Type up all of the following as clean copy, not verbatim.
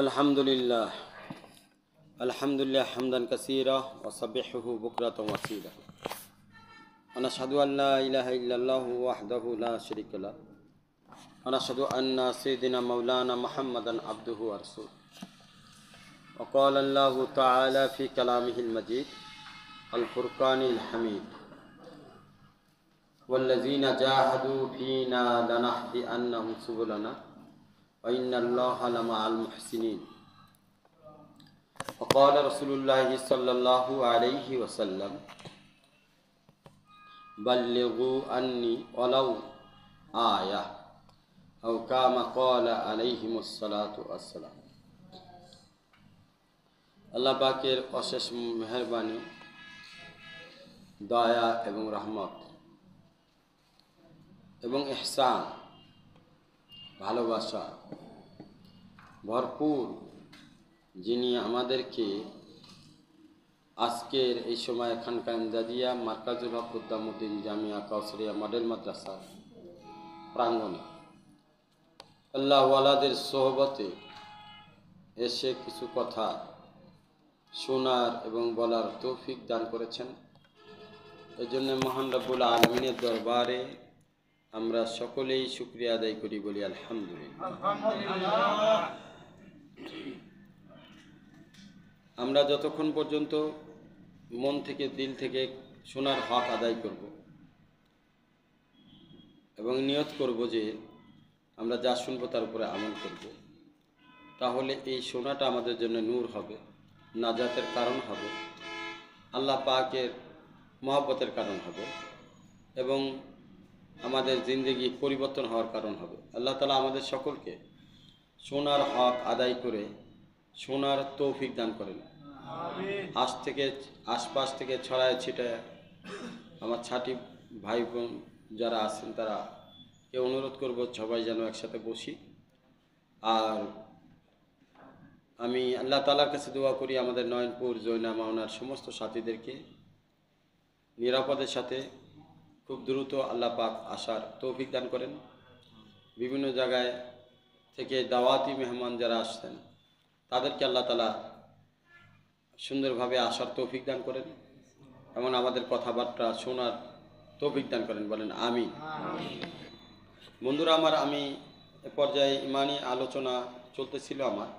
अल्हम्दुलिल्लाह हम्दन कसीरा व सब्बिहुहु बुक्रतन व असीला व नशहदु अन ला इलाहा इल्लल्लाहु वहदहु ला शरीका लह व नशहदु अन्ना सय्यिदना मौलाना मुहम्मदन अब्दुहु व रसूलुहु व क़ाला अल्लाहु तआला फ़ी कलामिहिल मजीद अल फुरक़ानिल हमीद वल्लज़ीना जाहदू फ़ीना लनहदियन्नहुम सुबुलना व इन्नल्लाहा लमअल मुहसिनीन वक़ाल रसूलुल्लाह सल्लल्लाहु अलैहि वसल्लम बल्लिगू अन्नी वलौ आया औ कामा क़ाल अलैहिमुस्सलातु वस्सलाम। আল্লাহ পাকের অশেষ মেহেরবানি, দয়া এবং রহমত এবং ইহসান, ভালোবাসা ভরপুর যিনি আমাদেরকে আজকের এই সময় খানকা ইমদাদিয়া মার্কাজুল হক উদ্দামউদ্দিন জামিয়া কাউসারিয়া মডেল মাদ্রাসা প্রাঙ্গণে আল্লাহ ওয়ালাদের সোহবতে এসে কিছু কথা শোনার এবং বলার তৌফিক দান করেছেন। এই জন্য মহান রব্বুল আলামিনের দরবারে আমরা সকলেই শুকরিয়া আদায় করি, বলি আলহামদুলিল্লাহ। আমরা যতক্ষণ পর্যন্ত মন থেকে দিল থেকে শোনার হক আদায় করব এবং নিয়ত করব যে আমরা যা শুনবো তার উপরে আমল করব, তাহলে এই শোনাটা আমাদের জন্য নূর হবে, নাজাতের কারণ হবে, আল্লাহ পাকের মহব্বতের কারণ হবে এবং আমাদের জিন্দেগি পরিবর্তন হওয়ার কারণ হবে। আল্লাহ তাআলা আমাদের সকলকে শোনার হক আদায় করে শোনার তৌফিক দান করেন। আশপাশ থেকে ছড়ায় ছিটায় আমার ছাটি ভাই বোন যারা আছেন তারা কে অনুরোধ করব সবাই যেন একসাথে বসি। আর আমি আল্লাহ তাআলার কাছে দোয়া করি আমাদের নয়নপুর জৈনা মাওনার সমস্ত সাথীদেরকে নিরাপদের সাথে খুব দ্রুত আল্লাহ পাক আসার তৌফিক দান করেন। বিভিন্ন জায়গায় থেকে দাওয়াতি মেহমান যারা আসছেন তাদেরকে আল্লাহ তাআলা সুন্দরভাবে আসার তৌফিক দান করেন এবং আমাদের কথাবার্তা শোনার তৌফিক দান করেন, বলেন আমিন। বন্ধুরা আমার, আমি এ পর্যায়ে ইমানি আলোচনা চলতেছিল আমার।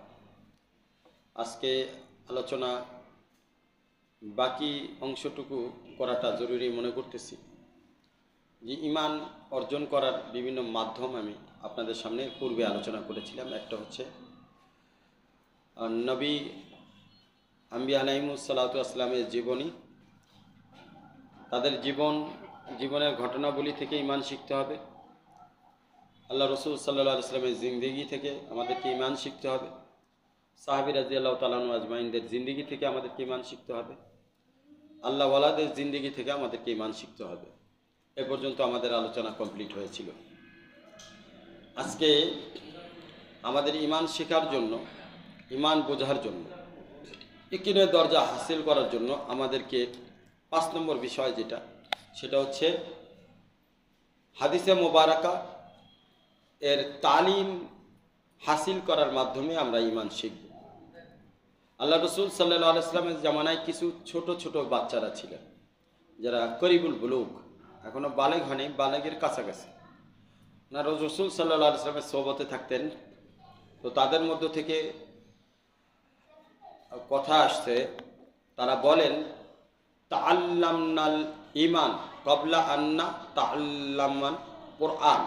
আজকে আলোচনা বাকি অংশটুকু করাটা জরুরি মনে করতেছি। যে ইমান অর্জন করার বিভিন্ন মাধ্যম আমি আপনাদের সামনে পূর্বে আলোচনা করেছিলাম। একটা হচ্ছে নবী আম্বিয়া আলাইহিমুসসালাতু ওয়াসসালামের জীবনী, তাদের জীবনের ঘটনাবলী থেকে ইমান শিখতে হবে। আল্লাহ রসুল সাল্লাল্লাহু আলাইহি ওয়াসাল্লামের জিন্দেগি থেকে আমাদেরকে ইমান শিখতে হবে। সাহাবী রাদিয়াল্লাহু তাআলা আনহু আজমাইনদের জিন্দেগি থেকে আমাদেরকে ইমান শিখতে হবে। আল্লাহ ওয়ালাদের জিন্দেগি থেকে আমাদেরকে ইমান শিখতে হবে। এ পর্যন্ত আমাদের আলোচনা কমপ্লিট হয়েছিল। আজকে আমাদের ইমান শেখার জন্য, ইমান বোঝার জন্য, ইকিনের দরজা হাসিল করার জন্য আমাদেরকে 5 নম্বর বিষয় যেটা, সেটা হচ্ছে হাদিসে মোবারকা এর তালিম হাসিল করার মাধ্যমে আমরা ইমান শিখব। আল্লাহ রসুল সাল্লাল্লাহু আলাইহি ওয়াসাল্লামের জামানায় কিছু ছোট ছোট বাচ্চারা ছিলেন যারা করিবুল বুলুগ, এখনো বালেগ হয়নি, বালেগের কাছাকাছি। না রসুল সাল্লাল্লাহু আলাইহি ওয়াসাল্লামের সোহবতে থাকতেন। তো তাদের মধ্য থেকে কথা আসছে, তারা বলেন তাআল্লামনাল ঈমান ক্বাবলা আন্না তাআল্লামান কুরআন।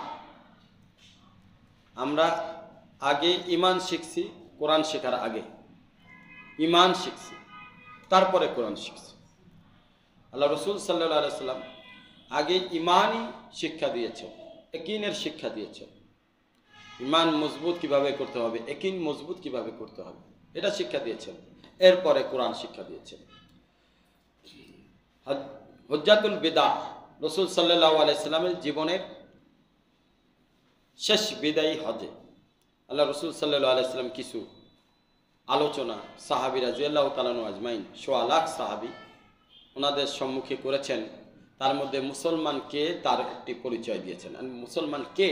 আমরা আগে ঈমান শিখছি, কোরআন শেখার আগে ঈমান শিখছি, তারপরে কোরআন শিখছি। আল্লাহ রসুল সাল্লাল্লাহু আলাইহি ওয়াসাল্লাম আগে ঈমানই শিক্ষা দিয়েছেন, ইয়াকিনের শিক্ষা দিয়েছেন। ঈমান মজবুত কিভাবে করতে হবে, ইয়াকিন মজবুত কিভাবে করতে হবে, এটা শিক্ষা দিয়েছেন। এরপরে কোরআন শিক্ষা দিয়েছেন। হুজ্জাতুল বিদা, রসুল সাল্লাল্লাহু আলাইহি ওয়াসাল্লামের জীবনের শেষ বিদায়ী হজে আল্লাহ রসুল সাল্লাল্লাহু আলাইহি ওয়াসাল্লাম কিছু আলোচনা সাহাবী রাদিয়াল্লাহু তাআলা আনহু আজমাইন, 1.25 লাখ সাহাবী ওনাদের সম্মুখে করেছেন। তার মধ্যে মুসলমান কে তার একটি পরিচয় দিয়েছেন। মুসলমান কে,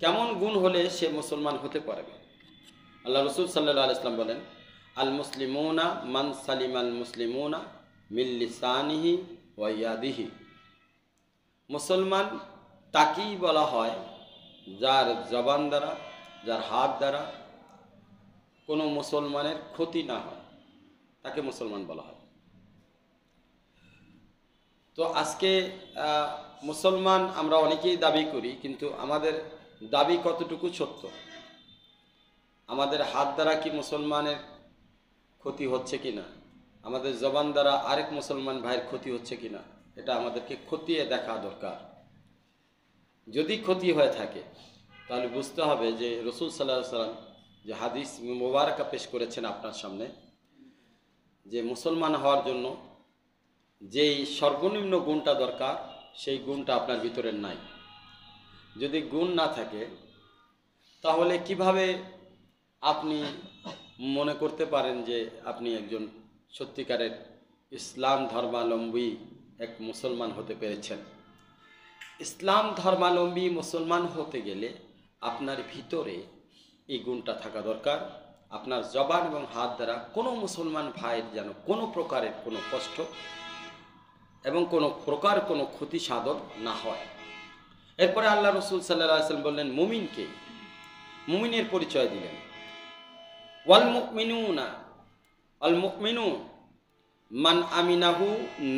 কেমন গুণ হলে সে মুসলমান হতে পারবে, আল্লাহ রসুল সাল্লাল্লাহু আলাইহি ওয়াসাল্লাম বলেন, আল মুসলিমুনা মান সালিমাল মুসলিমুনা মিন লিসানিহি ওয়া ইয়াদিহি। মুসলমান তাকেই বলা হয় যার জবান দ্বারা, যার হাত দ্বারা কোনো মুসলমানের ক্ষতি না হয়, তাকে মুসলমান বলা হয়। তো আজকে মুসলমান আমরা অনেকেই দাবি করি, কিন্তু আমাদের দাবি কতটুকু সত্য? আমাদের হাত দ্বারা কি মুসলমানের ক্ষতি হচ্ছে কিনা, আমাদের জবান দ্বারা আরেক মুসলমান ভাইয়ের ক্ষতি হচ্ছে কিনা, এটা আমাদেরকে খতিয়ে দেখা দরকার। যদি ক্ষতি হয়ে থাকে তাহলে বুঝতে হবে যে রাসূল সাল্লাল্লাহু আলাইহি ওয়াসাল্লাম যে হাদিস মুবারাকা পেশ করেছেন আপনার সামনে, যে মুসলমান হওয়ার জন্য যেই সর্বনিম্ন গুণটা দরকার সেই গুণটা আপনার ভিতরে নাই। যদি গুণ না থাকে তাহলে কিভাবে আপনি মনে করতে পারেন যে আপনি একজন সত্যিকারের ইসলাম ধর্মাবলম্বী এক মুসলমান হতে পেরেছেন? ইসলাম ধর্মাবলম্বী মুসলমান হতে গেলে আপনার ভিতরে এই গুণটা থাকা দরকার। আপনার জবান এবং হাত দ্বারা কোনো মুসলমান ভাইয়ের যেন কোনো প্রকারের কোনো কষ্ট এবং কোনো প্রকার কোনো ক্ষতি সাধন না হয়। এরপরে আল্লাহ রসুল সাল্লাল্লাহু আলাইহি ওয়াসাল্লাম বললেন মুমিনকে, মুমিনের পরিচয় দিলেন। ওয়াল মুমিনুনা, আল মুমিনু মান আমিনাহু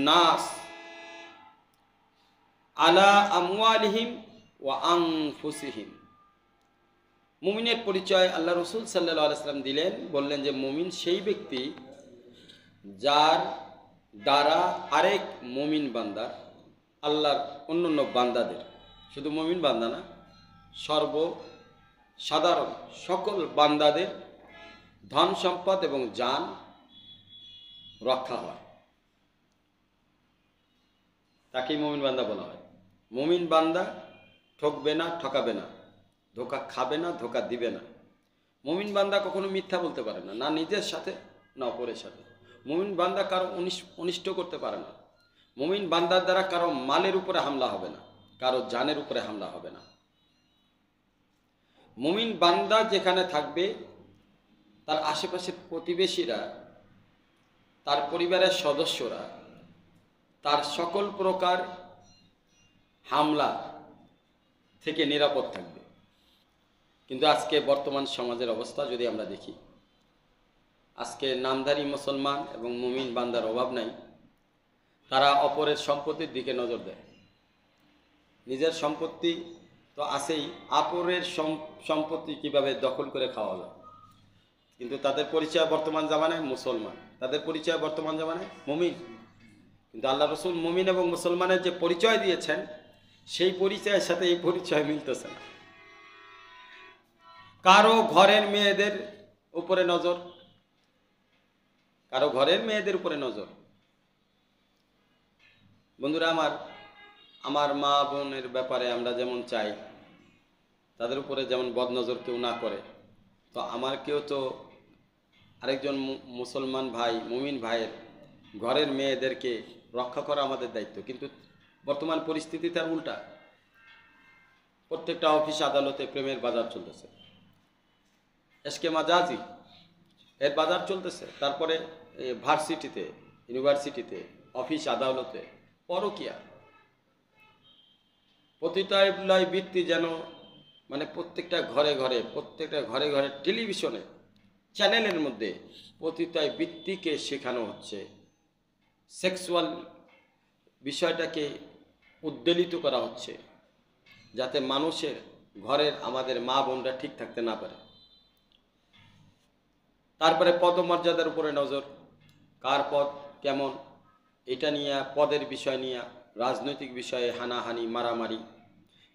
নাস আলা আমওয়ালিহিম ওয়া আনফুসিহিম। মুমিনের পরিচয় আল্লাহ রসুল সাল্লাল্লাহু আলাইহি ওয়াসাল্লাম দিলেন, বললেন যে মুমিন সেই ব্যক্তি যার দ্বারা আরেক মুমিন বান্দা, আল্লাহর অন্যান্য বান্দাদের, শুধু মুমিন বান্দা না, সর্বসাধারণ সকল বান্দাদের ধন সম্পদ এবং জান রক্ষা হয়, তাকেই মুমিন বান্দা বলা হয়। মুমিন বান্দা ঠকবে না, ঠকাবে না, ধোকা খাবে না, ধোকা দিবে না। মুমিন বান্দা কখনো মিথ্যা বলতে পারে না, না নিজের সাথে না অপরের সাথে। মুমিন বান্দা কারো অনিষ্ট করতে পারে না। মুমিন বান্দার দ্বারা কারো মালের উপরে হামলা হবে না, কারো জানের উপরে হামলা হবে না। মুমিন বান্দা যেখানে থাকবে তার আশেপাশের প্রতিবেশীরা, তার পরিবারের সদস্যরা তার সকল প্রকার হামলা থেকে নিরাপদ থাকবে। কিন্তু আজকে বর্তমান সমাজের অবস্থা যদি আমরা দেখি, আজকে নামধারী মুসলমান এবং মুমিন বান্দার অভাব নাই। তারা অপরের সম্পত্তির দিকে নজর দেয়। নিজের সম্পত্তি তো আছেই, অপরের সম্পত্তি কিভাবে দখল করে খাওয়া যায়। কিন্তু তাদের পরিচয় বর্তমান জামানায় মুসলমান, তাদের পরিচয় বর্তমান জামানায় মুমিন। কিন্তু আল্লাহ রসুল মুমিন এবং মুসলমানের যে পরিচয় দিয়েছেন, সেই পরিচয়ের সাথে এই পরিচয় মিলতেছে না। কারো ঘরের মেয়েদের উপরে নজর, কারো ঘরের মেয়েদের উপরে নজর। বন্ধুরা আমার মা বোনের ব্যাপারে আমরা যেমন চাই তাদের উপরে যেমন বদনজর কেউ না করে, তো আমার কেউ তো আরেকজন মুসলমান ভাই, মুমিন ভাইয়ের ঘরের মেয়েদেরকে রক্ষা করা আমাদের দায়িত্ব। কিন্তু বর্তমান পরিস্থিতি তার উল্টা। প্রত্যেকটা অফিস আদালতে প্রেমের বাজার চলতেছে, এসকে মাজাজি এর বাজার চলতেছে। তারপরে ভার্সিটিতে, ইউনিভার্সিটিতে, অফিস আদালতে পরকীয়া, পতিতালয় বৃত্তি যেন মানে প্রত্যেকটা ঘরে ঘরে, প্রত্যেকটা ঘরে ঘরে টেলিভিশনে চ্যানেলের মধ্যে পতিতায় বৃত্তিকে শেখানো হচ্ছে। সেক্সুয়াল বিষয়টাকে উদ্বেলিত করা হচ্ছে, যাতে মানুষের ঘরের আমাদের মা বোনরা ঠিক থাকতে না পারে। তারপরে পদমর্যাদার উপরে নজর, কার পদ কেমন, এটা নিয়ে, পদের বিষয় নিয়ে রাজনৈতিক বিষয়ে হানাহানি, মারামারি,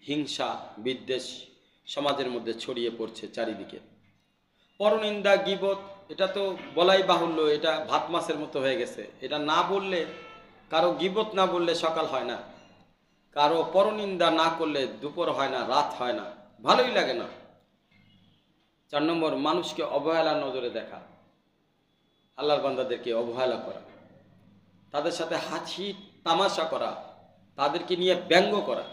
হিংসা, বিদ্বেষ সমাজের মধ্যে ছড়িয়ে পড়ছে চারিদিকে। পরনিন্দা, গীবত, এটা তো বলাই বাহুল্য, এটা ভাত মাছের মতো হয়ে গেছে। এটা না বললে, কারো গীবত না বললে সকাল হয় না, কারো পরনিন্দা না করলে দুপুর হয় না, রাত হয় না, ভালোই লাগে না। 4 নম্বর, মানুষকে অবহেলার নজরে দেখা, আল্লাহর বান্দাদেরকে অবহেলা করা, তাদের সাথে হাসি তামাশা করা, তাদেরকে নিয়ে ব্যঙ্গ করা,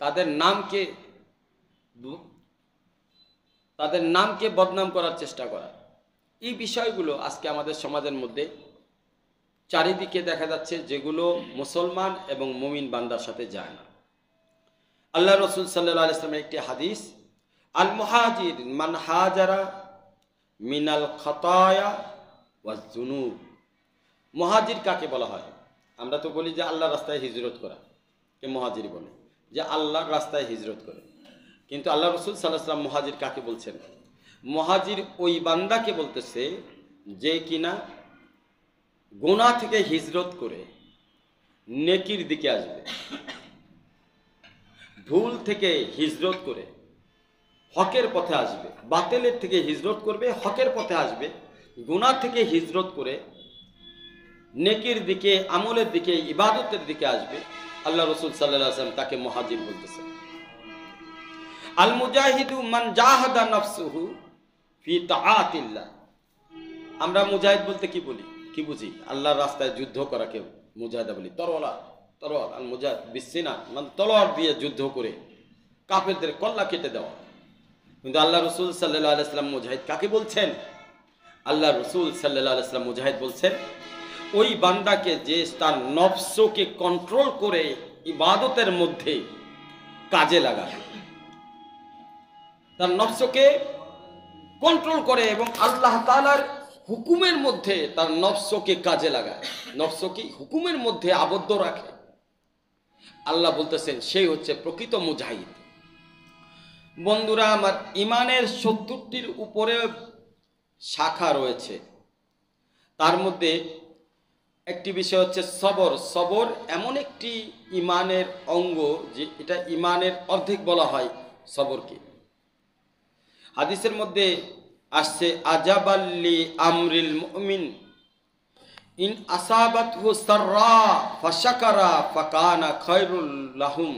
তাদের নামকে তাদের নামকে বদনাম করার চেষ্টা করা, এই বিষয়গুলো আজকে আমাদের সমাজের মধ্যে চারিদিকে দেখা যাচ্ছে, যেগুলো মুসলমান এবং মুমিন বান্দার সাথে যায় না। আল্লাহ রসুল সাল্লাল্লাহু আলাইহি ওয়াসাল্লামের একটি হাদিস, আল মুহাজির মান হাজারা মিনাল খাতায়া ওয়াজ যুনুব। মুহাজির কাকে বলা হয়? আমরা তো বলি যে আল্লাহর রাস্তায় হিজরত করা, কে মুহাজির বলে, যে আল্লাহর রাস্তায় হিজরত করে। কিন্তু আল্লাহ রসুল সাল্লাল্লাহু আলাইহি ওয়াসাল্লাম মুহাজির কাকে বলছেন? মুহাজির ওই বান্দাকে বলতেছে যে কিনা গুনাহ থেকে হিজরত করে নেকির দিকে আসবে, ভুল থেকে হিজরত করে হকের পথে আসবে, বাতিলের থেকে হিজরত করবে হকের পথে আসবে, গুনাহ থেকে হিজরত করে নেকির দিকে, আমলের দিকে, ইবাদতের দিকে আসবে। আল্লাহ রসুল সাল্লাল্লাহু আলাইহি ওয়াসাল্লাম তাকে মুহাজির বলতেছেন। আল মুজাহিদু মান জাহাদা নাফসুহু ফি তাআতিল্লাহ। আমরা মুজাহিদ বলতে কি বলি, কি বুঝি? আল্লাহর রাস্তায় যুদ্ধ করা কেউ মুজাহিদা বলি। তরওয়াল আল মুজাহিদ বিসিনা, মানে তলোয়ার দিয়ে যুদ্ধ করে কাফেরদের কল্লা কেটে দেওয়া। কিন্তু আল্লাহ রসুল সাল্লাল্লাহু আলাইহি ওয়াসাল্লাম মুজাহিদ কাকে বলছেন? আল্লাহ রসুল সাল্লাল্লাহু আলাইহি ওয়াসাল্লাম মুজাহিদ বলছেন ওই বান্দাকে যে তার নফসকে কন্ট্রোল করে ইবাদতের মধ্যে কাজে লাগায়, তার নফসকে কন্ট্রোল করে এবং আল্লাহ তাআলার হুকুমের মধ্যে তার নফসকে কাজে লাগায়, নফসকে হুকুমের মধ্যে আবদ্ধ রাখে। আল্লাহ বলতেছেন সেই হচ্ছে প্রকৃত মুজাহিদ। বন্ধুরা আমার, ইমানের ৭০টির উপরে শাখা রয়েছে, তার মধ্যে একটি বিষয় হচ্ছে সবর। সবর এমন একটি ইমানের অঙ্গ যে এটা ইমানের অর্ধেক বলা হয় সবরকে। হাদিসের মধ্যে আসছে আজাবাল্লি আমরিল মুমিন ইন আসাবাতহু সাররা ফাশাকারা ফাকানা খায়রুল লাহুম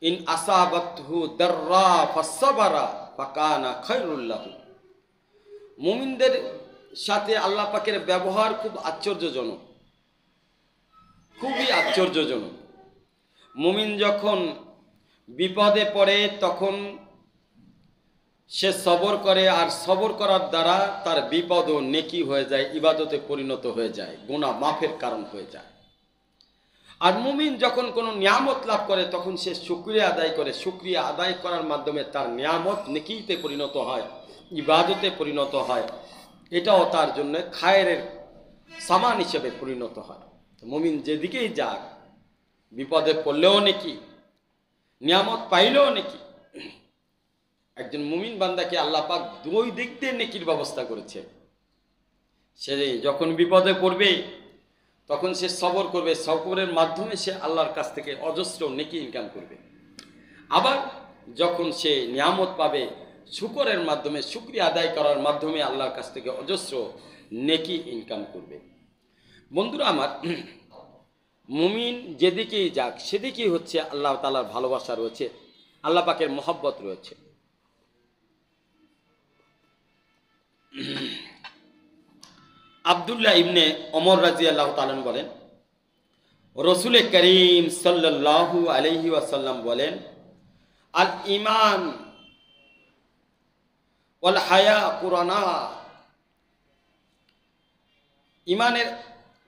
ইন আসাবাতহু দাররা ফাসসাবারা ফাকানা খায়রুল লাহুম। মুমিনদের সাথে আল্লাহ পাকের ব্যবহার খুব আশ্চর্যজনক, খুবই আশ্চর্যজনক। মুমিন যখন বিপদে পড়ে তখন সে সবর করে, আর সবর করার দ্বারা তার বিপদ ও নেকি হয়ে যায়, ইবাদতে পরিণত হয়ে যায়, গুনাহ মাফের কারণ হয়ে যায়। আর মুমিন যখন কোনো নিয়ামত লাভ করে তখন সে শুকরিয়া আদায় করে, শুকরিয়া আদায় করার মাধ্যমে তার নিয়ামত নেকিতে পরিণত হয়, ইবাদতে পরিণত হয়, এটাও তার জন্য খায়েরের সামান হিসেবে পরিণত হয়। মুমিন যেদিকেই যাক, বিপদে পড়লেও নেকি, নিয়ামত পাইলেও নেকি। একজন মুমিন বান্দাকে আল্লাহ পাক দুই দিক দিয়ে নেকির ব্যবস্থা করেছে। সে যখন বিপদে পড়বে তখন সে সবর করবে, সবরের মাধ্যমে সে আল্লাহর কাছ থেকে অজস্র নেকি ইনকাম করবে। আবার যখন সে নিয়ামত পাবে, শুকরের মাধ্যমে, শুকরিয়া আদায় করার মাধ্যমে আল্লাহর কাছ থেকে অজস্র নেকি ইনকাম করবে। বন্ধুরা আমার, মুমিন যেদিকেই যাক সেদিকেই হচ্ছে আল্লাহ তাআলার ভালোবাসা রয়েছে, আল্লাহ পাকের মহব্বত রয়েছে। আব্দুল্লাহ ইবনে ওমর রাদিয়াল্লাহু তাআলা বলেন, রাসূল করিম সাল্লাল্লাহু আলাইহি ওয়াসাল্লাম বলেন, আল ঈমান ওয়াল হায়া কুরানা। ঈমানের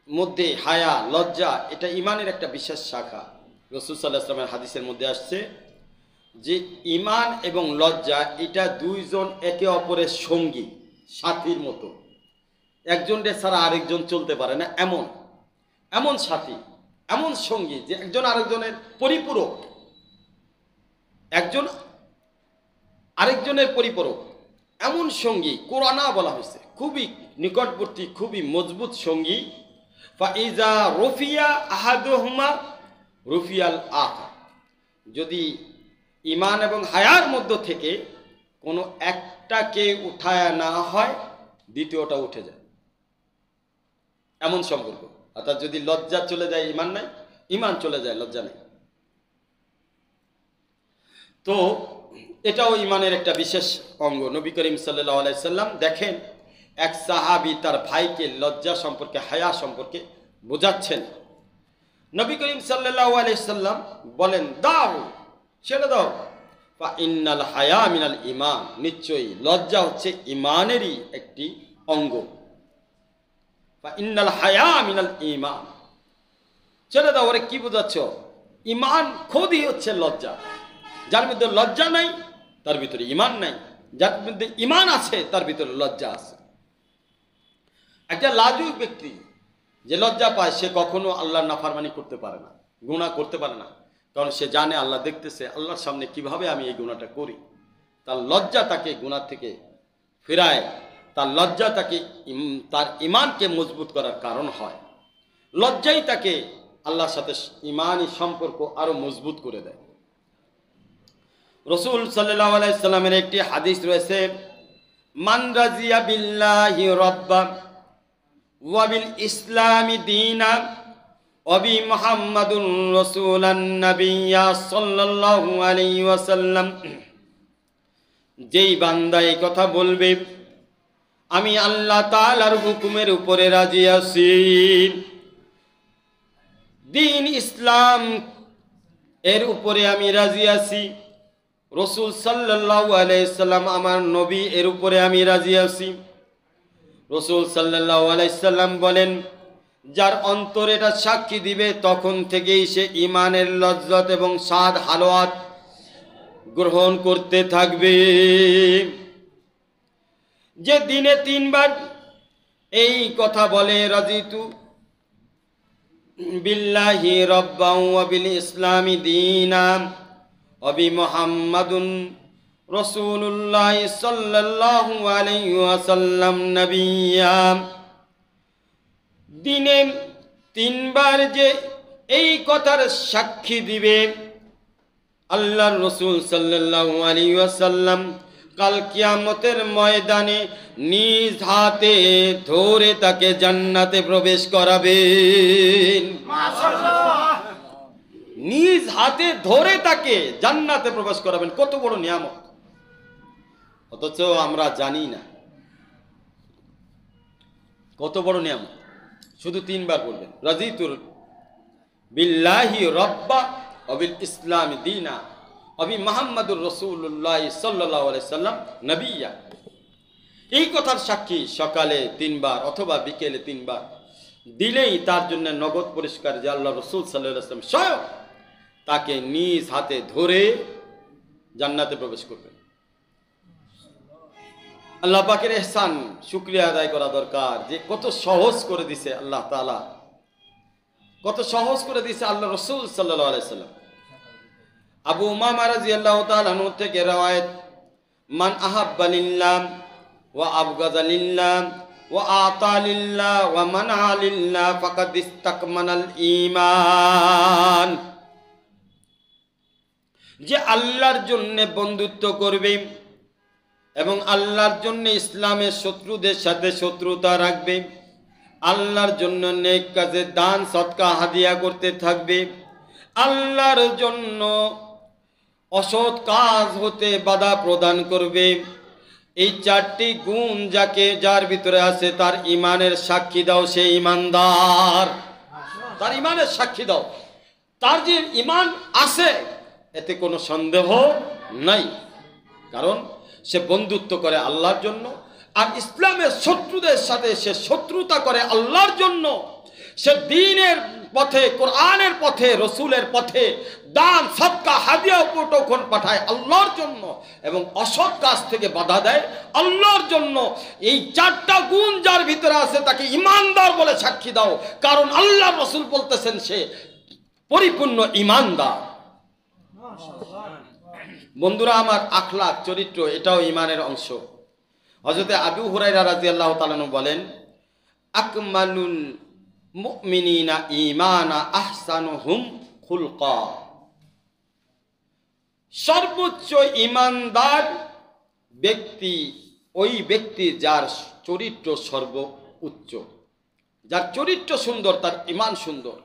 মধ্যে হায়া, লজ্জা, এটা ঈমানের একটা বিশেষ শাখা। রাসূল সাল্লাল্লাহু আলাইহি ওয়াসাল্লামের হাদিসের মধ্যে আসছে যে ঈমান এবং লজ্জা এটা দুইজন একে অপরের সঙ্গী, সাথীর মতো। একজনকে ছাড়া আরেকজন চলতে পারে না, এমন এমন সাথী, এমন সঙ্গী যে একজন আরেকজনের পরিপূরক, একজন আরেকজনের পরিপূরক, এমন সঙ্গী কোরআনা বলা হয়েছে, খুবই নিকটবর্তী, খুবই মজবুত সঙ্গী। ফাইজা রফিয়া আহাদুহুমা রফিয়াল আখার। যদি ঈমান এবং হায়ার মধ্য থেকে কোনো একটাকে উঠায় না হয়, দ্বিতীয়টা উঠে যায়, এমন সম্পর্ক। অর্থাৎ যদি লজ্জা চলে যায় ঈমান নাই, ঈমান চলে যায় লজ্জা নেই। তো এটাও ঈমানের একটা বিশেষ অঙ্গ। নবী করিম সাল্লাল্লাহু আলাইহি সাল্লাম দেখেন এক সাহাবী তার ভাইকে লজ্জা সম্পর্কে, হায়া সম্পর্কে বোঝাচ্ছেন। নবী করিম সাল্লাল্লাহু আলাইহি সাল্লাম বলেন, দাও, ছেড়ে দাও। ফাইন্নাল হায়া মিনাল ঈমান, নিশ্চয়ই লজ্জা হচ্ছে ঈমানেরই একটি অঙ্গ। ফাইন্নাল হায়া মিনাল ঈমান, ছেড়ে দাও, ওরে কি বোঝাচ্ছ? ঈমান খোদই হচ্ছে লজ্জা। যার মধ্যে লজ্জা নাই তার ভিতরে ঈমান নাই, যার মধ্যে ঈমান আছে তার ভিতরে লজ্জা আছে। একটা লাজুক ব্যক্তি যে লজ্জা পায় সে কখনো আল্লাহর নাফরমানি করতে পারে না, গুনাহ করতে পারে না, কারণ সে জানে আল্লাহ দেখতেছে, আল্লাহর সামনে কিভাবে আমি এই গুনাহটা করি। তার লজ্জা তাকে গুনাহ থেকে ফিরায়, তার লজ্জা তাকে তার ঈমানকে মজবুত করার কারণ হয়। লজ্জাই তাকে আল্লাহর সাথে ঈমানি সম্পর্ক আরো মজবুত করে দেয়। রাসূল সাল্লাল্লাহু আলাইহি সাল্লামের একটি হাদিস রয়েছে, মান রাজিয়া বিল্লাহি রাব্বা ওয়া বিল ইসলামি দীনা ওয়া বি মুহাম্মাদুর রাসূলান নাবিয়্যা সাল্লাল্লাহু আলাইহি ওয়াসাল্লাম, যেই বান্দা এই কথা বলবে আমি আল্লাহ তাআলার হুকুমের উপরে রাজি আছি, দ্বীন ইসলাম এর উপরে আমি রাজি আছি, রাসূল সাল্লাল্লাহু আলাইহি সাল্লাম আমার নবী এর উপরে আমি রাজি আছি। রাসূল সাল্লাল্লাহু আলাইহি সাল্লাম বলেন, যার অন্তর এটা সাক্ষী দিবে তখন থেকেই সে ঈমানের লজ্জত এবং স্বাদ হালাওয়াত গ্রহণ করতে থাকবে। যে দিনে 3 বার এই কথা বলে, রাজিতু বিল্লাহি রাব্বান ওয়া বিল ইসলামি দীনা ওয়া বি মুহাম্মাদুন রাসূলুল্লাহ সাল্লাল্লাহু আলাইহি ওয়াসাল্লাম নবিয়্যা, দিনে 3 বার যে এই কথার সাক্ষী দিবে, আল্লাহর রাসূল সাল্লাল্লাহু আলাইহি ওয়াসাল্লাম কাল কিয়ামতের ময়দানে নিজ হাতে ধরে তাকে জান্নাতে প্রবেশ করাবেন। মাশাআল্লাহ, নিজ হাতে ধরে তাকে জান্নাতে প্রবেশ করাবেন, কত বড় নিয়ামত! অথচ আমরা জানি না কত বড় নিয়ামত। শুধু 3 বার বলবেন, রাজিতু বিল্লাহি রাব্বা ওয়া বিল ইসলামি দীনা ওয়া বি মুহাম্মাদুর রাসূলুল্লাহ সাল্লাল্লাহু আলাইহি সাল্লাম নবিয়্যা। এই কথার সাক্ষী সকালে 3 বার অথবা বিকেলে 3 বার দিলেই তার জন্য নগদ পুরস্কার, যে আল্লাহ রাসূল সাল্লাল্লাহু আলাইহি ওয়াসাল্লাম স্বয়ং তাকে নিজ হাতে ধরে জান্নাতে প্রবেশ করবেন। আল্লাহ পাকের ইহসান শুকরিয়া আদায় করা দরকার, যে কত সহজ করে দিছে আল্লাহ তাআলা, কত সহজ করে দিছে আল্লাহ রাসূল সাল্লাল্লাহু আলাইহি সাল্লাম। আবু উমামা রাদিয়াল্লাহু তাআলা আনহু থেকে রওয়ায়াত, মান আহাব্বা লিল্লাহ ওয়া আবগাযা লিল্লাহ ওয়া আতা লিল্লাহ ওয়া মানা লিল্লাহ ফাকাদ ইসতাকমালাল ঈমান, যে আল্লাহর জন্য বন্ধুত্ব করবে এবং আল্লাহর জন্য ইসলামের শত্রুদের সাথে শত্রুতা রাখবে, আল্লাহর জন্য নেক কাজে দান সদকা হাদিয়া করতে থাকবে, আল্লাহর জন্য অসৎ কাজ হতে বাধা প্রদান করবে, এই 4টি গুণ যার ভিতরে আছে তার ঈমানের সাক্ষী দাও, সে ঈমানদার। তার ঈমানের সাক্ষী দাও, তার যে ঈমান আছে এতে কোনো সন্দেহ নাই, কারণ সে বন্ধুত্ব করে আল্লাহর জন্য, আর ইসলামের শত্রুদের সাথে সে শত্রুতা করে আল্লাহর জন্য। সে দ্বীনের পথে, কোরআনের পথে, রসুলের পথে দান সদকা হাদিয়া উপটোকন পাঠায় আল্লাহর জন্য, এবং অসৎ কাজ থেকে বাধা দেয় আল্লাহর জন্য। এই 4টা গুণ যার ভিতরে আছে তাকে ঈমানদার বলে সাক্ষী দাও, কারণ আল্লাহ রসুল বলতেছেন সে পরিপূর্ণ ঈমানদার। বন্ধুরা আমার, আখলাক চরিত্র এটাও ঈমানের অংশ। হযরত আবু হুরায়রা রাদিয়াল্লাহু তাআলা বলেন, আকমালুল মুমিনিনা ঈমানা আহসানুহুম খুলকা, সর্বোচ্চ ঈমানদার ব্যক্তি ওই ব্যক্তি যার চরিত্র সর্বোচ্চ, যার চরিত্র সুন্দর, তার ঈমান সুন্দর,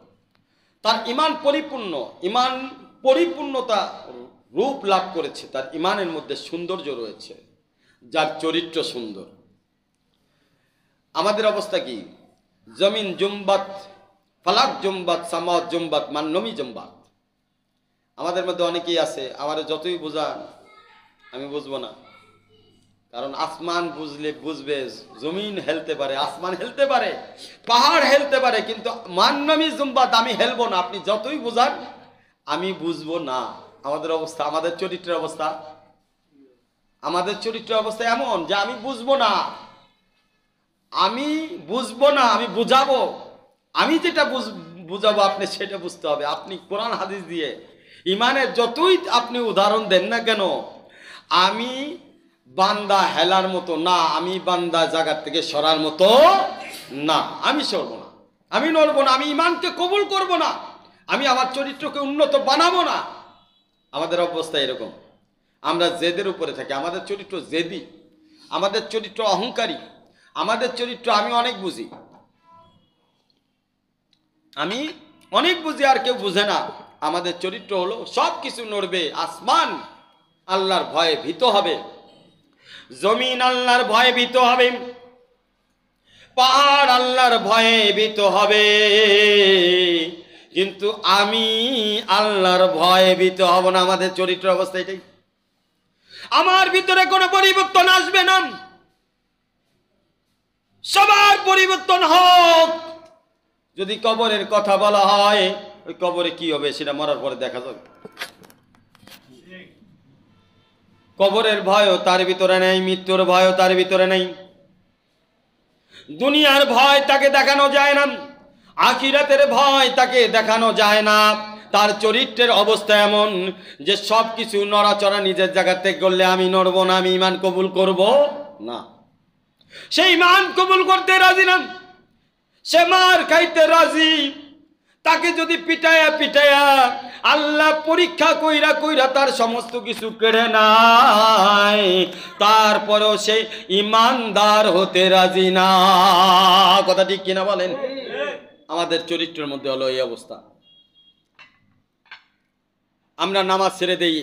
তার ঈমান পরিপূর্ণ, ঈমান পরিপূর্ণতা রূপ লাভ করেছে, তার ঈমানের মধ্যে সৌন্দর্য রয়েছে, যার চরিত্র সুন্দর। আমাদের অবস্থা কি? জমিন জুমবাত, ফালাক জুমবাত, সামাওয়াত জুমবাত, মান নমি জুমবাত। আমাদের মধ্যে অনেকেই আছে, আমাদের যতই বোঝান আমি বুঝবো না, কারণ আসমান বুঝবে, জমিন হেলতে পারে, আসমান হেলতে পারে, পাহাড় হেলতে পারে, কিন্তু মান্নামি জুম্বাত আমি হেলবো না। আপনি যতই বুঝান আমি বুঝবো না। আমাদের অবস্থা, আমাদের চরিত্রের অবস্থা, আমাদের চরিত্রের অবস্থা এমন যে আমি বুঝবো না, আমি বুঝবো না, আমি বুঝাবো। আমি যেটা বুঝাবো আপনি সেটা বুঝতে হবে। আপনি কোরআন হাদিস দিয়ে ইমানের যতই আপনি উদাহরণ দেন না কেন, আমি বান্দা হেলার মতো না, আমি বান্দা জায়গার থেকে সরার মতো না, আমি সরবো না, আমি নড়বো না, আমি ইমানকে কবুল করব না, আমি আমার চরিত্রকে উন্নত বানাবো না। আমাদের অবস্থা এরকম, আমরা জেদের উপরে থাকি, আমাদের চরিত্র জেদি, আমাদের চরিত্র অহংকারী, আমাদের চরিত্র আমি অনেক বুঝি, আমি অনেক বুঝি আর কেউ বুঝে না। আমাদের চরিত্র হলো সব কিছু নড়বে, আসমান আল্লাহর ভয়ে ভীত হবে, জমিন আল্লাহর ভয়ে ভীত হবে, পাহাড় আল্লাহর ভয়ে ভীত হবে, কিন্তু আমি আল্লাহর ভয়ে ভীত হব না। আমাদের চরিত্র অবস্থা এটাই। আমার ভিতরে কোনো পরিবর্তন আসবে না, সবার পরিবর্তন হোক। যদি কবরের কথা বলা হয়, ওই কবরে কি হবে সেটা মরার পরে দেখা যাবে। কবরের ভয়ও তার ভিতরে নেই, মৃত্যুর ভয়ও তার ভিতরে নেই, দুনিয়ার ভয় তাকে দেখানো যায় না, আখিরাতের ভয় তাকে দেখানো যায় না। তার চরিত্রের অবস্থা এমন যে সব কিছু নড়াচড়া নিজের জায়গা থেকে করলে আমি নড়বো না, আমি ঈমান কবুল করব না। সেই ঈমান কবুল করতে রাজি না, সে মার খাইতে রাজি। তাকে যদি পিটায়া পিটায়া আল্লাহ পরীক্ষা কইরা কইরা তার সমস্ত কিছু কেড়ে নাই, তারপরেও সে ইমানদার হতে রাজি না। কথা ঠিক কিনা বলেন? আমাদের চরিত্রের মধ্যে হলো এই অবস্থা। আমরা নামাজ ছেড়ে দেই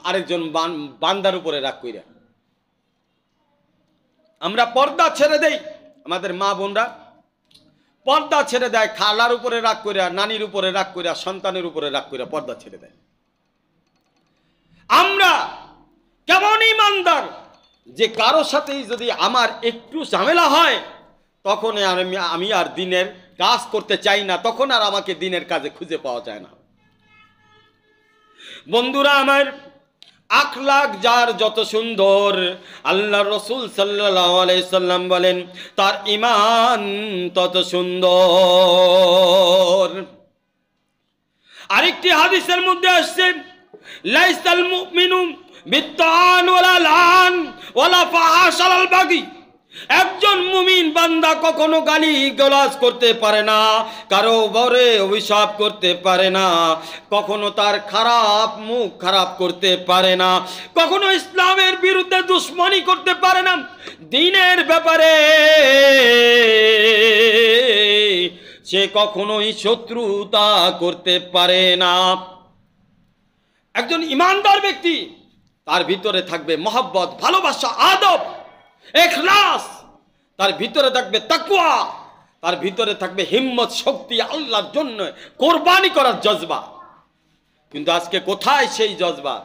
আরেকজন বান্দার উপরে রাগ কইরা, আমরা পর্দা ছেড়ে দেই, আমাদের মা বোনরা পর্দা ছেড়ে দেয়, খালার উপরে রাগ কইরা, নানির উপরে রাগ কইরা, সন্তানের উপরে রাগ কইরা পর্দা ছেড়ে দেয়। আমরা কেমন ইমানদার যে কারো সাথেই যদি আমার একটু ঝামেলা হয় তখন আমি আর দিনের কাজ করতে চাই না, তখন আর আমাকে দিনের কাজে খুঁজে পাওয়া যায় না। বন্ধুরা আমার, আখলাক যার যত সুন্দর, আল্লাহ রসুল সাল্লাল্লাহু আলাইহি সাল্লাম বলেন তার ঈমান তত সুন্দর। আরেকটি হাদিসের মধ্যে আসছে, লাইসাল মুমিনু বিত্তান ওয়ালা লান ওয়ালা ফাহাশ আলাল বাগি। একজন মুমিন বান্দা কখনো গালি গালাজ করতে পারে না, কারো বরে অভিশাপ করতে পারে না, কখনো তার খারাপ মুখ খারাপ করতে পারে না, কখনো ইসলামের বিরুদ্ধে দুশ্মনী করতে পারে না, দ্বীনের ব্যাপারে সে কখনোই শত্রুতা করতে পারে না। একজন ইমানদার ব্যক্তি, তার ভিতরে থাকবে মহব্বত, ভালোবাসা, আদব, ইখলাস, তার ভিতরে থাকবে তাকওয়া, তার ভিতরে থাকবে হিম্মত, শক্তি, আল্লাহর জন্য কোরবানি করার জজবা। কিন্তু আজকে কোথায় সেই জজবা?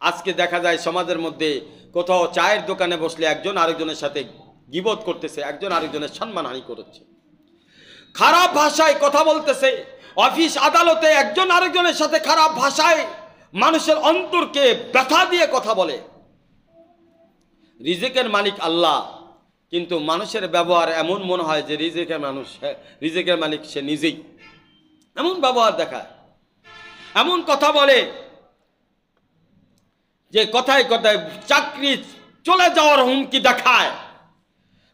আজকে দেখা যায় সমাজের মধ্যে কোথাও চায়ের দোকানে বসলে একজন আরেকজনের সাথে গীবত করতেছে, একজন আরেকজনের সম্মানহানি করছে, খারাপ ভাষায় কথা বলতেছে, অফিস আদালতে একজন আরেকজনের সাথে খারাপ ভাষায় মানুষের অন্তরকে ব্যথা দিয়ে কথা বলে। রিজিকের মালিক আল্লাহ, কিন্তু মানুষের ব্যবহার এমন মনে হয় যে রিজিকের মালিক সে নিজেই। এমন ব্যবহার দেখায়, এমন কথা বলে যে কথায় কথায় চাকরি চলে যাওয়ার হুমকি দেখায়,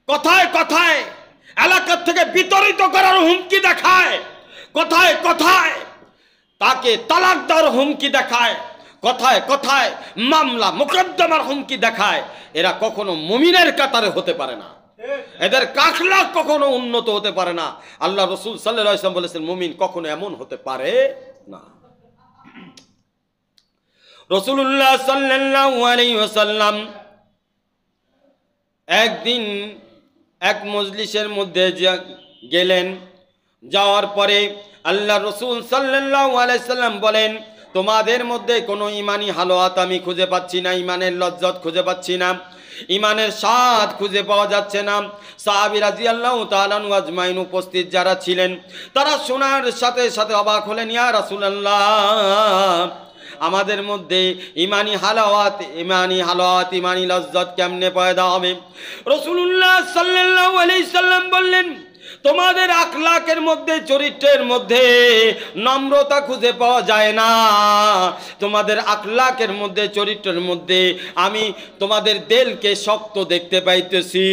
কথায় কথায় এলাকা থেকে বিতাড়িত করার হুমকি দেখায়, কথায় কথায় তাকে তালাক দেওয়ার হুমকি দেখায়, কথায় কথায় মামলা মোকদ্দমার হুমকি দেখায়। এরা কখনো মুমিনের কাতারে হতে পারে না, এদের আখলাক কখনো উন্নত হতে পারে না। আল্লাহ রাসূল সাল্লাল্লাহু আলাইহি ওয়াসাল্লাম বলেছেন মুমিন কখনো এমন হতে পারে না। রাসূলুল্লাহ সাল্লাল্লাহু আলাইহি ওয়াসাল্লাম একদিন এক মজলিসের মধ্যে গেলেন, যাওয়ার পরে আল্লাহ রাসূল সাল্লাল্লাহু আলাইহি ওয়াসাল্লাম বলেন তোমাদের মধ্যে কোনো ইমানি হালাওয়াত আমি খুঁজে পাচ্ছি না, ইমানের লজ্জত খুঁজে পাচ্ছি না, ইমানের স্বাদ খুঁজে পাওয়া যাচ্ছে না। সাহাবী রাদিয়াল্লাহু তাআলা আনহু আজমাইন উপস্থিত যারা ছিলেন তারা শোনার সাথে সাথে অবাক হলেন, ইয়া রাসূলুল্লাহ, আমাদের মধ্যে ইমানি হালাওয়াত, ইমানি লজ্জত কেমনে পয়দা হবে? রাসূলুল্লাহ সাল্লাল্লাহু আলাইহি সাল্লাম বললেন, তোমাদের আখলাকের মধ্যে, চরিত্রের মধ্যে নম্রতা খুঁজে পাওয়া যায় না। তোমাদের আখলাকের মধ্যে, চরিত্রের মধ্যে আমি তোমাদের দিলকে শক্ত দেখতে পাইতেছি।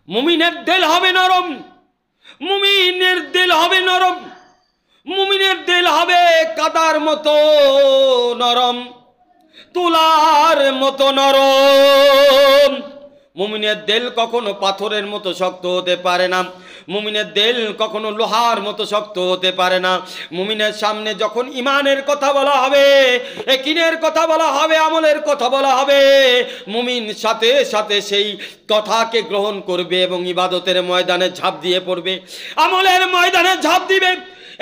মুমিনের দিল হবে নরম, মুমিনের দিল হবে নরম, মুমিনের দিল হবে কাদার মতো নরম, তুলার মতো নরম। মুমিনের দিল কখনো পাথরের মতো শক্ত হতে পারে না, মুমিনের দিল কখনো লোহার মতো শক্ত হতে পারে না। মুমিনের সামনে যখন ইমানের কথা বলা হবে, ইয়াকিনের কথা বলা হবে, আমলের কথা বলা হবে, মুমিন সাথে সাথে সেই কথাকে গ্রহণ করবে এবং ইবাদতের ময়দানে ঝাঁপ দিয়ে পড়বে, আমলের ময়দানে ঝাঁপ দিবে,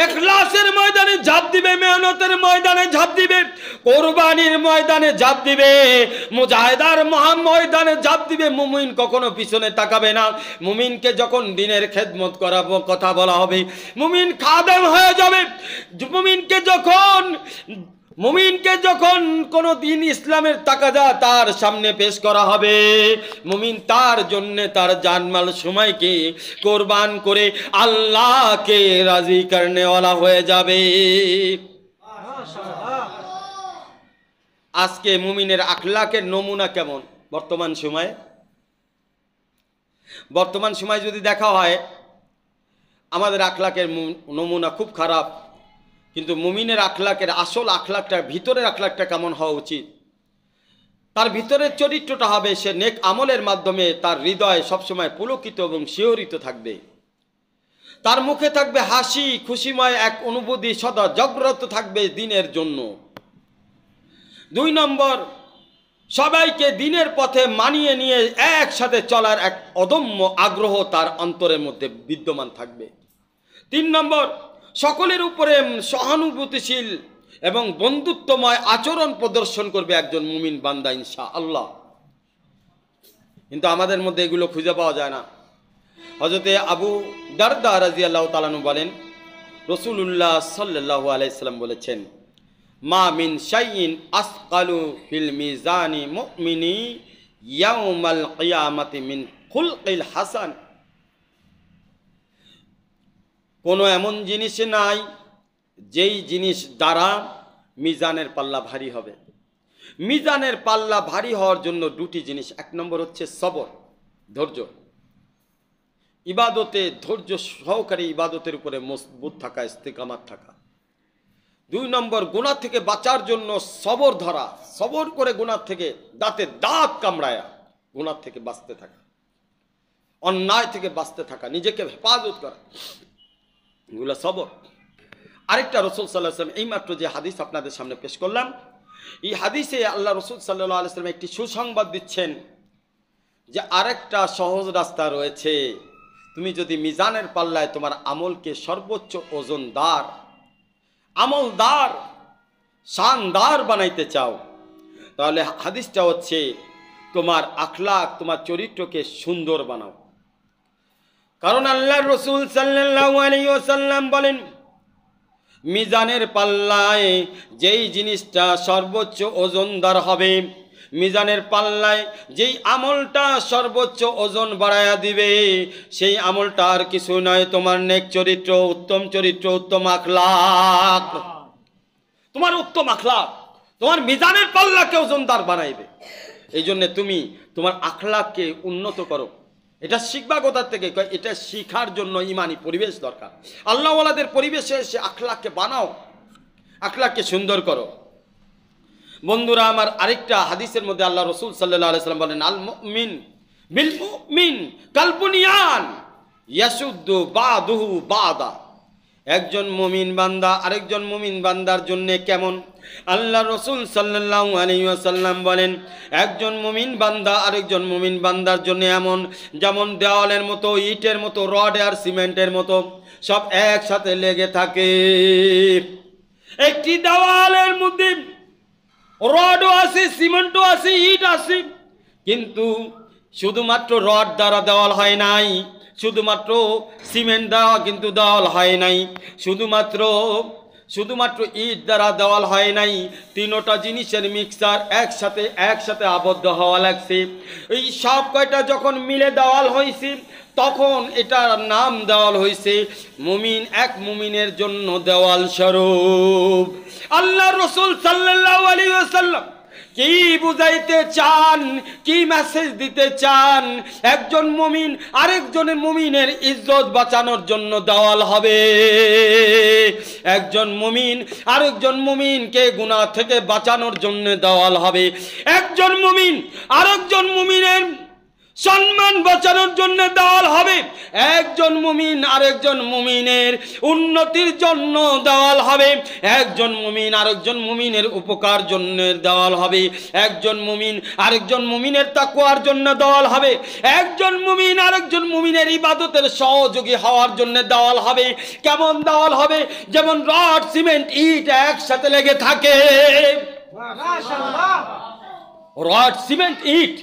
ইখলাসের ময়দানে ঝাঁপ দিবে, মেহনতের ময়দানে ঝাঁপ দিবে, কোরবানির ময়দানে ঝাঁপ দিবে, মুজাহিদার ময়দানে ঝাঁপ দিবে। মুমিন কখনো পিছনে তাকাবে না। মুমিনকে যখন দিনের খেদমত করার কথা বলা হবে, মুমিন খাদেম হয়ে যাবে। মুমিনকে যখন কোনো দিন ইসলামের তাকাজা তার সামনে পেশ করা হবে, মুমিন তার জন্যে তার জানমাল সময়কে কোরবান করে আল্লাহকে রাজি করনেওয়ালা হয়ে যাবে। আজকে মুমিনের আখলাকের নমুনা কেমন? বর্তমান সময় যদি দেখা হয়, আমাদের আখলাকের নমুনা খুব খারাপ। কিন্তু মুমিনের আখলাকের আসল আখলাকটা, ভিতরের আখলাকটা কেমন হওয়া উচিত? তার ভিতরের চরিত্রটা হবে, সে নেক আমলের মাধ্যমে তার হৃদয় সবসময় পুলকিত এবং শিহরিত থাকবে, তার মুখে থাকবে হাসি, খুশিময় এক অনুভূতি সদা জাগ্রত থাকবে দিনের জন্য। 2 নম্বর, সবাইকে দিনের পথে মানিয়ে নিয়ে একসাথে চলার এক অদম্য আগ্রহ তার অন্তরের মধ্যে বিদ্যমান থাকবে। 3 নম্বর, সকলের উপরে সহানুভূতিশীল এবং বন্ধুত্বময় আচরণ প্রদর্শন করবে একজন মুমিন বান্দা ইনশাআল্লাহ। কিন্তু আমাদের মধ্যে এগুলো খুঁজে পাওয়া যায় না। হযরতে আবু দারদা রাদিয়াল্লাহু তাআলা আনহু বলেন, রাসূলুল্লাহ সাল্লাল্লাহু আলাইহি সাল্লাম বলেছেন, মা মিন শাইইন আসকালু ফিল মিজানি মুমিনি ইয়াউমাল কিয়ামাতি মিন খুলকিল হাসান। কোনো এমন জিনিস নাই যেই জিনিস দ্বারা মিজানের পাল্লা ভারী হবে। মিজানের পাল্লা ভারী হওয়ার জন্য 2টি জিনিস। 1 নম্বর হচ্ছে সবর, ধৈর্য, ইবাদতে ধৈর্য সহকারে ইবাদতের উপরে মজবুত থাকা, ইস্তেকামাত থাকা। 2 নম্বর, গুনাহ থেকে বাঁচার জন্য সবর ধরা, সবর করে গুনাহ থেকে দাঁতে দাঁত কামড়ায়া গুনাহ থেকে বাঁচতে থাকা, অন্যায় থেকে বাঁচতে থাকা, নিজেকে হেফাজত করা, এগুলো সবর। আরেকটা রাসূল সাল্লাল্লাহু আলাইহি ওয়াসাল্লাম, এইমাত্র যে হাদিস আপনাদের সামনে পেশ করলাম, এই হাদিসে আল্লাহ রাসূল সাল্লাল্লাহু আলাইহি ওয়াসাল্লাম একটি সুসংবাদ দিচ্ছেন যে আরেকটা সহজ রাস্তা রয়েছে। তুমি যদি মিজানের পাল্লায় তোমার আমলকে সর্বোচ্চ ওজনদার, আমলদার, শানদার বানাইতে চাও, তাহলে হাদিসটা হচ্ছে তোমার আখলাক, তোমার চরিত্রকে সুন্দর বানাও। কারণ আল্লাহর রাসূল সাল্লাল্লাহু আলাইহি ওয়াসাল্লাম বলেন, মিজানের পাল্লায় যেই জিনিসটা সর্বোচ্চ ওজনদার হবে, মিজানের পাল্লায় যেই আমলটা সর্বোচ্চ ওজন বাড়ায়া দিবে, সেই আমলটা আর কিছু নয়, তোমার নেক চরিত্র, উত্তম চরিত্র, উত্তম আখলাক। তোমার উত্তম আখলাক তোমার মিজানের পাল্লাকে ওজনদার বানাইবে। এই জন্য তুমি তোমার আখলাককে উন্নত করো। এটা শিখবা কোথা থেকে? এটা শিখার জন্য ইমানি পরিবেশ দরকার। আল্লাহ ওয়ালাদের পরিবেশে এসে আখলাককে বানাও, আখলাককে সুন্দর করো। বন্ধুরা আমার, আরেকটা হাদিসের মধ্যে আল্লাহ রাসূল সাল্লাল্লাহু আলাইহি ওয়াসাল্লাম বলেন, আল মুমিন বিল মুমিন কাল বুনিয়ান ইয়াসুদ্দু বাদুহু বাদা। একজন মুমিন বান্দা আরেকজন মুমিন বান্দার জন্য কেমন? আল্লাহ রাসূল সাল্লাল্লাহু আলাইহি ওয়াসাল্লাম বলেন, একজন মুমিন বান্দা আরেকজন মুমিন বান্দার জন্য এমন, যেমন দেওয়ালের মতো, ইটের মতো, রড আর সিমেন্টের মতো সব একসাথে লেগে থাকে। একটি দেওয়ালের মধ্যে রডও আছে, সিমেন্টও আছে, ইট আছে, কিন্তু শুধুমাত্র রড দ্বারা দেওয়াল হয় নাই, শুধুমাত্র সিমেন্ট দ্বারা কিন্তু দেওয়াল হয় নাই, শুধুমাত্র ইট দ্বারা দেওয়াল হয় নাই, তিনোটা জিনিসের মিক্সচার একসাথে আবদ্ধ হওয়া লাগছে। এই সব কয়টা যখন মিলে দেওয়াল হয়েছে, তখন এটার নাম দেওয়াল হয়েছে মুমিন, এক মুমিনের জন্য দেওয়াল স্বরূপ। আল্লাহ রসুল সাল্লাল্লাহু আলাইহি ওয়াসাল্লাম কি বুঝাইতে চান, কি মেসেজ দিতে চান? একজন মুমিন আরেকজনের মুমিনের ইজ্জত বাঁচানোর জন্য দেওয়াল হবে। একজন মুমিন আরেকজন মুমিনকে গুনাহ থেকে বাঁচানোর জন্য দেওয়াল হবে। একজন মুমিন আরেকজন মুমিনের সম্মান বাঁচানোর জন্য দেওয়াল হবে। একজন মুমিন আরেকজন মুমিনের উন্নতির জন্য দেওয়াল হবে। একজন মুমিন আরেকজন মুমিনের উপকার জন্য দেওয়াল হবে। একজন মুমিন আরেকজন মুমিনের তাকওয়ার জন্য দেওয়াল হবে। একজন মুমিন আরেকজন মুমিনের ইবাদতের সহযোগী হওয়ার জন্য দেওয়াল হবে। কেমন দেওয়াল হবে? যেমন রড, সিমেন্ট, ইট একসাথে লেগে থাকে। রড, সিমেন্ট, ইট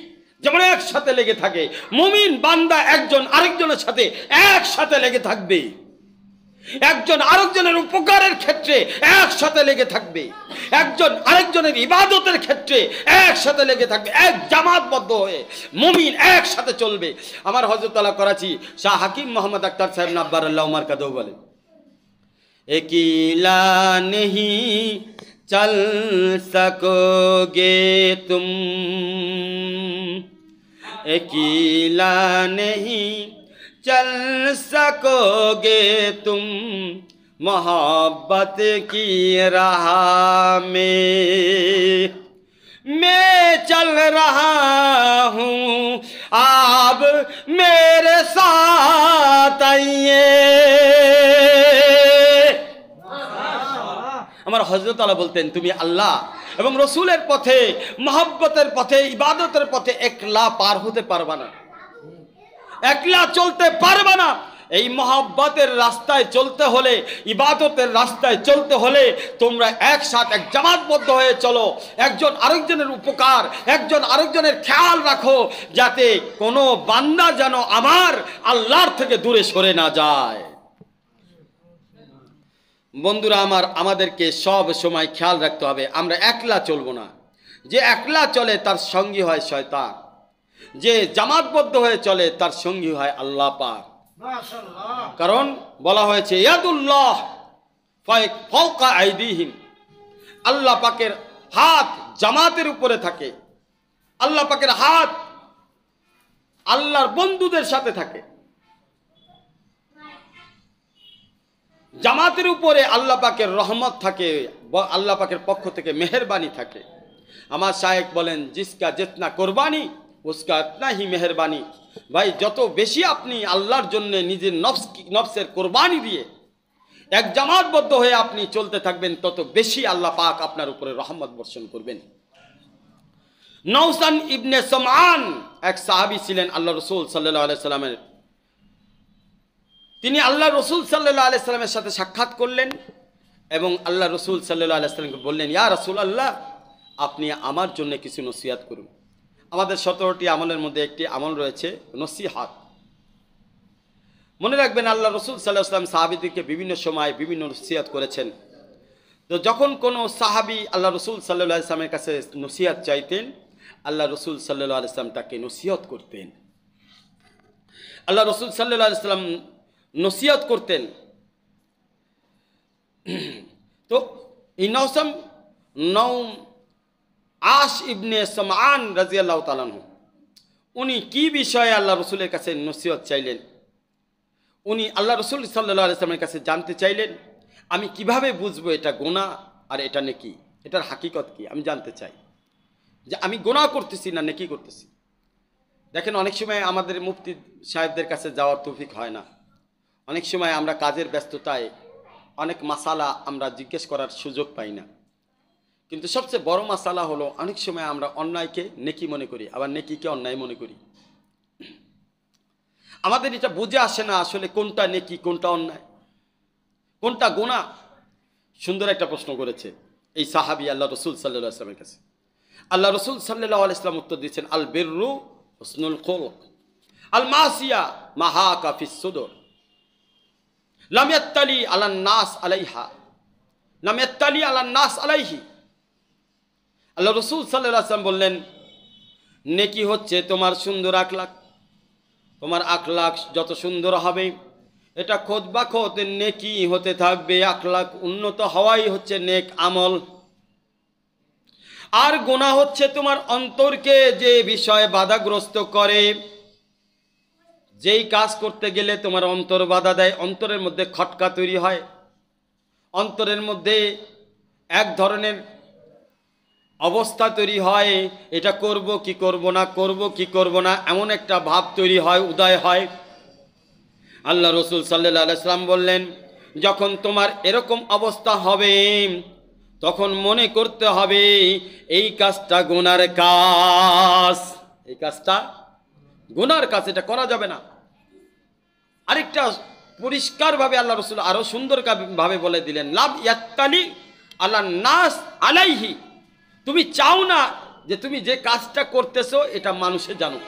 যেমন একসাথে লেগে থাকে, মুমিন বান্দা একজন আরেকজনের সাথে একসাথে লেগে থাকবে, একজন আরেকজনের উপকারের ক্ষেত্রে একসাথে লেগে থাকবে, একজন আরেকজনের ইবাদতের ক্ষেত্রে একসাথে লেগে থাকবে, এক জামাতবদ্ধ হয়ে মুমিন একসাথে চলবে। আমার হযরত আলা করাচি শাহ হাকিম মোহাম্মদ আখতার সাহেব নাব্বারাল্লাহু মারকাদহু বলেন, একিলা নেহি চল সकोगे तुम, अकेला नहीं चल सकोगे तुम, मोहब्बत की राह में मैं चल रहा हूँ, आप मेरे साथ आइए। আমার হযরত আলা বলতেন, তুমি আল্লাহ এবং রসুলের পথে, মহব্বতের পথে, ইবাদতের পথে একলা পার হতে পারবা না, একলা চলতে পারবা না। এই মহব্বতের রাস্তায় চলতে হলে, ইবাদতের রাস্তায় চলতে হলে তোমরা একসাথে এক জামাতবদ্ধ হয়ে চলো। একজন আরেকজনের উপকার, একজন আরেকজনের খেয়াল রাখো, যাতে কোনো বান্দা যেন আমার আল্লাহর থেকে দূরে সরে না যায়। বন্ধুরা আমার, আমাদেরকে সব সময় খেয়াল রাখতে হবে, আমরা একলা চলবো না। যে একলা চলে তার সঙ্গী হয় শয়তান, যে জামাতবদ্ধ হয়ে চলে তার সঙ্গী হয় আল্লাহ পাক। কারণ বলা হয়েছে ইয়াদুল্লাহ ফাওকা আইদিহিম, আল্লাহ পাকের হাত জামাতের উপরে থাকে, আল্লাহ পাকের হাত আল্লাহর বন্ধুদের সাথে থাকে। জামাতের উপরে আল্লাহ পাকের রহমত থাকে, আল্লাহ পাকের পক্ষ থেকে মেহেরবানি থাকে। আমার শায়েখ বলেন, জিসকা জিতনা কোরবানি উসকা ইতনা হি মেহেরবানি। ভাই, যত বেশি আপনি আল্লাহর জন্য নিজের নফসের কোরবানি দিয়ে এক জামাতবদ্ধ হয়ে আপনি চলতে থাকবেন, তত বেশি আল্লাহ পাক আপনার উপরে রহমত বর্ষণ করবেন। নওসান ইবনে সমআন এক সাহাবী ছিলেন আল্লাহ রসুল সাল্লাল্লাহু আলাইহি সাল্লামের। তিনি আল্লাহ রসুল সাল্লাল্লাহু আলাইহি সাল্লামের সাথে সাক্ষাৎ করলেন এবং আল্লাহ রসুল সাল্লাল্লাহু আলাইহি সাল্লামকে বললেন, ইয়া রাসূলুল্লাহ, আপনি আমার জন্য কিছু নসিহত করুন। আমাদের 17টি আমলের মধ্যে একটি আমল রয়েছে নসিহত। মনে রাখবেন, আল্লাহ রসুল সাল্লাল্লাহু আলাইহি সাল্লাম সাহাবীদেরকে বিভিন্ন সময় বিভিন্ন নসিহত করেছেন। তো যখন কোনো সাহাবী আল্লাহ রসুল সাল্লাল্লাহু আলাইহি সাল্লামের কাছে নসিহত চাইতেন, আল্লাহ রসুল সাল্লাল্লাহু আলাইহি সাল্লাম তাকে নসিহত করতেন। আল্লাহ রসুল সাল্লাল্লাহু আলাইহি সাল্লাম নসিহত করতেন। তো এই আশ ইবনে সমআন রাদিয়াল্লাহু তাআলা আনহু, উনি কি বিষয়ে আল্লাহ রসুলের কাছে নসিহত চাইলেন? উনি আল্লাহ রসুল সাল্লাল্লাহু আলাইহি সাল্লামের কাছে জানতে চাইলেন, আমি কিভাবে বুঝবো এটা গুনাহ আর এটা নেকি, এটার হাকিকত কি আমি জানতে চাই, যে আমি গুনাহ করতেছি না নেকি করতেছি। দেখেন, অনেক সময় আমাদের মুফতি সাহেবদের কাছে যাওয়ার তৌফিক হয় না। অনেক সময় আমরা কাজের ব্যস্ততায় অনেক মাসালা আমরা জিজ্ঞেস করার সুযোগ পাই না। কিন্তু সবচেয়ে বড় মাসালা হলো, অনেক সময় আমরা অন্যায়কে নেকি মনে করি, আবার নেকিকে অন্যায় মনে করি। আমাদের এটা বুঝে আসে না আসলে কোনটা নেকি, কোনটা অন্যায়, কোনটা গুনাহ। সুন্দর একটা প্রশ্ন করেছে এই সাহাবী আল্লাহ রসুল সাল্লাল্লাহু আলাইহি ওয়াসাল্লামের কাছে। আল্লাহ রসুল সাল্লাল্লাহু আলাইহি ওয়াসাল্লাম উত্তর দিয়েছেন, আল বিররু হুসনুল খুলুক আল মাসিয়া মাহাকা ফিস সুদুর লাম ইয়াত্তালি আলান নাস আলাইহা লাম ইয়াত্তালি আলান নাস আলাইহি। আল্লাহ রসুল সাল্লাল্লাহু আলাইহি ওয়াসাল্লাম বললেন, নেকি হচ্ছে তোমার সুন্দর আখলাক। তোমার আখলাক যত সুন্দর হবে এটা খোদ বা খোদ নেকি হতে থাকবে। আখলাক উন্নত হওয়াই হচ্ছে নেক আমল। আর গুনাহ হচ্ছে তোমার অন্তরকে যে বিষয়ে বাধাগ্রস্ত করে, যেই কাজ করতে গেলে তোমার অন্তর বাধা দেয়, অন্তরের মধ্যে খটকা তৈরি হয়, অন্তরের মধ্যে এক ধরনের অবস্থা তৈরি হয়, এটা করব কি করব না, করব কি করব না, এমন একটা ভাব তৈরি হয়, উদয় হয়। আল্লাহ রসুল সাল্লাল্লাহু আলাইহি ওয়াসাল্লাম বললেন, যখন তোমার এরকম অবস্থা হবে তখন মনে করতে হবে এই কাজটা গুনার কাজ, এই কাজটা গুনার কাজ, এটা করা যাবে না। আরেকটা পরিষ্কারভাবে আল্লাহ রসুল আরো সুন্দর ভাবে বলে দিলেন, লাম ইয়াত্তালি আলান নাস আলাইহি। তুমি চাও না যে তুমি যে কাজটা করতেছো এটা মানুষে জানুক,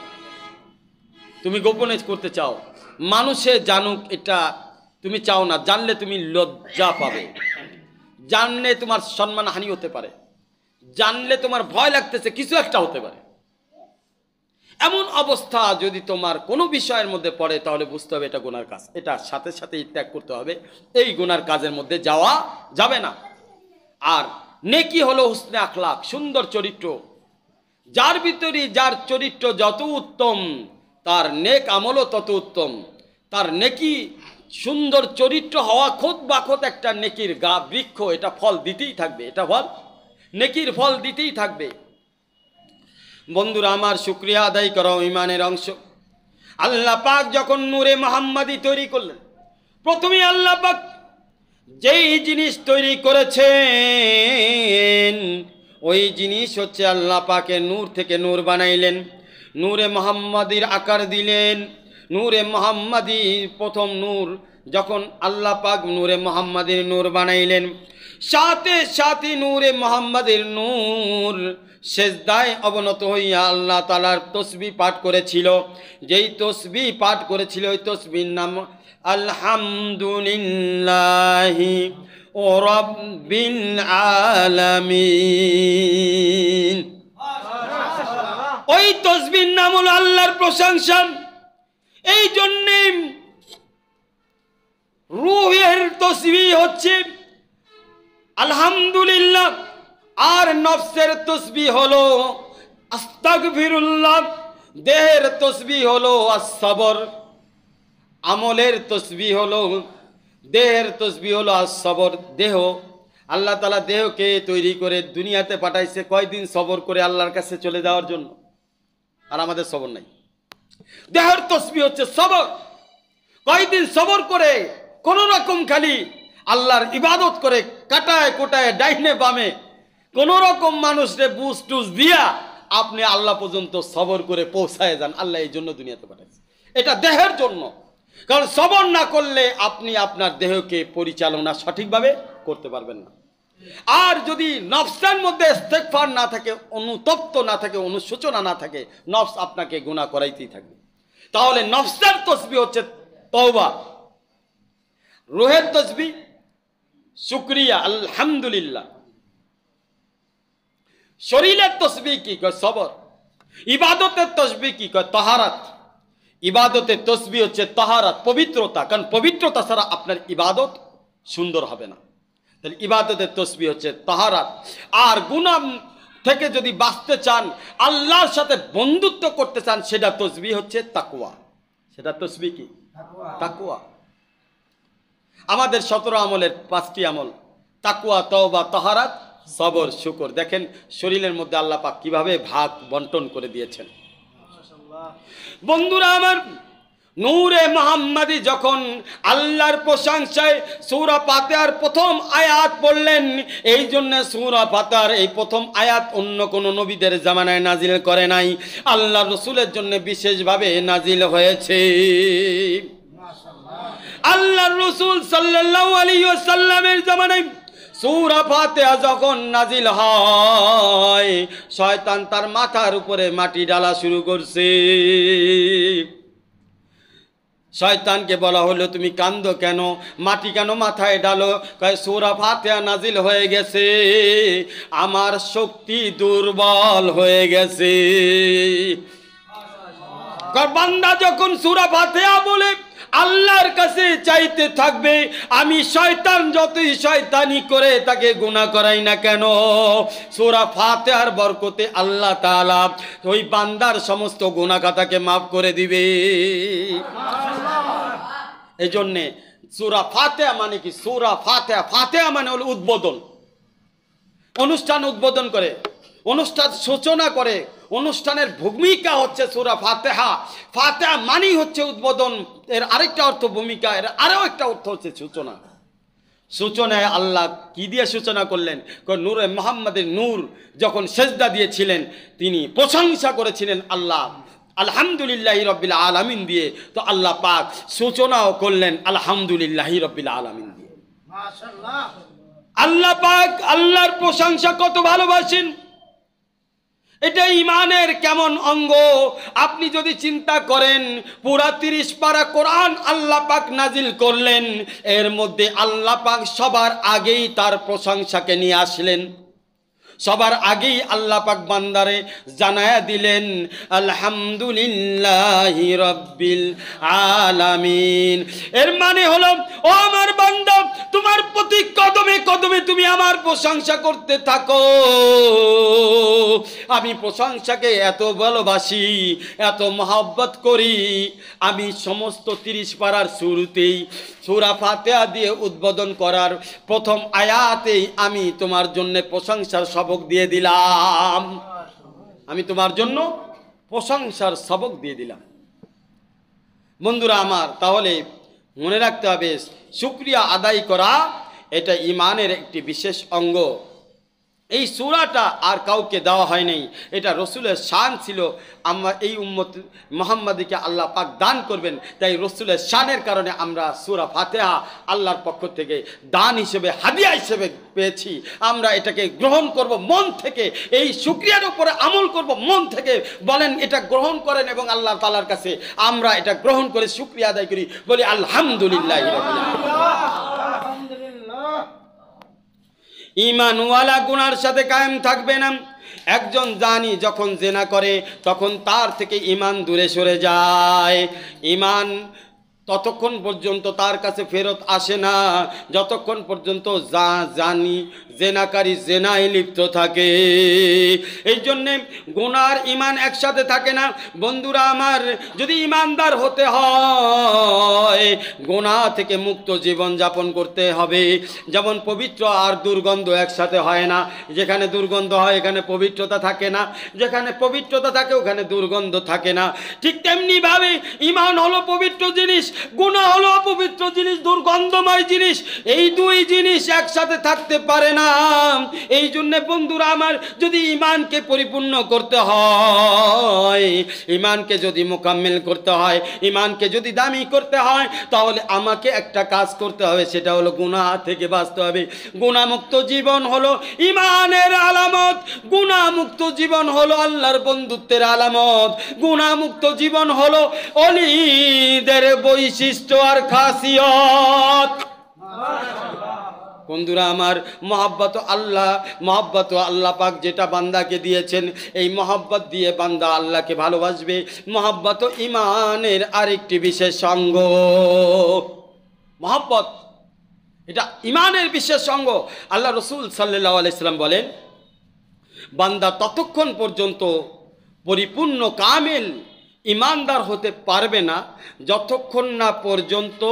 তুমি গোপনে করতে চাও, মানুষে জানুক এটা তুমি চাও না। জানলে তুমি লজ্জা পাবে, জানলে তোমার সম্মান হানি হতে পারে, জানলে তোমার ভয় লাগতেছে কিছু একটা হতে পারে। এমন অবস্থা যদি তোমার কোনো বিষয়ের মধ্যে পড়ে তাহলে বুঝতে হবে এটা গুনার কাজ, এটা সাথে সাথে ত্যাগ করতে হবে, এই গুনার কাজের মধ্যে যাওয়া যাবে না। আর নেকি হলো হুসনে আখলাক, সুন্দর চরিত্র। যার ভিতরে যার চরিত্র যত উত্তম তার নেক আমলও তত উত্তম। তার নেকি সুন্দর চরিত্র হওয়া খোদ বা খোদ একটা নেকির বৃক্ষ, এটা ফল দিতেই থাকবে, এটা ফল নেকির ফল দিতেই থাকবে। বন্ধুরা আমার, শুকরিয়া আদায় করো ইমানের অংশ। আল্লাহ পাক যখন নূরে মুহাম্মাদি তৈরি করলেন, প্রথমে আল্লাহ পাক যেই জিনিস তৈরি করেছেন ওই জিনিস হচ্ছে আল্লাহ পাকে নূর থেকে নূর বানাইলেন, নূরে মুহাম্মাদির আকার দিলেন। নূরে মুহাম্মাদি প্রথম নূর যখন আল্লাহ পাক নূরে মুহাম্মাদির নূর বানাইলেন, সাথে সাথে নূরে মুহাম্মাদির নূর সেজদায় অবনত হইয়া আল্লাহ তাআলার তসবিহ পাঠ করেছিল। যেই তসবিহ পাঠ করেছিল ওই তসবির নাম আলহামদুলিল্লাহি রাব্বিল আলামিন। ওই তসবির নাম হলো আল্লাহর প্রশংসা। এই জন্যে রূহের তসবিহ হচ্ছে আলহামদুলিল্লাহ, আর নফসের তসবিহ হলো আস্তাগফিরুল্লাহ, দেহের তসবিহ হলো আস-সবর, আমলের তসবিহ হলো দেহের তসবিহ হলো আস-সবর। দেহ আল্লাহ তাআলা দেহকে তৈরি করে দুনিয়াতে পাঠাইছে কয়দিন সবর করে আল্লাহর কাছে চলে যাওয়ার জন্য, আর আমাদের সবর নাই। দেহের তসবিহ হচ্ছে সবর, কয়দিন সবর করে কোন রকম খালি আল্লাহর ইবাদত করে কাটায় কোটায় ডাইনে বামে কোন রকম মানুষরে বুঝ টুস দিয়া আপনি আল্লাহ পর্যন্ত সবর করে পৌঁছায় যান। আল্লাহ এই জন্য দুনিয়াতে পাঠাইছে, এটা দেহের জন্য। কারণ সবর না করলে আপনি আপনার দেহকে পরিচালনা সঠিকভাবে করতে পারবেন না। আর যদি নফসের মধ্যে ইস্তেগফার না থাকে, অনুতপ্ত না থাকে, অনুশোচনা না থাকে, নফস আপনাকে গুনাহ করাইতেই থাকবে। তাহলে নফসের তসবিহ হচ্ছে তওবা, রূহের তসবিহ শুকরিয়া আলহামদুলিল্লাহ, শরীরের তসবিহ কি কয় সবর, ইবাদতের তসবিহ কি কয় তাহারাত। ইবাদতের তসবিহ হচ্ছে তাহারাত, পবিত্রতা, কারণ পবিত্রতা ছাড়া আপনার ইবাদত সুন্দর হবে না। তাহলে ইবাদতের তসবিহ হচ্ছে তাহারাত। আর গুনাহ থেকে যদি বাঁচতে চান, আল্লাহর সাথে বন্ধুত্ব করতে চান, সেটা তসবিহ হচ্ছে তাকওয়া। সেটা তসবিহ কি? তাকওয়া। আমাদের 17 আমলের 5টি আমল, তাকওয়া, তওবা, তাহারাত, সবর, শুকর। দেখেন শরীরের মধ্যে আল্লাহ পাক কিভাবে ভাগ বন্টন করে দিয়েছেন। বন্ধুরা আমার, নূরে মুহাম্মাদি যখন আল্লাহর প্রশংসায় সূরা ফাতিহার প্রথম আয়াত পড়লেন, এই জন্য সূরা ফাতিহার এই প্রথম আয়াত অন্য কোন নবীদের জামানায় নাজিল করে নাই, আল্লাহ রাসূলের জন্য বিশেষভাবে নাজিল হয়েছে। আল্লাহর রাসূল সাল্লাল্লাহু আলাইহি ওয়াসাল্লামের জামানায় সূরা ফাতিহা যখন নাজিল হয়, শয়তান তার মাথার উপরে মাটি ঢালা শুরু করছে। শয়তানকে বলা হলো, তুমি কান্দো কেন, মাটি কেন মাথায় ডালো? কয় সূরা ফাতিহা নাজিল হয়ে গেছে, আমার শক্তি দুর্বল হয়ে গেছে। বান্দা যখন সূরা ফাতিহা বলে আল্লাহর কাছে চাইতে থাকবে, আমি শয়তান যতই শয়তানি করে তাকে গুনাহ করাই না কেন, সূরা ফাতিহার বরকতে আল্লাহ তাআলা ওই বান্দার সমস্ত গুনাহ খাতাকে মাফ করে দিবে। এই জন্যে সূরা ফাতিহা মানে কি? সূরা ফাতিহা, ফাতিহা মানে হলো উদ্বোধন। অনুষ্ঠান উদ্বোধন করে, অনুষ্ঠান সূচনা করে, অনুষ্ঠানের ভূমিকা হচ্ছে সূরা ফাতিহা। ফাতিহা মানেই হচ্ছে উদ্বোধন। এর আরেকটা অর্থ ভূমিকা, এর আরও একটা অর্থ হচ্ছে সূচনা। সূচনায় আল্লাহ কি দিয়ে সূচনা করলেন? নূরে মুহাম্মাদের নূর যখন সেজদা দিয়েছিলেন, তিনি প্রশংসা করেছিলেন আল্লাহ আলহামদুলিল্লাহি রাব্বিল আলামিন দিয়ে। তো আল্লাহ পাক সূচনাও করলেন আলহামদুলিল্লাহি রাব্বিল আলামিন দিয়ে। মাশাআল্লাহ। আল্লাহ পাক আল্লাহর প্রশংসা কত ভালোবাসেন, এটা ঈমানের কেমন অঙ্গ আপনি যদি চিন্তা করেন। পুরা 30 পারা কোরআন আল্লাহ পাক নাজিল করলেন, এর মধ্যে আল্লাহ পাক সবার আগেই তার প্রশংসাকে নিয়ে আসলেন। সবার আগেই আল্লাহ পাক বান্দারে জানায়া দিলেন আলহামদুলিল্লাহি রাব্বিল আলামিন। এর মানে হলো, ও আমার বান্দা, তোমার প্রতি কদমে কদমে তুমি আমার প্রশংসা করতে থাকো। আমি প্রশংসাকে এত ভালোবাসি, এত মহব্বত করি, আমি সমস্ত 30 পারার শুরুতেই সূরা ফাতিহা দিয়ে উদ্বোধন করার প্রথম আয়াতেই আমি তোমার জন্য প্রশংসার সবক দিয়ে দিলাম। আমি তোমার জন্য প্রশংসার সবক দিয়ে দিলাম। বন্ধুরা আমার, তাহলে মনে রাখতে হবে, শুকরিয়া আদায় করা এটা ঈমানের একটি বিশেষ অঙ্গ। এই সূরাটা আর কাউকে দেওয়া হয় নাই, এটা রসুলের শান ছিল। আমরা এই উম্মত মুহাম্মাদীকে আল্লাহ পাক দান করবেন, তাই রসুলের শানের কারণে আমরা সূরা ফাতিহা আল্লাহর পক্ষ থেকে দান হিসেবে, হাদিয়া হিসেবে পেয়েছি। আমরা এটাকে গ্রহণ করব মন থেকে, এই শুকরিয়ার উপরে আমল করব মন থেকে। বলেন এটা গ্রহণ করেন এবং আল্লাহ তাআলার কাছে আমরা এটা গ্রহণ করে শুকরিয়া আদায় করি, বলি আলহামদুলিল্লাহি রাব্বিল আলামিন। ঈমানওয়ালা গুনার সাথে কায়েম থাকবে না। একজন জানি যখন জেনা করে তখন তার থেকে ঈমান দূরে সরে যায়। ঈমান ততক্ষণ পর্যন্ত তার কাছে ফেরত আসে না যতক্ষণ পর্যন্ত জানি জেনাকারী জেনায় লিপ্ত থাকে। এই জন্যে গুনার ঈমান একসাথে থাকে না। বন্ধুরা আমার, যদি ঈমানদার হতে হয় গুনাহ থেকে মুক্ত জীবন যাপন করতে হবে। যেমন পবিত্র আর দুর্গন্ধ একসাথে হয় না, যেখানে দুর্গন্ধ হয় এখানে পবিত্রতা থাকে না, যেখানে পবিত্রতা থাকে ওখানে দুর্গন্ধ থাকে না। ঠিক তেমনিভাবে ঈমান হলো পবিত্র জিনিস, গুনাহ হলো অপবিত্র জিনিস, দুর্গন্ধময় জিনিস। এই দুই জিনিস একসাথে থাকতে পারে না। এই জন্য বন্ধুরা আমার, যদি ঈমানকে পরিপূর্ণ করতে হয়, ঈমানকে যদি মোকাম্মেল করতে হয়, ঈমানকে যদি দামি করতে হয়, তাহলে আমাকে একটা কাজ করতে হবে, সেটা হলো গুনাহ থেকে বাঁচতে হবে। গুনাহমুক্ত জীবন হলো ঈমানের আলামত, গুনাহমুক্ত জীবন হলো আল্লাহর বন্ধুত্বের আলামত, গুনাহমুক্ত জীবন হলো ওলিদের বৈশিষ্ট্য আর খাসিয়ত। বন্ধুরা আমার, মহব্বত আল্লাহ পাক যেটা বান্দাকে দিয়েছেন, এই মহব্বত দিয়ে বান্দা আল্লাহকে ভালোবাসবে। মহব্বত ঈমানের আরেকটি বিশেষ অঙ্গ। মহব্বত এটা ঈমানের বিশেষ অঙ্গ। আল্লাহ রসুল সাল্লাল্লাহু আলাইহি সাল্লাম বলেন, বান্দা ততক্ষণ পর্যন্ত পরিপূর্ণ কামেল ঈমানদার হতে পারবে না যতক্ষণ না পর্যন্ত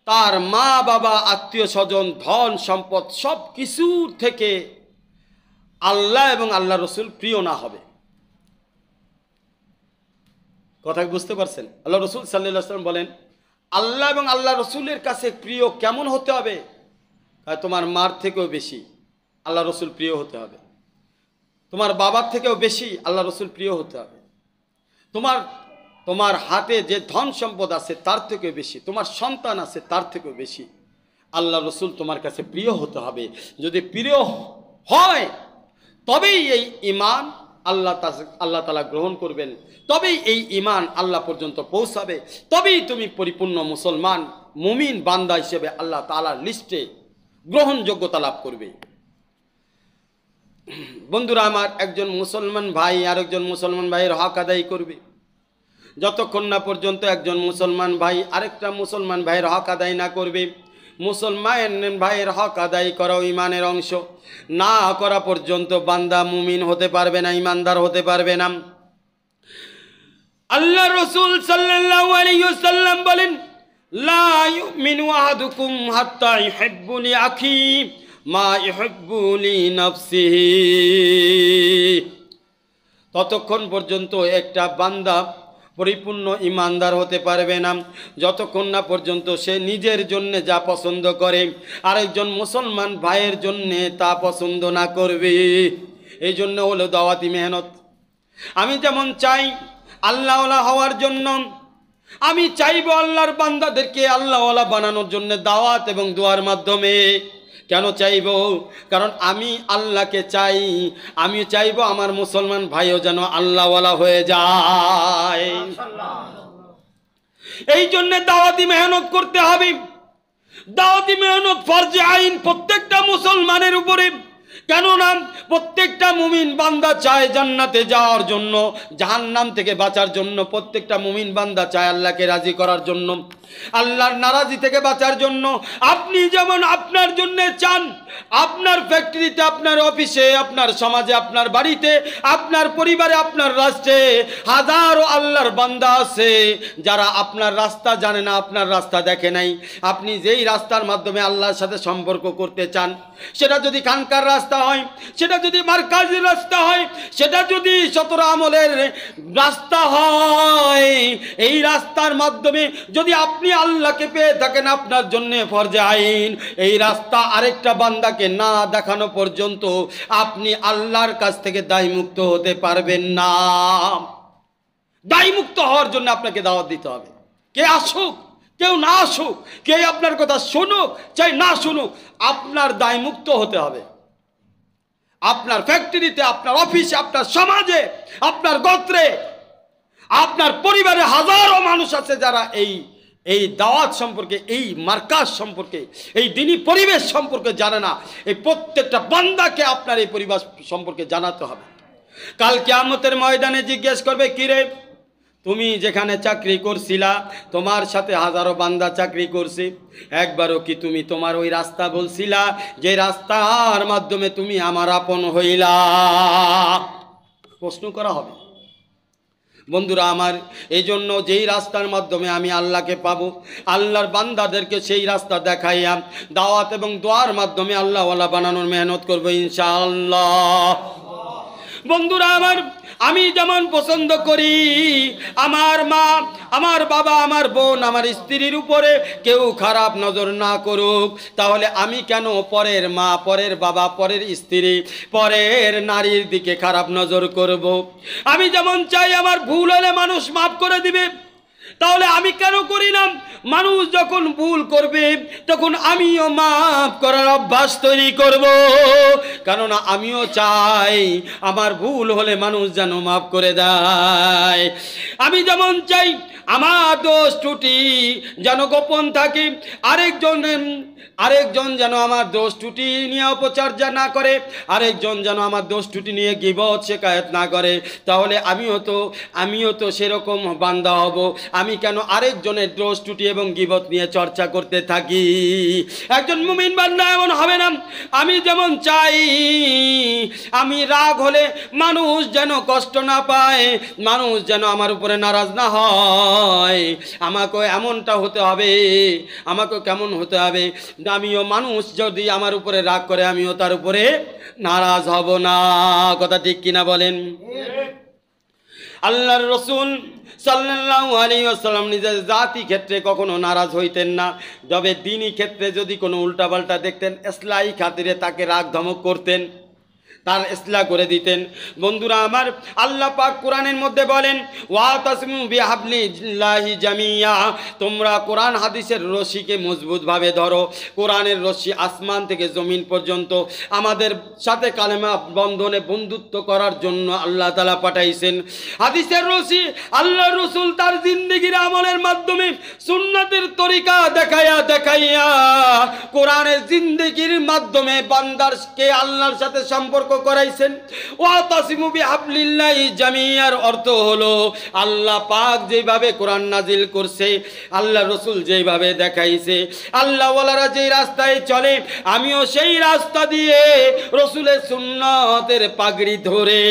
তার মা বাবা, আত্মীয় স্বজন, ধন সম্পদ সব কিছুর থেকে আল্লাহ এবং আল্লাহ রসুল প্রিয় না হবে। কথা বুঝতে পারছেন? আল্লাহ রসুল সাল্লাল্লাহু আলাইহি ওয়াসাল্লাম বলেন, আল্লাহ এবং আল্লাহ রসুলের কাছে প্রিয় কেমন হতে হবে? তোমার মার থেকেও বেশি আল্লাহ রসুল প্রিয় হতে হবে, তোমার বাবার থেকেও বেশি আল্লাহ রসুল প্রিয় হতে হবে, তোমার হাতে যে ধন সম্পদ আছে তার থেকেও বেশি, তোমার সন্তান আছে তার থেকেও বেশি আল্লাহ রসুল তোমার কাছে প্রিয় হতে হবে। যদি প্রিয় হয় তবেই এই ঈমান আল্লাহ তাআলা গ্রহণ করবেন, তবেই এই ঈমান আল্লাহ পর্যন্ত পৌঁছাবে, তবেই তুমি পরিপূর্ণ মুসলমান মুমিন বান্দা হিসেবে আল্লাহ তাআলার লিস্টে গ্রহণযোগ্যতা লাভ করবে। বন্ধুরা আমার, একজন মুসলমান ভাই আরেকজন মুসলমান ভাইয়ের হক আদায় করবে। যতক্ষণ না পর্যন্ত একজন মুসলমান ভাই আরেকটা মুসলমান ভাইয়ের হক আদায় না করবে, মুসলমান ভাইয়ের হক আদায় করাও ঈমানের অংশ, না করা পর্যন্ত বান্দা মুমিন হতে পারবে না, ঈমানদার হতে পারবে না। আল্লাহ রাসূল সাল্লাল্লাহু আলাইহি ওয়াসাল্লাম বলেন, লা ইউমিনু আহাদুকুম হাত্তা ইউহিব্বু লি আখি মা ইউহিব্বু লি নাফসিহি। ততক্ষণ পর্যন্ত একটা বান্দা পরিপূর্ণ ঈমানদার হতে পারবে না যতক্ষণ না পর্যন্ত সে নিজের জন্য যা পছন্দ করে আরেকজন মুসলমান ভাইয়ের জন্য তা পছন্দ না করবে। এই জন্য হলো দাওয়াতি মেহনত। আমি যেমন চাই আল্লাহওয়ালা হওয়ার জন্য, আমি চাইবো আল্লাহর বান্দাদেরকে আল্লাহওয়ালা বানানোর জন্য দাওয়াত এবং দোয়ার মাধ্যমে। কেন চাইব? কারণ আমি আল্লাহকে চাই, আমি চাইবো আমার মুসলমান ভাইও যেন আল্লাহওয়ালা হয়ে যায়। এই জন্য দাওয়াতি মেহনত করতে হবে। দাওয়াতি মেহনত ফরজে আইন প্রত্যেকটা মুসলমানের উপরে। কেননা প্রত্যেকটা মুমিন বান্দা চায় জান্নাতে যাওয়ার জন্য, জাহান্নাম থেকে বাঁচার জন্য। প্রত্যেকটা মুমিন বান্দা চায় আল্লাহকে রাজি করার জন্য, আল্লাহর নারাজি থেকে বাঁচার জন্য। আপনি যেমন আপনার জন্য চান, আপনার ফ্যাক্টরিতে, আপনার অফিসে, আপনার সমাজে, আপনার বাড়িতে, আপনার পরিবারে, আপনার রাষ্ট্রে হাজারো আল্লাহর বান্দা আছে যারা আপনার রাস্তা জানে না, আপনার রাস্তা দেখে নাই। আপনি যেই রাস্তার মাধ্যমে আল্লাহর সাথে সম্পর্ক করতে চান, সেটা যদি খানকার রাস্তা হয়, সেটা যদি মারকাজি রাস্তা হয়, সেটা যদি সতর আমলের রাস্তা হয়, এই রাস্তার মাধ্যমে যদি আপনি আল্লাহকে পেয়ে থাকেন, আপনার জন্য ফরজে আইন এই রাস্তা আরেকটা বান্দাকে না দেখানো পর্যন্ত আপনি আল্লাহর কাছ থেকে দায়মুক্ত হতে পারবেন না। দায়মুক্ত হওয়ার জন্য আপনাকে দাওয়াত দিতে হবে। কে আসুক, কেউ না আসুক, কে আপনার কথা শুনুক চাই না শুনুক, আপনার দায়মুক্ত হতে হবে। আপনার ফ্যাক্টরিতে, আপনার অফিসে, আপনার সমাজে, আপনার গোত্রে, আপনার পরিবারে হাজারো মানুষ আছে যারা এই দাওয়াত সম্পর্কে, এই মার্কাজ সম্পর্কে, এই দিনী পরিবেশ সম্পর্কে জানে না। এই প্রত্যেকটা বান্দাকে আপনার এই পরিবেশ সম্পর্কে জানাতে হবে। কাল কিয়ামতের ময়দানে জিজ্ঞেস করবে, কিরে তুমি যেখানে চাকরি করছিলা, তোমার সাথে হাজারো বান্দা চাকরি করছে, একবারও কি তুমি তোমার ওই রাস্তা বলছিলা যে রাস্তার মাধ্যমে তুমি আমার আপন হইলা? প্রশ্ন করা হবে। বন্ধুরা আমার, এই জন্য যেই রাস্তার মাধ্যমে আমি আল্লাহকে পাবো, আল্লাহর বান্দাদেরকে সেই রাস্তা দেখাইয়া দাওয়াত এবং দোয়ার মাধ্যমে আল্লাহওয়ালা বানানোর মেহনত করবো ইনশাআল্লাহ। বন্ধুরা আমার, আমি যেমন পছন্দ করি আমার মা, আমার বাবা, আমার বোন, আমার স্ত্রীর উপরে কেউ খারাপ নজর না করুক, তাহলে আমি কেন পরের মা, পরের বাবা, পরের স্ত্রী, পরের নারীর দিকে খারাপ নজর করব? আমি যেমন চাই আমার ভুল হলে মানুষ মাফ করে দিবে, তাহলে আমি কেন করি না? মানুষ যখন ভুল করবে তখন আমিও মাফ করার অভ্যাস তৈরি করব, কেননা আমিও চাই আমার ভুল হলে মানুষ যেন মাফ করে দেয়। আমি যেমন চাই আমার দোষ ত্রুটি যেন গোপন থাকে, আরেকজন যেন আমার দোষ ত্রুটি নিয়ে অপচর্যা না করে, আরেকজন যেন আমার দোষ ত্রুটি নিয়ে গীবত শিকায়েত না করে, তাহলে আমিও তো সেরকম বান্দা হব। আমি কেন আরেকজনের দোষ ত্রুটি এবং গীবত নিয়ে চর্চা করতে থাকি? একজন মুমিন বান্দা এমন হবে না। আমি যেমন চাই আমি রাগ হলে মানুষ যেন কষ্ট না পায়, মানুষ যেন আমার উপরে নারাজ না হয়, আমাকে এমনটা হতে হবে। আমাকে কেমন হতে হবে? আমিও মানুষ যদি আমার উপরে রাগ করে আমিও তার উপরে নারাজ হব না। কথা ঠিক কিনা বলেন? আল্লাহর রাসূল সাল্লাল্লাহু আলাইহি ওয়াসাল্লাম নিজের জাতি ক্ষেত্রে কখনো নারাজ হইতেন না, তবে দিনী ক্ষেত্রে যদি কোনো উল্টাপাল্টা দেখতেন ইসলাহি খাতিরে তাকে রাগ ধমক করতেন। তার ইসলাহ করে দিতেন। বন্ধুরা আমার, আল্লাহ পাক কোরআনের মধ্যে বলেন ওয়াতাসিমু বিহাবলিল্লাহি জামিয়া, তোমরা কোরআন হাদিসের রশিকে মজবুতভাবে ধরো। কোরআনের রশি আসমান থেকে জমিন পর্যন্ত আমাদের সাথে কালেমা বন্ধনে বন্ধুত্ব করার জন্য আল্লাহ তাআলা পাঠাইছেন। হাদিসের রশি আল্লাহ রাসূল তার জিন্দেগির আমলের মাধ্যমে সুন্নাতের তরিকা দেখাইয়া কোরআনের জিন্দেগির মাধ্যমে বান্দারকে আল্লাহর সাথে সম্পর্ক করাইছেন। ওয়াতাসিমু বিহাবলিল্লাহি জামিয়ার অর্থ হলো আল্লাহ পাক যেভাবে কোরআন নাজিল করছে, আল্লাহ রাসূল যেভাবে দেখাইছে, আল্লাহ ওয়ালারা যেই রাস্তায় চলে আমিও সেই রাস্তা দিয়ে রাসূলের সুন্নতের পাগড়ি ধরে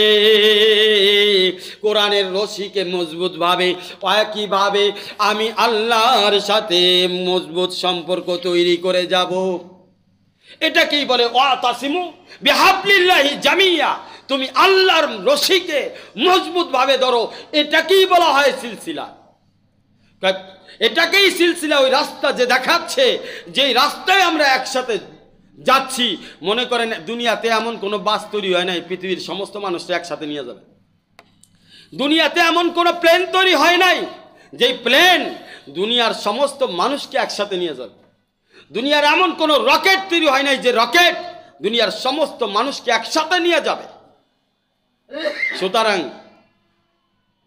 কোরআনের রশিকে মজবুতভাবে একইভাবে আমি আল্লাহর সাথে মজবুত সম্পর্ক তৈরি করে যাব। এটাকেই বলে ওয়াতাসিমু বিহাবলিল্লাহি জামিয়া, তুমি আল্লাহর রশিকে মজবুতভাবে ধরো। এটাকেই বলা হয় সিলসিলা। এটাকেই সিলসিলা, ওই রাস্তা যে দেখাচ্ছে, যেই রাস্তায় আমরা একসাথে যাচ্ছি। মনে করেন দুনিয়াতে এমন কোনো বাস তৈরি হয় নাই পৃথিবীর সমস্ত মানুষকে একসাথে নিয়ে যাবে। দুনিয়াতে এমন কোনো প্লেন তৈরি হয় নাই যেই প্লেন দুনিয়ার সমস্ত মানুষকে একসাথে নিয়ে যাবে। দুনিয়ার এমন কোনো রকেট তৈরি হয় নাই যে রকেট দুনিয়ার সমস্ত মানুষকে একসাথে নিয়ে যাবে। সুতরাং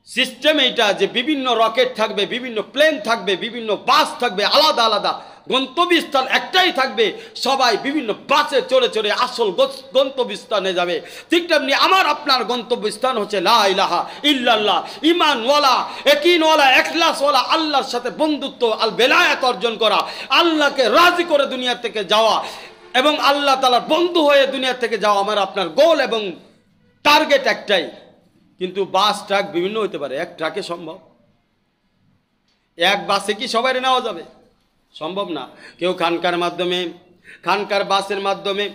সিস্টেম এইটা যে বিভিন্ন রকেট থাকবে, বিভিন্ন প্লেন থাকবে, বিভিন্ন বাস থাকবে, আলাদা আলাদা গন্তব্যস্থল একটাই থাকবে। সবাই বিভিন্ন বাসে চড়ে চড়ে আসল গন্তব্যস্থানে যাবে। ঠিক তেমনি আমার আপনার গন্তব্যস্থান হচ্ছে লা ইলাহা ইল্লাল্লাহ, ঈমানওয়ালা, ইয়াকিনওয়ালা, ইখলাসওয়ালা, আল্লাহর সাথে বন্ধুত্ব, আল বেলায়াত অর্জন করা, আল্লাহকে রাজি করে দুনিয়া থেকে যাওয়া এবং আল্লাহ তাআলার বন্ধু হয়ে দুনিয়া থেকে যাওয়া আমার আপনার গোল এবং টার্গেট একটাই। কিন্তু বাস ট্রাক বিভিন্ন হতে পারে, এক ট্রাকে সম্ভব? এক বাসে কি সবাই নেওয়া যাবে? সম্ভব না। কেউ খানকার মাধ্যমে, খানকার বাসের মাধ্যমে,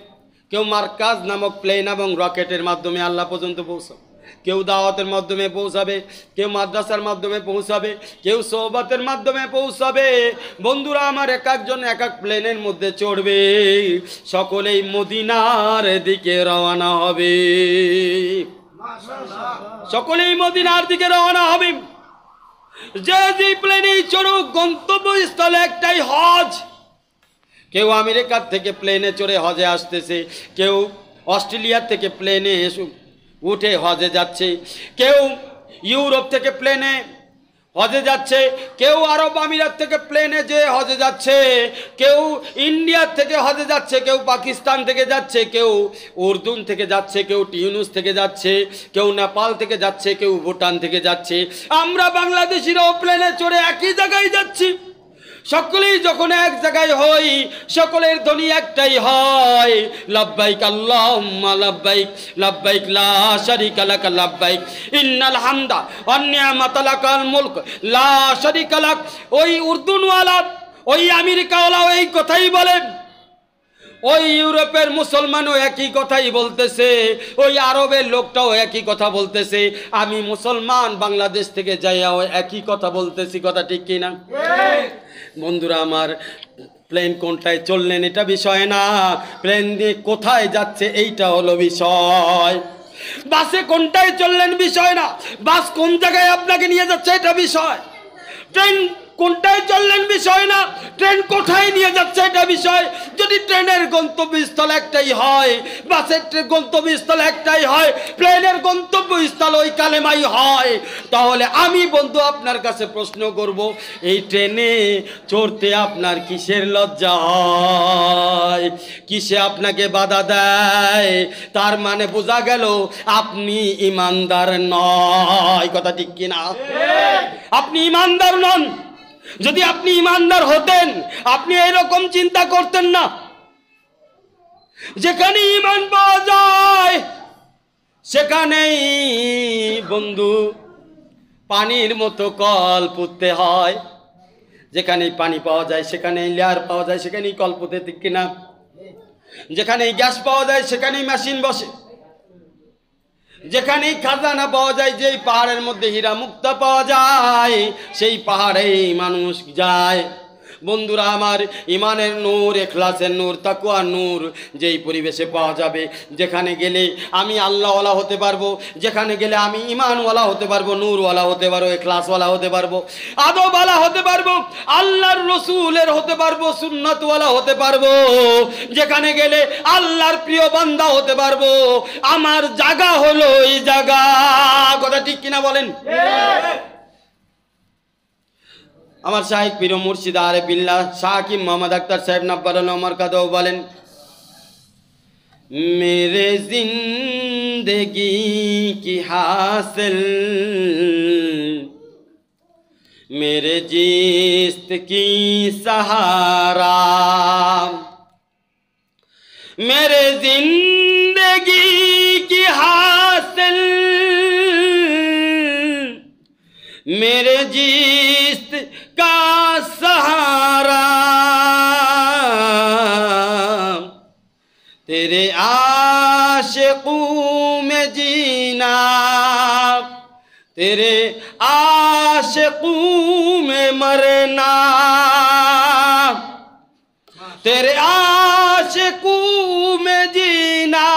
কেউ মার্কাজ নামক প্লেন এবং রকেটের মাধ্যমে আল্লাহ পর্যন্ত পৌঁছাবে, কেউ দাওয়াতের মাধ্যমে পৌঁছাবে, কেউ মাদ্রাসার মাধ্যমে পৌঁছাবে, কেউ সোহবতের মাধ্যমে পৌঁছাবে। বন্ধুরা আমার, এক একজন এক এক প্লেনের মধ্যে চড়বে, সকলেই মদিনার দিকে রওনা হবে। সকলেই মদিনার দিকে রওনা হবে। যে প্লেনেই চড়ুক গন্তব্যস্থলে একটাই হজ। কেউ আমেরিকার থেকে প্লেনে চড়ে হজে আসতেছে, কেউ অস্ট্রেলিয়া থেকে প্লেনে উঠে হজে যাচ্ছে, কেউ ইউরোপ থেকে প্লেনে হজে যাচ্ছে, কেউ আরব আমিরাত থেকে প্লেনে যে হজে যাচ্ছে, কেউ ইন্ডিয়া থেকে হজে যাচ্ছে, কেউ পাকিস্তান থেকে যাচ্ছে, কেউ উর্দুন থেকে যাচ্ছে, কেউ টিউনিস থেকে যাচ্ছে, কেউ নেপাল থেকে যাচ্ছে, কেউ ভুটান থেকে যাচ্ছে। আমরা বাংলাদেশিরাও প্লেনে চড়ে একই জায়গায় যাচ্ছি। সকলেই যখন এক জায়গায় হই, সকলের ধ্বনি একটাই হয়, লাব্বাইক আল্লাহুম্মা লাব্বাইক, লাব্বাইক লা শারীকা লাক লাব্বাইক, ইন্নাল হামদা ওয়ান নি'মাতা লাকাল মুলক লা শারীকা লাক। ওই উর্দুনওয়ালা, ওই আমেরিকাওয়ালা এই কথাই বলেন, ওই ইউরোপের মুসলমানও একই কথাই বলতেছে, ওই আরবের লোকটাও একই কথা বলতেছে। আমি মুসলমান বাংলাদেশ থেকে যাইয়াও একই কথা বলতেছি। কথা ঠিক কিনা? বন্ধুরা আমার, প্লেন কোনটায় চললেন এটা বিষয় না, প্লেন দিয়ে কোথায় যাচ্ছে এইটা হলো বিষয়। বাসে কোনটায় চললেন বিষয় না, বাস কোন জায়গায় আপনাকে নিয়ে যাচ্ছে এটা বিষয়। ট্রেন কোনটায় চললেন বিষয় না, ট্রেন কোথায় নিয়ে যাচ্ছে এটা বিষয়। যদি ট্রেনের গন্তব্যস্থল একটাই হয়, বাসের গন্তব্যস্থল একটাই হয়, প্লেনের গন্তব্যস্থল ওই কালেমাই হয়, তাহলে আমি বন্ধু আপনার কাছে প্রশ্ন করব, এই ট্রেনে চড়তে আপনার কিসের লজ্জা হয়, কিসে আপনাকে বাধা দেয়? তার মানে বোঝা গেল আপনি ইমানদার নয়। কথা ঠিক কিনা? আপনি ইমানদার নন। যদি আপনি ইমানদার হতেন, আপনি এরকম চিন্তা করতেন না। যেখানে ইমান পাওয়া যায় সেখানেই বন্ধু পানির মতো কল পুঁততে হয়। যেখানেই পানি পাওয়া যায় সেখানেই লেয়ার পাওয়া যায়, সেখানেই কল পুঁতে, ঠিক কিনা? যেখানেই গ্যাস পাওয়া যায় সেখানেই মেশিন বসে। যেখানেই খাজানা পাওয়া যায়, যেই পাহাড়ের মধ্যে হীরা মুক্তা পাওয়া যায় সেই পাহাড়েই মানুষ যায়। বন্ধুরা আমার, ইমানের নূর, ইখলাসের নূর, তাকওয়ার নূর যেই পরিবেশে পাওয়া যাবে, যেখানে গেলে আমি আল্লাহওয়ালা হতে পারবো, যেখানে গেলে আমি ইমানওয়ালা হতে পারবো, নূরওয়ালা হতে পারবো, ইখলাসওয়ালা হতে পারবো, আদবওয়ালা হতে পারবো, আল্লাহর রসুলের হতে পারবো, সুন্নাতওয়ালা হতে পারবো, যেখানে গেলে আল্লাহর প্রিয় বান্দা হতে পারবো। আমার জায়গা হলো এই জায়গা। কথা ঠিক কিনা বলেন? আমার শাইখ পীর মুর্শিদ আরিফ বিল্লাহ শাহ হাকিম মোহাম্মদ আখতার সাহেব নব্বর মরকাদও বলেন, मेरे जिंदगी की हासिल मेरे जिस्त की सहारा, मेरे जिंदगी की हासिल मेरे जिस्त का सहारा, तेरे आशिक़ों में जीना, तेरे आशिक़ों में मरना, तेरे आशिक़ों में जीना,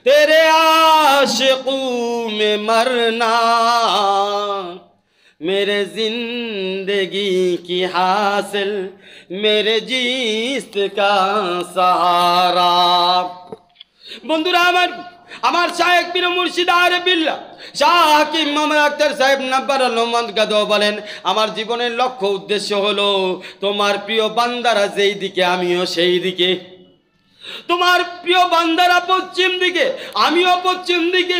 तेरे आशिक़ों में मरना, मेरे जिंदगी की हासिल मेरे जिस्त का सहारा। বন্ধুরা আমার, আমার শাইখ পীর মুর্শিদ আরিফ বিল্লাহ শাহ হাকিম মোহাম্মদ আখতার সাহেব নব্বর মরকাদও বলেন, আমার জীবনের লক্ষ্য উদ্দেশ্য হলো তোমার প্রিয় বান্দারা যেই দিকে আমিও সেই দিকে, তোমার প্রিয় বান্দারা পশ্চিম দিকে আমিও পশ্চিম দিকে,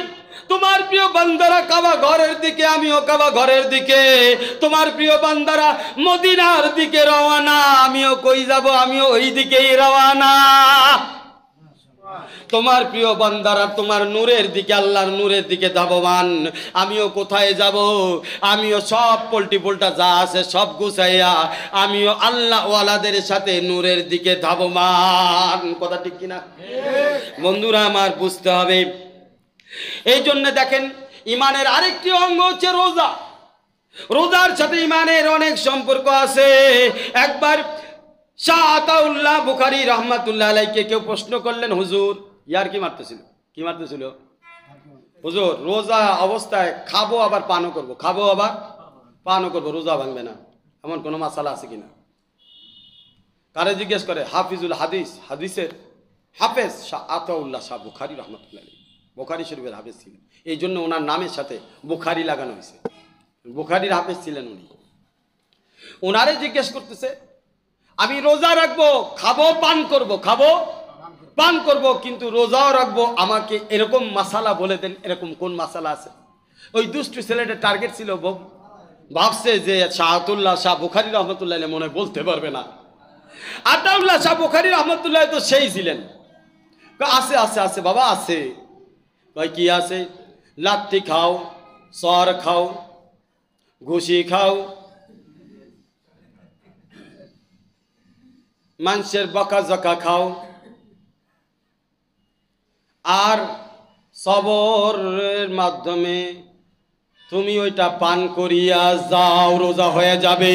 তোমার প্রিয় বান্দারা কাবা ঘরের দিকে আমিও কাবা ঘরের দিকে, তোমার প্রিয় বান্দারা মদিনার দিকে রওয়ানা, আমিও কই যাব, আমিও ওই দিকেই রওয়ানা। তোমার প্রিয় বান্দারা তোমার নূরের দিকে, আল্লাহর নূরের দিকে ধাবমান, আমিও কোথায় যাব? আমিও সব পল্টি পোল্টা যা আছে সব গুছাইয়া আমিও আল্লাহ ওয়ালাদের সাথে নূরের দিকে ধাবমান। কথা ঠিক কিনা বন্ধুরা আমার? বুঝতে হবে। এই জন্য দেখেন, ইমানের আরেকটি অঙ্গ হচ্ছে রোজা। রোজার সাথে ইমানের অনেক সম্পর্ক আছে। একবার শাহ আতাউল্লাহ বুখারী রহমাতুল্লাহ আলাইকে কেউ প্রশ্ন করলেন, হুজুর, ইয়ার কি মারতেছিল? কি মারতেছিল? হুজুর, রোজা অবস্থায় খাবো আবার পানও করবো, খাবো আবার পানও করবো, রোজা ভাঙবে না, এমন কোনো মাসালা আছে কিনা? কারে জিজ্ঞেস করে? হাফিজুল হাদিস, হাদিসের হাফেজ শাহ আতাউল্লাহ শাহ বুখারী রহমাতুল্লাহ আলাইহি, বুখারী শরীফের হাফেজ ছিলেন। এই জন্য ওনার নামের সাথে বুখারী লাগানো হয়েছে, বুখারীর হাফেজ ছিলেন উনি। ওনারে জিজ্ঞেস করতেছে, আমি রোজা রাখবো, খাবো পান করব, খাবো পান করব, কিন্তু রোজাও রাখবো, আমাকে এরকম মাসালা বলে দেন, এরকম কোন মাসালা আছে? ওই দুষ্টু ছেলেটার টার্গেট ছিল, ভাবছে যে শাহ আতাউল্লাহ শাহ বুখারী রহমতুল্লাহ মনে বলতে পারবে না। আতাউল্লাহ শাহ বুখারী রহমতুল্লাহ তো সেই ছিলেন। আছে আছে আছে বাবা আছে। কয় কি আছে? লাত্তি খাও, সর খাও, ঘুষি খাও, মানুষের বকা জকা খাও, আর সবরের মাধ্যমে তুমি ওইটা পান করিয়া যাও, রোজা হয়ে যাবে।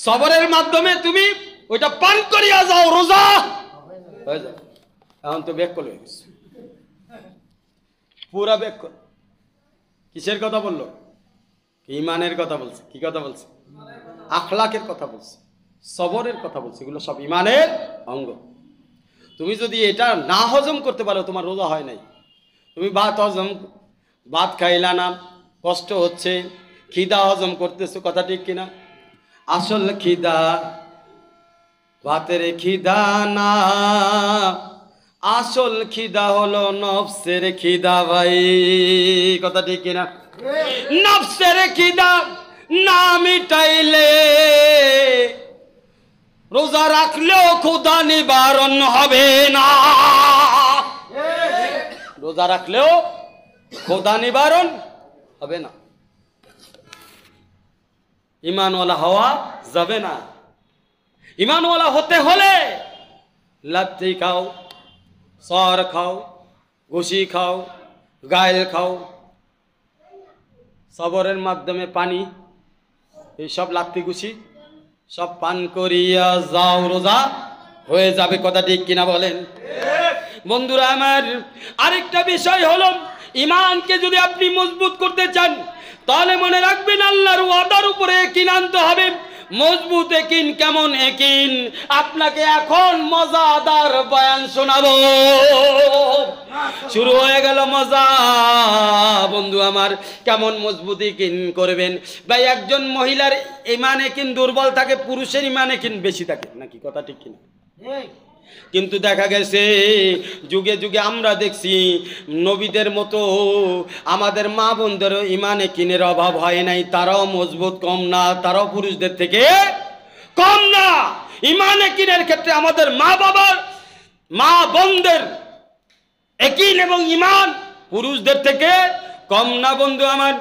সবরের মাধ্যমে তুমি ওইটা পান করিয়া যাও, রোজা হয়ে যাবে। এখন তো ব্যাক হয়ে গেছে, পুরা ব্যাক। কিসের কথা বললো? ইমানের কথা বলছে। কি কথা বলছে? আখলাকের কথা বলছে, সবরের কথা বলছে। এগুলো সব ইমানের অঙ্গ। তুমি যদি এটা না হজম করতে পারো, তোমার রোজা হয় নাই। তুমি ভাত খাইলা না, কষ্ট হচ্ছে, খিদা হজম করতেছো, কথা ঠিক কিনা? আসল খিদা ভাতের খিদা না, আসল খিদা হলো নফসের খিদা ভাই, কথা ঠিক কিনা? নফসের খিদা না মিটাইলে রোজা রাখলেও ক্ষুধা নিবারণ হবে না। রোজা রাখলেও ক্ষুধা নিবারণ হবে না। ইমানওয়ালা হওয়া যাবে না। ইমানওয়ালা হতে হলে লাত্তি খাও, সর খাও, ঘুষি খাও, গায়েল খাও, সবরের মাধ্যমে পানি, এইসব লাত্তি ঘুষি সব পান করিয়া যাও, রোজা হয়ে যাবে। কথা ঠিক কিনা বলেন? বন্ধুরা আমার, আরেকটা বিষয় হলো, ইমানকে যদি আপনি মজবুত করতে চান তাহলে মনে রাখবেন আল্লাহর ওয়াদার উপরে ইয়াকিন আনতে হবে। মজবুত ইয়াকিন কেমন ইয়াকিন? আপনাকে এখন মজাদার বয়ান শোনাবো। শুরু হয়ে গেল মজা। বন্ধু আমার, কেমন মজবুত ইয়াকিন করবেন? ভাই, একজন মহিলার ইমান ইয়াকিন দুর্বল থাকে, পুরুষের ইমান ইয়াকিন বেশি থাকে, নাকি? কথা ঠিক কিনা? কিন্তু দেখা গেছে যুগে যুগে আমরা দেখছি নবীদের মতো আমাদের মা বোনদের ইমান ইয়াকিনের অভাব হয় নাই। তারাও মজবুত কম না, তারাও পুরুষদের থেকে কম না। ইমান ইয়াকিনের ক্ষেত্রে আমাদের মা বাবার, মা বোনদের ইয়াকিন এবং ইমান পুরুষদের থেকে কম না। বন্ধু আমার,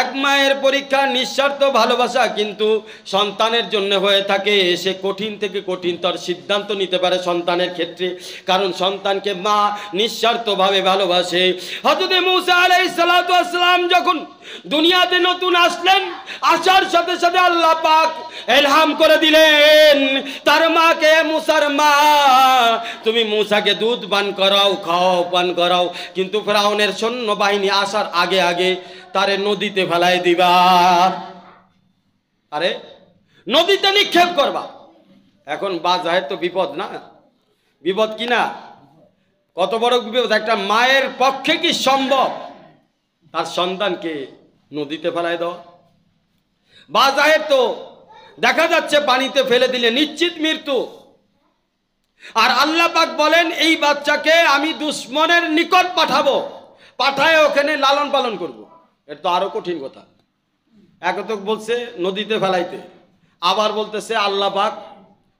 এক মায়ের পরীক্ষা নিঃস্বার্থ ভালোবাসা কিন্তু সন্তানের জন্য হয়ে থাকে। সে কঠিন থেকে কঠিনতর সিদ্ধান্ত নিতে পারে সন্তানের ক্ষেত্রে, কারণ সন্তানকে মা নিঃস্বার্থভাবে ভালোবাসে। হযরত মূসা আলাইহিস সালাতু ওয়াস সালাম যখন দুনিয়াতে নতুন আসলেন, আসার সাথে সাথে আল্লাহ পাক ইলহাম করে দিলেন তার মাকে, মূসার মা, তুমি মূসাকে দুধ পান করাও, খাও পান করাও, কিন্তু ফিরআউনের সৈন্যবাহিনী আসার আগে আগে তারে নদীতে ফেলাই দিবা। আরে নদীতে নিক্ষেপ করবা। এখন বাজায় তো বিপদ না? বিপদ কি না? কত বড় বিপদ! একটা মায়ের পক্ষে কি সম্ভব তার সন্তানকে নদীতে ফেলাই দাও? বাজায় তো দেখা যাচ্ছে পানিতে ফেলে দিলে নিশ্চিত মৃত্যু। আর আল্লাহ পাক বলেন এই বাচ্চাকে আমি দুশ্মনের নিকট পাঠাবো, পাঠায় ওখানে লালন পালন করব। এটা তো আরো কঠিন কথা। এক তো বলছে নদীতে ফেলাইতে, আবার বলতেছে আল্লাহ পাক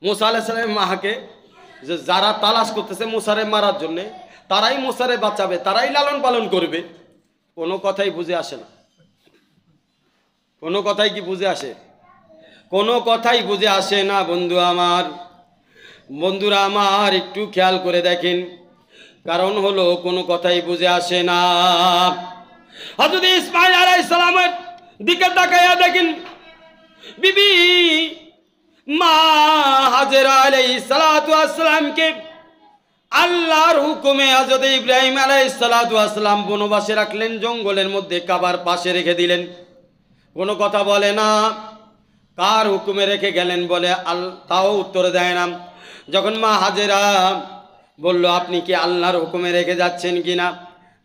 মূসা আলাইহিস সালামের মাকে যে যারা তালাশ করতেছে মূসারে মারার জন্য, তারাই মূসারে বাঁচাবে, তারাই লালন পালন করবে। কোনো কথাই বুঝে আসে না। কোনো কথাই কি বুঝে আসে? কোনো কথাই বুঝে আসে না। বন্ধু আমার, বন্ধুরা আমার, একটু খেয়াল করে দেখেন, কারণ হলো কোনো কথাই বুঝে আসে না। হযরত ইসমাঈল আলাইহিস সালামের দিকে তাকায়া দেখেন, বিবি মা হাজেরা আলাইহিস সালাতু ওয়াস সালামকে আল্লাহর হুকুমে হযরত ইব্রাহিম আলাইহিস সালাতু ওয়াস সালাম বনবাসে রাখলেন, জঙ্গলের মধ্যে কাবার পাশে রেখে দিলেন। কোনো কথা বলে না। কার হুকুমে রেখে গেলেন বলে তাও উত্তর দেয় না। যখন মা হাজেরা বলল আপনি কি আল্লাহর হুকুমে রেখে যাচ্ছেন কিনা,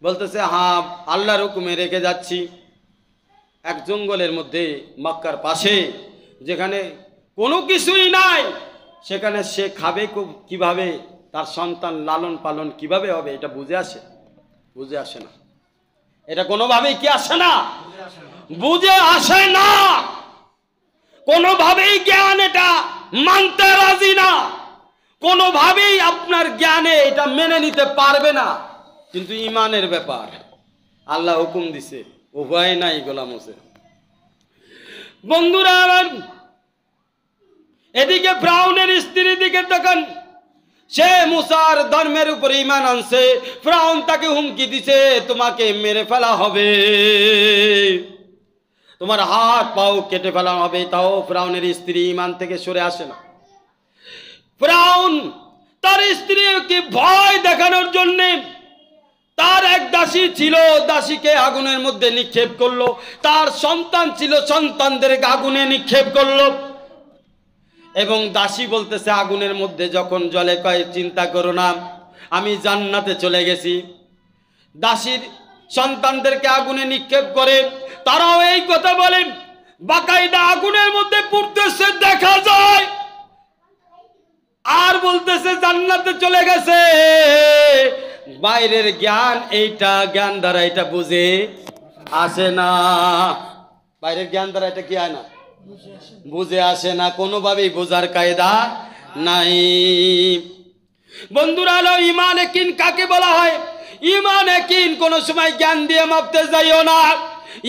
বলতেছে হ্যাঁ আল্লাহর হুকুমে রেখে যাচ্ছি। এক জঙ্গলের মধ্যে মক্কার পাশে, যেখানে কোনো কিছুই নাই, সেখানে সে খাবে কিভাবে, তার সন্তান লালন পালন কিভাবে হবে, এটা বুঝে আসে? বুঝে আসে না। এটা কোনোভাবেই কি আসে না? বুঝে আসে না। কোনোভাবেই জ্ঞান এটা মানতে রাজি না। কোনোভাবেই আপনার জ্ঞানে এটা মেনে নিতে পারবে না। কিন্তু ইমানের ব্যাপার, আল্লাহ হুকুম দিছে, উপায় নাই গোলাম হোসেন। বন্ধুরা আমার, এদিকে ফিরআউনের স্ত্রীর দিকে দেখেন, সে মুসার ধর্মের উপরে ঈমান আনছে। ফিরআউন তাকে হুমকি দিছে তোমাকে মেরে ফেলা হবে, তোমার হাত পাও কেটে ফেলা হবে। তাও ফিরআউনের স্ত্রী ঈমান থেকে সরে আসে না। ফিরআউন তার স্ত্রীকে ভয় দেখানোর জন্য তার এক দাসী ছিল, দাসীকে আগুনের মধ্যে নিক্ষেপ করলো। তার সন্তান ছিল, সন্তানদেরকে আগুনে নিক্ষেপ করলো। এবং দাসী বলতেছে আগুনের মধ্যে যখন জ্বলে, কয় চিন্তা করো না, আমি জান্নাতে চলে গেছি। দাসীর সন্তানদেরকে আগুনে নিক্ষেপ করে, তারাও এই কথা বলে, বাকায়দা আগুনের মধ্যে পুড়তেছে দেখা যায়, আর বলতেছে জান্নাতে চলে গেছে। বাইরের জ্ঞান, এইটা জ্ঞান দ্বারা এটা বুঝে আসে না। বাইরের জ্ঞান দ্বারা এটা কি হয় না? বুঝে আসে না। কোনোভাবেই বোঝার কায়দা নাই। বন্ধুরা, হলো ঈমান ইয়াকিন কাকে বলা হয়? ঈমান ইয়াকিন কোনো সময় জ্ঞান দিয়ে মাপতে যাইও না।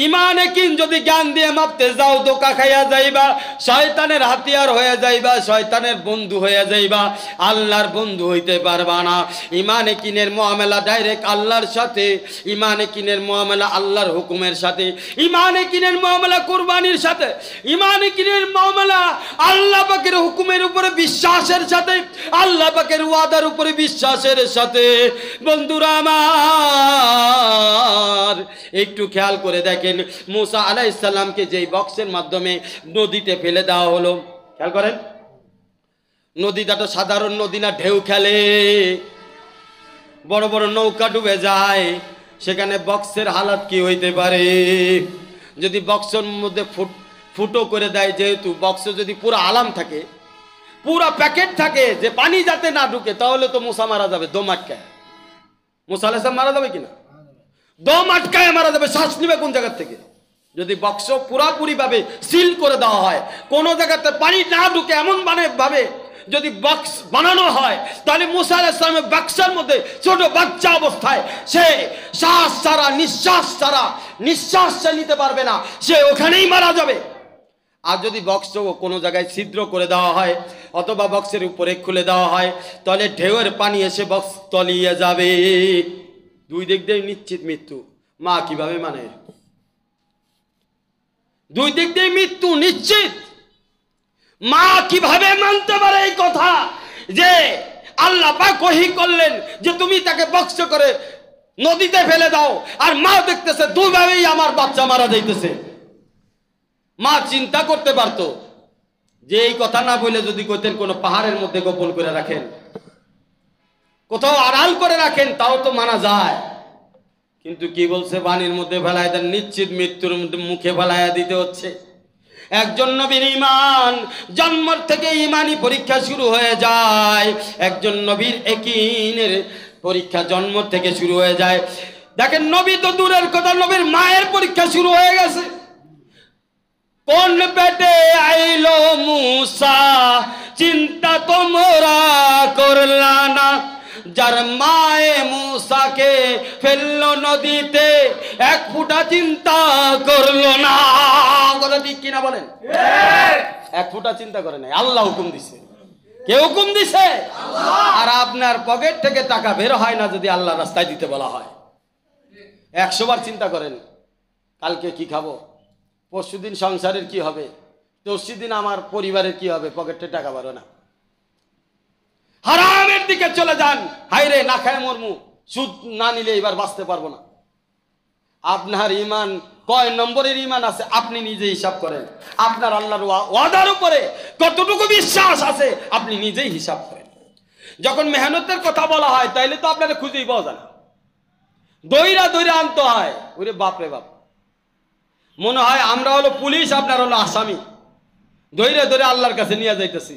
ইমানে কিন যদি জ্ঞান দিয়ে মাপতে যাও ধোঁকা খাইয়া যাইবা, শয়তানের হাতিয়ার হয়ে যাইবা, শয়তানের বন্ধু হয়ে যাইবা, আল্লাহর বন্ধু হইতে পারবা না। ইমানে কিনের মুআমালা ডাইরেক্ট আল্লাহর সাথে, ইমানে কিনের মুআমালা আল্লাহর হুকুমের সাথে, ইমানে কিনের মুআমালা কুরবানির সাথে, ইমানে কিনের মুআমালা আল্লাহ পাকের হুকুমের উপরে বিশ্বাসের সাথে, আল্লাহ পাকের ওয়াদার উপরে বিশ্বাসের সাথে। বন্ধুরা আমার একটু খেয়াল করে দেখেন, মুসা আলাইহিস সালামকে যেই বক্সের মাধ্যমে নদীতে ফেলে দেওয়া হলো, খেয়াল করেন, নদীটা তো সাধারণ নদী না, ঢেউ খেলে, বড় বড় নৌকা ডুবে যায়, সেখানে বক্সের হালাত কি হইতে পারে? যদি বক্সের মধ্যে ফুটো করে দেয়, যেহেতু বক্স যদি পুরো আলাম থাকে, পুরো প্যাকেট থাকে যে পানি যাতে না ঢুকে, তাহলে তো মুসা মারা যাবে দম আটকায়। মুসা আলাইহিস সালাম মারা যাবে কিনা? দম আটকায় মারা যাবে। শ্বাস নিবে কোন জায়গা থেকে? যদি বক্স পুরাপুরি ভাবে সিল করে দেওয়া হয়, কোনো জায়গাতে পানি না ঢুকে এমন ভাবে যদি বক্স বানানো হয়, তাহলে মুসা আলাইহিস সালামের বক্সের মধ্যে ছোট বাচ্চা অবস্থায় সে শ্বাস ছাড়া, নিঃশ্বাস সে নিতে পারবে না, সে ওখানেই মারা যাবে। আর যদি বক্স কোনো জায়গায় ছিদ্র করে দেওয়া হয় অথবা বক্সের উপরে খুলে দেওয়া হয়, তাহলে ঢেউয়ের পানি এসে বক্স তলিয়ে যাবে। দুই দিক দিয়ে নিশ্চিত মৃত্যু। মা কিভাবে মানে? দুই দিক দিয়ে মৃত্যু নিশ্চিত। মা কিভাবে মানতে পারে এই কথা যে আল্লাহ পাক ওহী করলেন যে তুমি তাকে বক্স করে নদীতে ফেলে দাও, আর মা দেখতেছে দুইভাবেই আমার বাচ্চা মারা যাইতেছে। মা চিন্তা করতে পারতো যে এই কথা না বলে যদি কইতেন কোনো পাহাড়ের মধ্যে গোপন করে রাখেন, কোথাও আড়াল করে রাখেন, তাও তো মানা যায়। কিন্তু কি বলছে? পানির মধ্যে ফেলায় দেন, নিশ্চিত মৃত্যুর মুখে ফেলাইয়া দিতে হচ্ছে। একজন নবীর ঈমান জন্মের থেকে ঈমানি পরীক্ষা শুরু হয়ে যায়। একজন নবীর ইয়াকিনের পরীক্ষা জন্ম থেকে শুরু হয়ে যায়। দেখেন, নবী তো দূরের কথা, নবীর মায়ের পরীক্ষা শুরু হয়ে গেছে। কোন পেটে আইলো মুসা, চিন্তা তোমরা করলা না, যার মায়ে মুসাকে ফেললো নদীতে, এক ফুটা চিন্তা করলো না। কথা ঠিক কিনা বলেন? এক ফুটা চিন্তা করে নাই, আল্লাহ হুকুম দিছে। কে হুকুম দিছে? আর আপনার পকেট থেকে টাকা বের হয় না যদি আল্লাহ রাস্তায় দিতে বলা হয়। 100 বার চিন্তা করেন, কালকে কি খাবো, পরশুদিন সংসারের কি হবে, তরশুদিন আমার পরিবারের কি হবে, পকেটে টাকা বাড়ো না। হারামের দিকে চলে যান, হাইরে না খায় মরমু, সুদ না নিলে এবার বাঁচতে পারবো না। আপনার ঈমান কয় নম্বরের ঈমান আছে আপনি নিজে হিসাব করেন। আপনার আল্লাহর ওয়াদার উপরে কতটুকু বিশ্বাস আছে আপনি নিজেই হিসাব করেন। যখন মেহনতের কথা বলা হয় তাইলে তো আপনারা খুঁজেই পাওয়া যায় না, দইরা আনতে হয়। ওরে বাপরে বাপ, মনে হয় আমরা হলো পুলিশ, আপনার হলো আসামি, ধরে আল্লাহর কাছে নিয়ে যাইতেছি।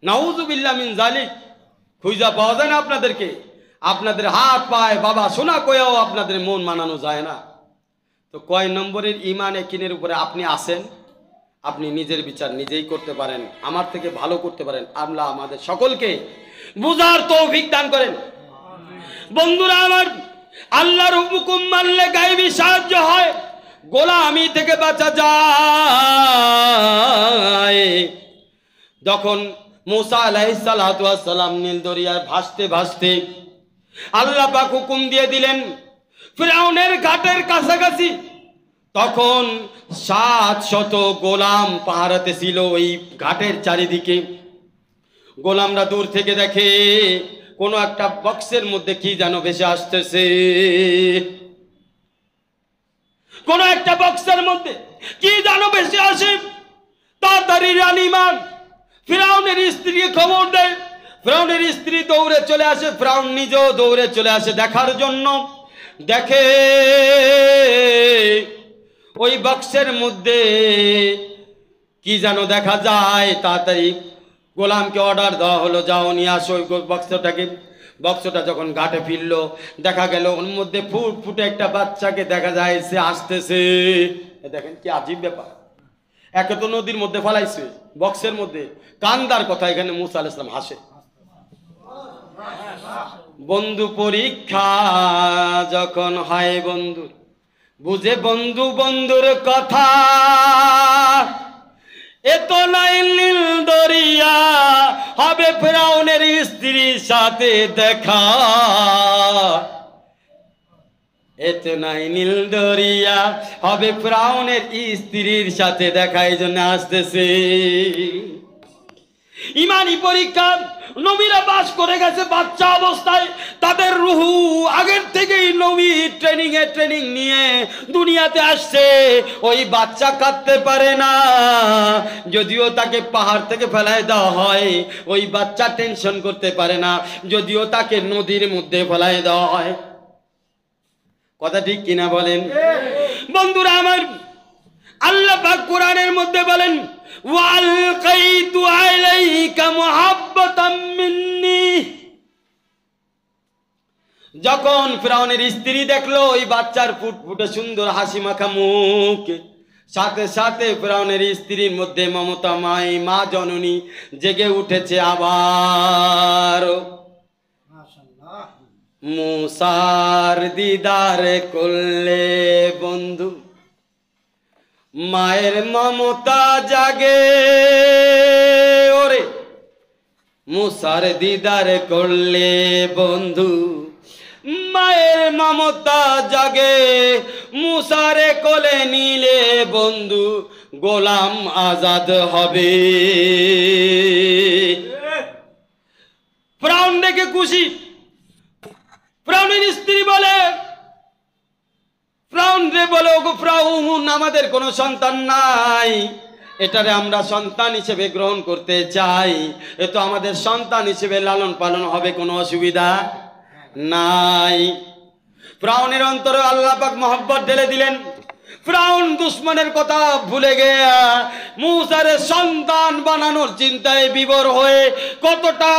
নাউযুবিল্লাহ মিন যালিক। খুঁজা পাওয়া যায় না আপনাদেরকে। আপনাদের হাত পায় বাবা শোনা কয়েও আপনাদের মন মানানো যায় না। তো কয় নম্বরের ঈমান ইয়াকিনের উপরে আপনি আছেন? আপনি নিজের বিচার নিজেই করতে পারেন, আমার থেকে ভালো করতে পারেন। আল্লাহ আমাদের সকলকে বুঝার তৌফিক দান করেন। বন্ধুরা আমার, আল্লাহর হুকুম মানলে গায়েবী সাহায্য হয়, গোলামি থেকে বাঁচা যায়। যখন মুসা আলাইহিস সালাতু ওয়াস সালাম নীল দরিয়ায় ভাসতে ভাসতে আল্লাহ পাক হুকুম দিয়ে দিলেন ফিরআউনের ঘাটের কাছাকাছি, তখন 700 গোলাম পাহারাতে ছিল ওই ঘাটের চারিদিকে। গোলামরা দূর থেকে দেখে কোনো একটা বক্সের মধ্যে কি যেন ভেসে আসতেছে, কোন একটা বক্সের মধ্যে কি যেন ভেসে আসে। তাড়াতাড়ি রানীমান ফিরআউনের স্ত্রীকে খবর দেয়। ফিরআউনের স্ত্রী দৌড়ে চলে আসে, ফিরআউন নিজেও দৌড়ে চলে আসে দেখার জন্য। দেখে ওই বক্সের মধ্যে কি যেন দেখা যায়। তাড়াতাড়ি গোলামকে অর্ডার দেওয়া হলো, যাও নিয়ে আসো ওই বক্সটাকে। বক্সটা যখন ঘাটে ফিরল, দেখা গেল ওর মধ্যে ফুটে একটা বাচ্চাকে দেখা যায়, সে আসতেছে। দেখেন কি আজীব ব্যাপার, একে তো নদীর মধ্যে ফেলাইছে, বক্সের মধ্যে কান্দার কথা এখানে মুসা আলাইহিস সালাম হাসে। বন্ধু পরীক্ষা যখন হয়, বুঝে বন্ধু বন্ধুর কথা, এত নাই নীল দরিয়া, হবে ফেরাউনের স্ত্রীর সাথে দেখা। এত নাই নীল দরিয়া, হবে ফেরাউনের স্ত্রীর সাথে দেখা। এই জন্য আসতেছে ইমানি পরীক্ষা। নবীরা বাস করে গেছে বাচ্চা অবস্থায়, তাদের রুহু আগের থেকেই নবী ট্রেনিং নিয়ে দুনিয়াতে আসছে। ওই বাচ্চা কাঁদতে পারে না, যদিও তাকে পাহাড় থেকে ফেলায় দেওয়া হয়। ওই বাচ্চা টেনশন করতে পারে না, যদিও তাকে নদীর মধ্যে ফেলায় দেওয়া হয়। কথা ঠিক কিনা বলেন বন্ধুরা আমার? আল্লাহ পাক কোরআনের মধ্যে বলেন, ওয়ালকাইতু আলাইকা মুহাব্বাতাম মিন্নি। যখন ফিরআউনের স্ত্রী দেখলো ওই বাচ্চার ফুটফুটে সুন্দর হাসি মাখা মুখ, সাথে সাথে ফিরআউনের স্ত্রীর মধ্যে মমতাময় মা জননী জেগে উঠেছে আবার। মুসার দিদার করলে বন্ধু, মায়ের মমতা জাগে। ওরে মুসার দিদার করলে বন্ধু, মায়ের মমতা জাগে। মুসারে কোলে নিলে বন্ধু, গোলাম আজাদ হবে। ফিরআউন দেখে খুশি। ফিরআউনের স্ত্রী বলে, ফিরআউন রে বলে, ওগো ফিরআউন, আমাদের কোনো সন্তান নাই, এটারে আমরা সন্তান হিসেবে গ্রহণ করতে চাই। এ তো আমাদের সন্তান হিসেবে লালন পালন হবে, কোনো অসুবিধা নাই। ফিরআউনের অন্তরে আল্লাহ পাক মহব্বত ঢেলে দিলেন। ফিরআউন দুশ্মনের কথা ভুলে গিয়া মুসারে সন্তান বানানোর চিন্তায় বিভোর হয়ে কতটা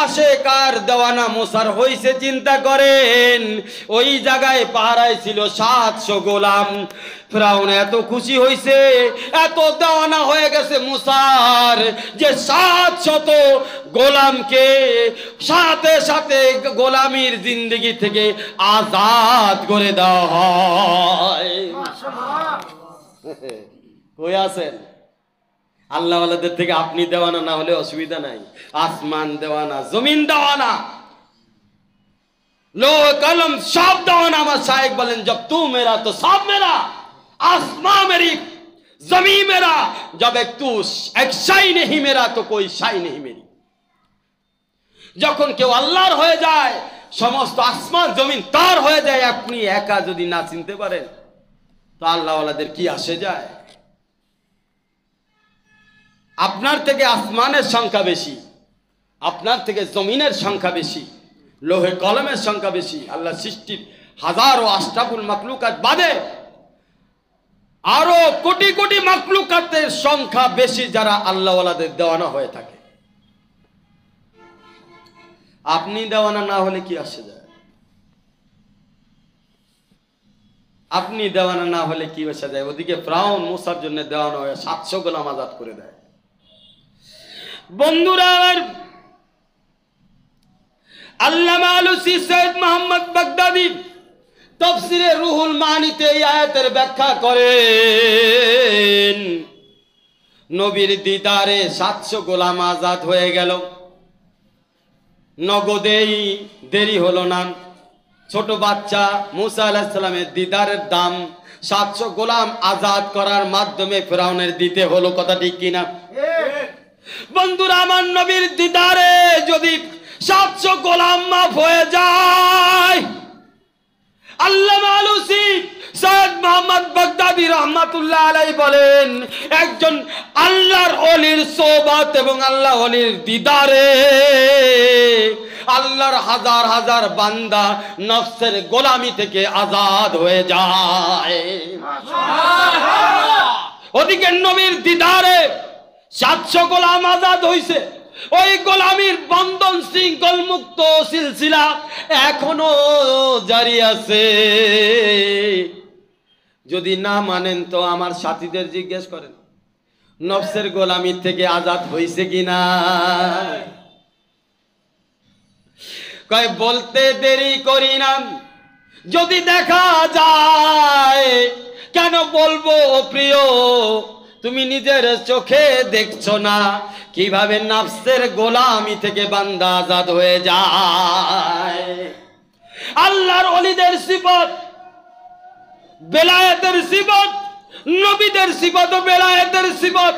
আশেকার দেওয়ানা মুসার হইছে চিন্তা করেন। ওই জায়গায় পাহারায় ছিল 700 গোলাম। ফিরআউন এত খুশি হইছে, এত দেওয়ানা হয়ে গেছে মুসার, যে 700 গোলামকে সাথে সাথে গোলামির জিন্দেগি থেকে আজাদ করে দেওয়া হয়। কই আছেন আল্লাহ ওয়ালাদের থেকে? আপনি দেওয়ানা না হলে অসুবিধা নাই, আসমান দেওয়ানা, জমিন দেওয়ানা, লোহ কলম সব দেওয়ানা। আমার শায়েখ বলেন, জব তু মেরা তো সব মেরা, आसमां मेरी जमीन मेरा, जब एक तू एक शाई नहीं मेरा तो कोई शाई नहीं मेरी। যখন কেউ আল্লাহর হয়ে যায়, সমস্ত আসমান জমিন তার হয়ে যায়। আপনি একা যদি না চিনতে পারেন তো আল্লাহ ওয়ালাদের কি আসে যায়? আপনার থেকে আসমানের সংখ্যা বেশি, আপনার থেকে জমিনের সংখ্যা বেশি, লোহে কলমের সংখ্যা বেশি। আল্লাহ সৃষ্টির হাজারো আশরাফুল মাখলুকাত বাদে আরো কোটি কোটি মাখলুকাতের সংখ্যা বেশি যারা আল্লাহ ওয়ালাদের দেওয়ানা হয়ে থাকে। আপনি দেওয়ানা না হলে কি আসে যায়? আপনি দেওয়ানা না হলে কি আসে যায়? ওদিকে ফিরআউন মুসার জন্য দেওয়ানা হয়ে 700 গোলাম আজাদ করে দেয়। বন্ধুরা, আল্লামা আলুসি সৈয়দ মোহাম্মদ বাগদাদি তাফসিরে রুহুল মানিতে এই আয়াতের ব্যাখ্যা করেন, নবীর দিদারে 700 গোলাম আজাদ হয়ে গেল। নগদেই দেরি হলো না। ছোট বাচ্চা মুসা আলাইহিস সালামের দিদারের দাম 700 গোলাম আজাদ করার মাধ্যমে ফিরআউনের দিতে হলো। কথা ঠিক কিনা বন্ধুরা? আমার নবীর দিদারে যদি 700 গোলাম মাফ হয়ে যায়, আল্লামা আলুসি সৈয়দ মোহাম্মদ বাগদাদি রহমাতুল্লাহ আলাইহি বলেন, একজন আল্লাহর ওলির সোহবত এবং আল্লাহ ওলির দিদারে আল্লাহর হাজার হাজার বান্দা নফসের গোলামি থেকে আজাদ হয়ে যায়। ওদিকে নবীর দিদারে 700 গোলাম আজাদ হইছে। ওই গোলামির বন্ধন শৃঙ্খল মুক্ত সিলসিলা এখনো জারি আছে। যদি না মানেন তো আমার সাথীদের জিজ্ঞেস করেন, নফসের গোলামির থেকে আজাদ হইছে কিনা? কয় বলতে দেরি করি না, যদি দেখা যায়, কেন বলবো প্রিয়, তুমি নিজের চোখে দেখছো না কিভাবে নফসের গোলামি থেকে বান্দা আজাদ হয়ে যায়। আল্লাহর ওলিদের সিফত বেলায়েতের সিফত, নবীদের সিফত ও বেলায়েতের সিফত।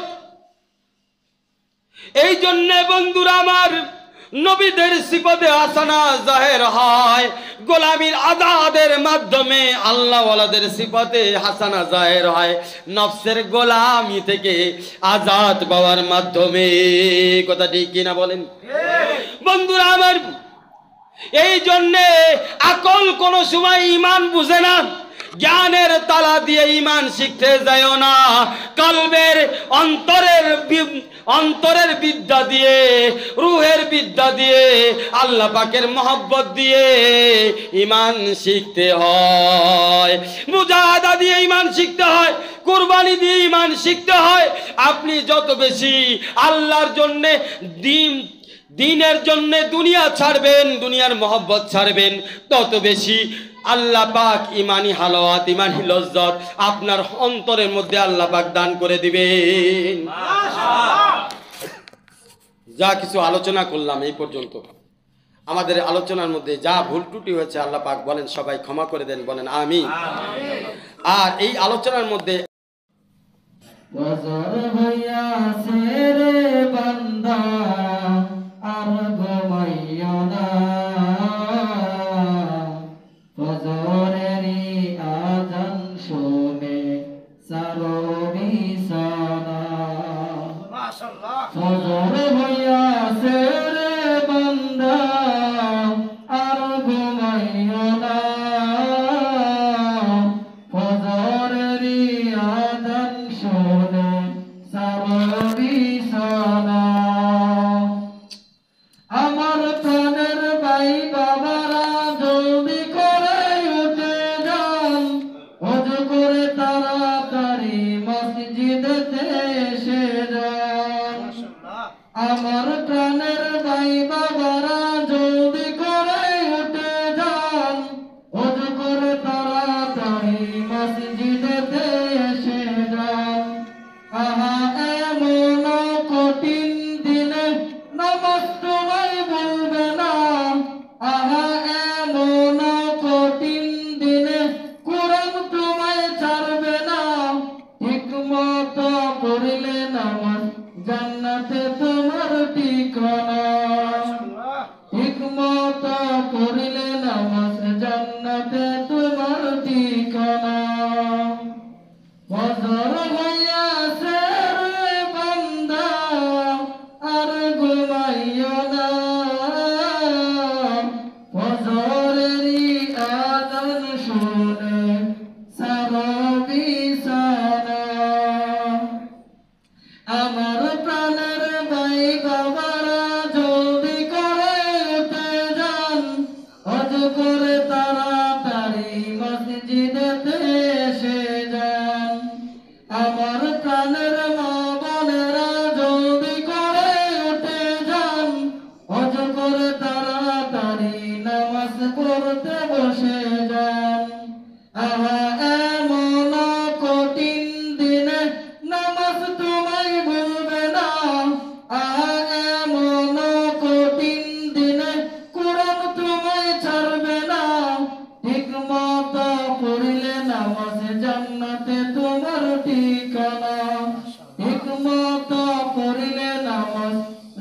এই জন্য বন্ধুরা আমার, নবীদের সিফতে হাসানা জাহের হয় গোলামীর আজাদের মাধ্যমে, আল্লাহ ওয়ালাদের সিফতে হাসানা জাহের হয় নফসের গোলামি থেকে আজাদ পাওয়ার মাধ্যমে। কথা ঠিক কিনা বলেন বন্ধুরা আমার? এই জন্যে আকল কোনো সময় ইমান বুঝে না, জ্ঞানের তালা দিয়ে ইমান শিখতে যায়ও না, কলবের অন্তরের বিদ্যা দিয়ে, রুহের বিদ্যা দিয়ে, আল্লাহ পাকের মহব্বত দিয়ে ইমান শিখতে হয়, মুজাহাদা দিয়ে ইমান শিখতে হয়, কুরবানি দিয়ে ইমান শিখতে হয়। আপনি যত বেশি আল্লাহর জন্যে দিনের জন্য দুনিয়া ছাড়বেন, দুনিয়ার মহব্বত ছাড়বেন, তত বেশি আল্লাহ পাক ইমানি হালাওয়াত, ইমানি লজ্জত আপনার অন্তরের মধ্যে আল্লাহ পাক দান করে দিবেন। যা কিছু আলোচনা করলাম এই পর্যন্ত, আমাদের আলোচনার মধ্যে যা ভুল ত্রুটি হয়েছে আল্লাহ পাক বলেন সবাই ক্ষমা করে দেন, বলেন আমিন। আর এই আলোচনার মধ্যে আর ঘুমাইও না, ফজরেরই আযান শুনে সারো বিছানা। মাশাআল্লাহ। ফজর হইয়াছে রে বান্দা, আর ঘুমাইও না, ফজরেরই আযান শুনে সারো বিছানা। আমার প্রাণের ভাই বাবারা জলদি করে উঠে যান, ওযু করে তাড়াতাড়ি মসজিদেতে এসে যান। আমার প্রাণের ভাই বাবারা জলদি করে উঠে যান, ওযু করে তাড়াতাড়ি মসজিদেতে এসে যান। আহা এমন কঠিন দিনে নামাজ তোমায় ভুলবে না, আহা এমন কঠিন দিনে কুরআন তোমায় ছাড়বে না। ঠিকমতো পড়লে নামাজ জান্নাতে তোমার ঠিকানা, ঠিকমতো পড়লে নামাজ জান্নাতে তোমার ঠিকানা। ফজর হইয়াছে রে বান্দা, আর ঘুমাইও না, ফজরেরই আযান শুনে সারো বিছানা। আমার প্রাণের ভাই বাবারা জলদি করে উঠে যান, ওযু করে তাড়াতাড়ি মসজিদেতে এসে যান। আমার প্রাণের মা বোনেরা জলদি করে উঠে যান, ওযু করে তাড়াতাড়ি নামাজ পড়তে বসে যান। আহা এমন কঠিন দিনে নামাজ তোমায় ভুলবে না, আহা এমন কঠিন দিনে কুরআন তোমায় ছাড়বে না। ঠিকমতো পড়লে নামাজ জান্নাতে তোমার ঠিকানা, ঠিকমতো পড়লে নামাজ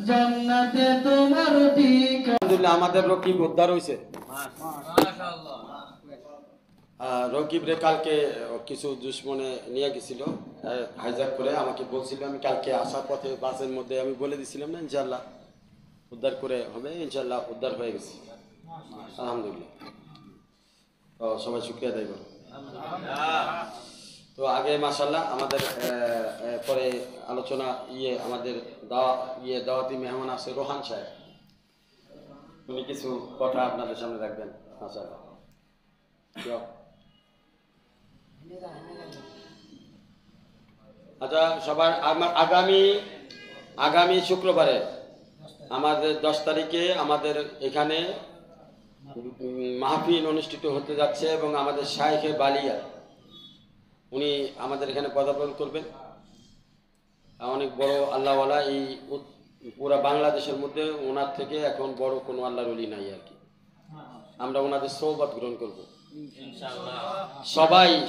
জান্নাতে তোমার ঠিকানা। আলহামদুলিল্লাহ আমাদের রকিব উদ্ধার হয়েছে। রকিবরে কালকে কিছু দুশ্মনে নিয়ে গেছিল হাইজ্যাক করে, আমাকে বলছিল, আমি কালকে আসার পথে বাসের মধ্যে আমি বলে দিছিলাম না ইনশাআল্লাহ উদ্ধার করে হবে, ইনশাআল্লাহ উদ্ধার হয়ে গেছে আলহামদুলিল্লাহ। তো সবাই শুকরিয়া আদায় করো। তো আগে মাশাআল্লাহ আমাদের পরে আলোচনা আমাদের দাওয়াতি মেহমান আছে রোহান সাহেব, উনি কিছু কথা আপনাদের সামনে রাখবেন মাশাআল্লাহ। আচ্ছা সবার আগামী শুক্রবারে আমাদের 10 তারিখে আমাদের এখানে মাহফিল অনুষ্ঠিত হতে যাচ্ছে এবং আমাদের শাইখে বালিয়া উনি আমাদের এখানে পদার্পণ করবেন। অনেক বড় আল্লাহওয়ালা, এই পুরা বাংলাদেশের মধ্যে ওনার থেকে এখন বড় কোনো আল্লাহর ওলি নাই আর কি। আমরা ওনাদের সৌবত গ্রহণ করব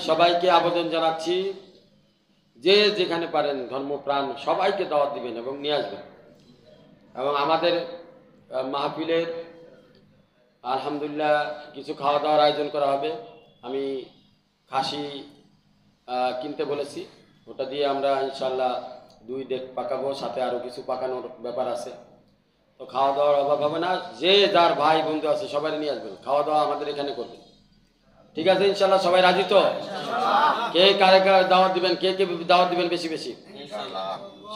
সবাইকে আবেদন জানাচ্ছি, যে যেখানে পারেন ধর্মপ্রাণ সবাইকে দাওয়াত দিবেন এবং নিয়ে আসবেন। এবং আমাদের মাহফিলের আলহামদুলিল্লাহ কিছু খাওয়া দাওয়ার আয়োজন করা হবে। আমি খাসি কিনতে বলেছি, ওটা দিয়ে আমরা ইনশাল্লাহ 2 ডেক পাকাবো, সাথে আরও কিছু পাকানোর ব্যাপার আছে। তো খাওয়া দাওয়ার অভাব হবে না, যে যার ভাই বন্ধু আছে সবাই নিয়ে আসবেন, খাওয়া দাওয়া আমাদের এখানে করবেন। ঠিক আছে ইনশাল্লাহ? সবাই রাজি তো? কে কারে কারে দাওয়াত দিবেন, কে কে দাওয়াত দিবেন বেশি বেশি?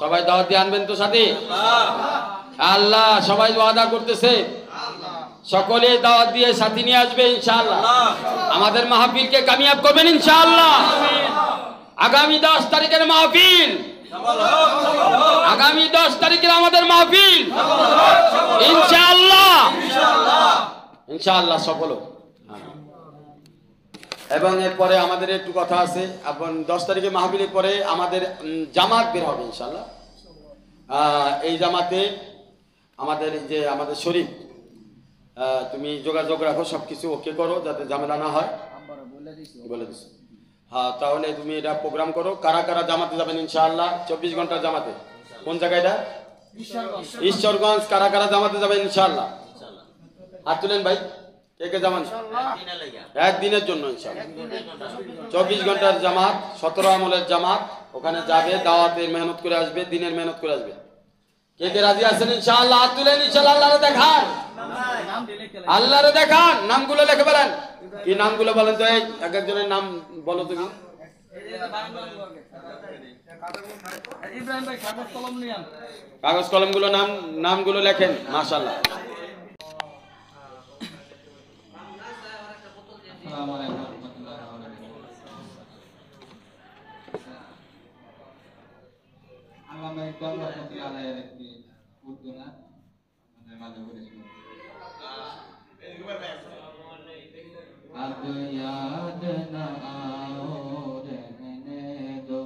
সবাই দাওয়াত দিয়ে আনবেন তো সাথে? আল্লাহ সবাই ওয়াদা করতেছে, সকলে দাওয়াত দিয়ে সাথে নিয়ে আসবে ইনশাআল্লাহ। আমাদের মাহফিলকে কামিয়াব করবেন ইনশাআল্লাহ। আগামী 10 তারিখের মাহফিল, আগামী 10 তারিখের আমাদের মাহফিল ইনশাআল্লাহ, ইনশাআল্লাহ সফল। এবং এরপরে আমাদের একটু কথা আছে, এবং 10 তারিখে মাহফিলের পরে আমাদের জামাত বের হবে ইনশাআল্লাহ। এই জামাতে আমাদের যে আমাদের শরীফ, তুমি যোগাযোগ রাখো, সবকিছু ওকে করো যাতে ঝামেলা না হয়, বলে দিছো। হ্যাঁ, তাহলে তুমি এটা প্রোগ্রাম করো, কারা কারা জামাতে যাবেন ইনশাআল্লাহ। 24 ঘন্টার জামাতে কোন জায়গায় এটা? ঈশ্বরগঞ্জ। কারা কারা জামাতে যাবেন ইনশাআল্লাহ? হাত তুলেন ভাই, কে কে যাবেন? একদিনের জন্য ইনশাআল্লাহ। 24 ঘন্টার জামাত, 17 আমলের জামাত, ওখানে যাবে, দাওয়াতের মেহনত করে আসবে, দিনের মেহনত করে আসবে। কে কে রাজি আছেন ইনশাআল্লাহ? হাত তুলেন ইনশাআল্লাহ। আল্লাহরে দেখান, আল্লাহরে দেখান। নামগুলো লিখে বলেন, কি নামগুলো বলেন তো? এই এক একজনের নাম বলো তুমি। কাগজ কলমগুলো নামগুলো লেখেন মাশাআল্লাহ। আল্লামা ইকবাল রহমতুল্লাহ আলাইহির একটি উর্দু গান আমাদের মাঝে পড়েছিল। अब याद न आओ रहने दो,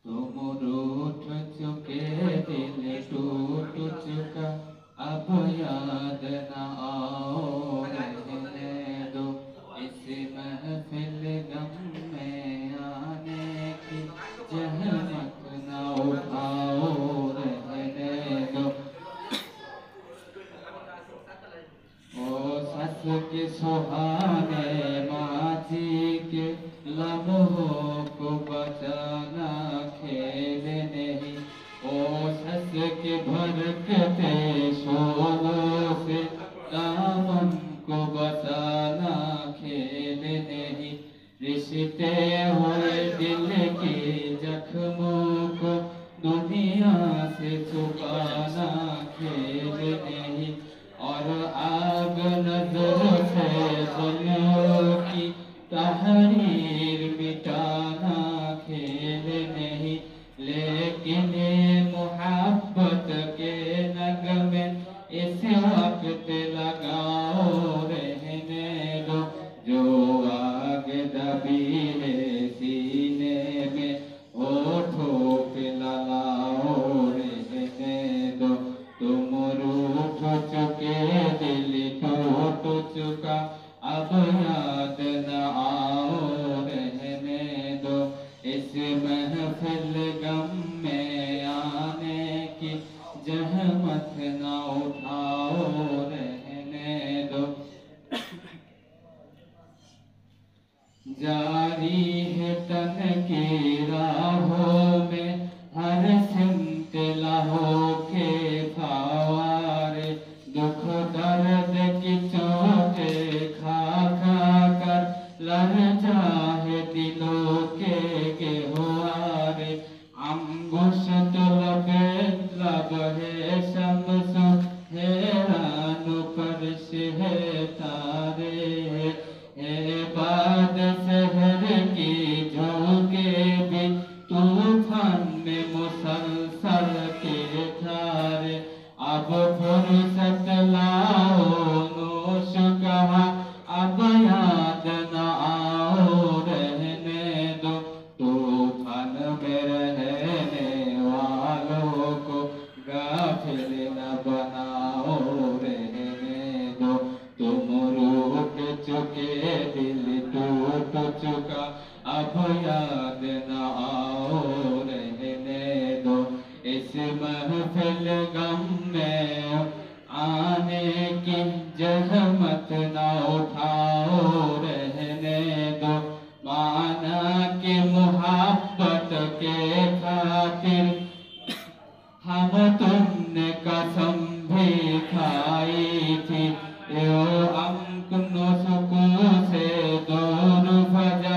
तुम रूठ चुके दिल टूट चुका, अब याद न आओ रहने दो, इस महफिल गम में आने की जहमत न उठाओ रहने दो। ओ सस के सुहाने माजी के लम्हों को बचाना खेल नहीं, ओ सस के भड़कते शोलों से दामन को बचाना खेल नहीं, रिश्ते हुए दिल के जख्मों को दुनिया से छुपाना खेल नहीं, और आग नजर से गलियों की तहरीर मिटाना खेल नहीं, लेकिन मोहब्बत के नगमे इस वक्त लगाओ रहने दो, जो आग दबी है सीने में होठों पे लगाओ रहने दो, तुम रूठ चुके दिल टूट चुका, अब याद न आओ रहने दो, इस महफिल गम में आने की जहमत न उठाओ रहने दो। जारी है तन की राहों में हर सिमत लहों के फवारे, दुख दर्द की चोटें खा खा कर लरजा है दिलों के गेहुआरे, अंगुष्ठ लब है शम्स हैरान परश है तारे, बाद शहर की झोंके याद न आओ रहने दो इस महफिल गम में आने की जहमत न उठाओ रहने दो माना कि मुहब्बत के खातिर हम तुमने कसम भी खाई थी यो अमकुनो सुकू से दूर भजा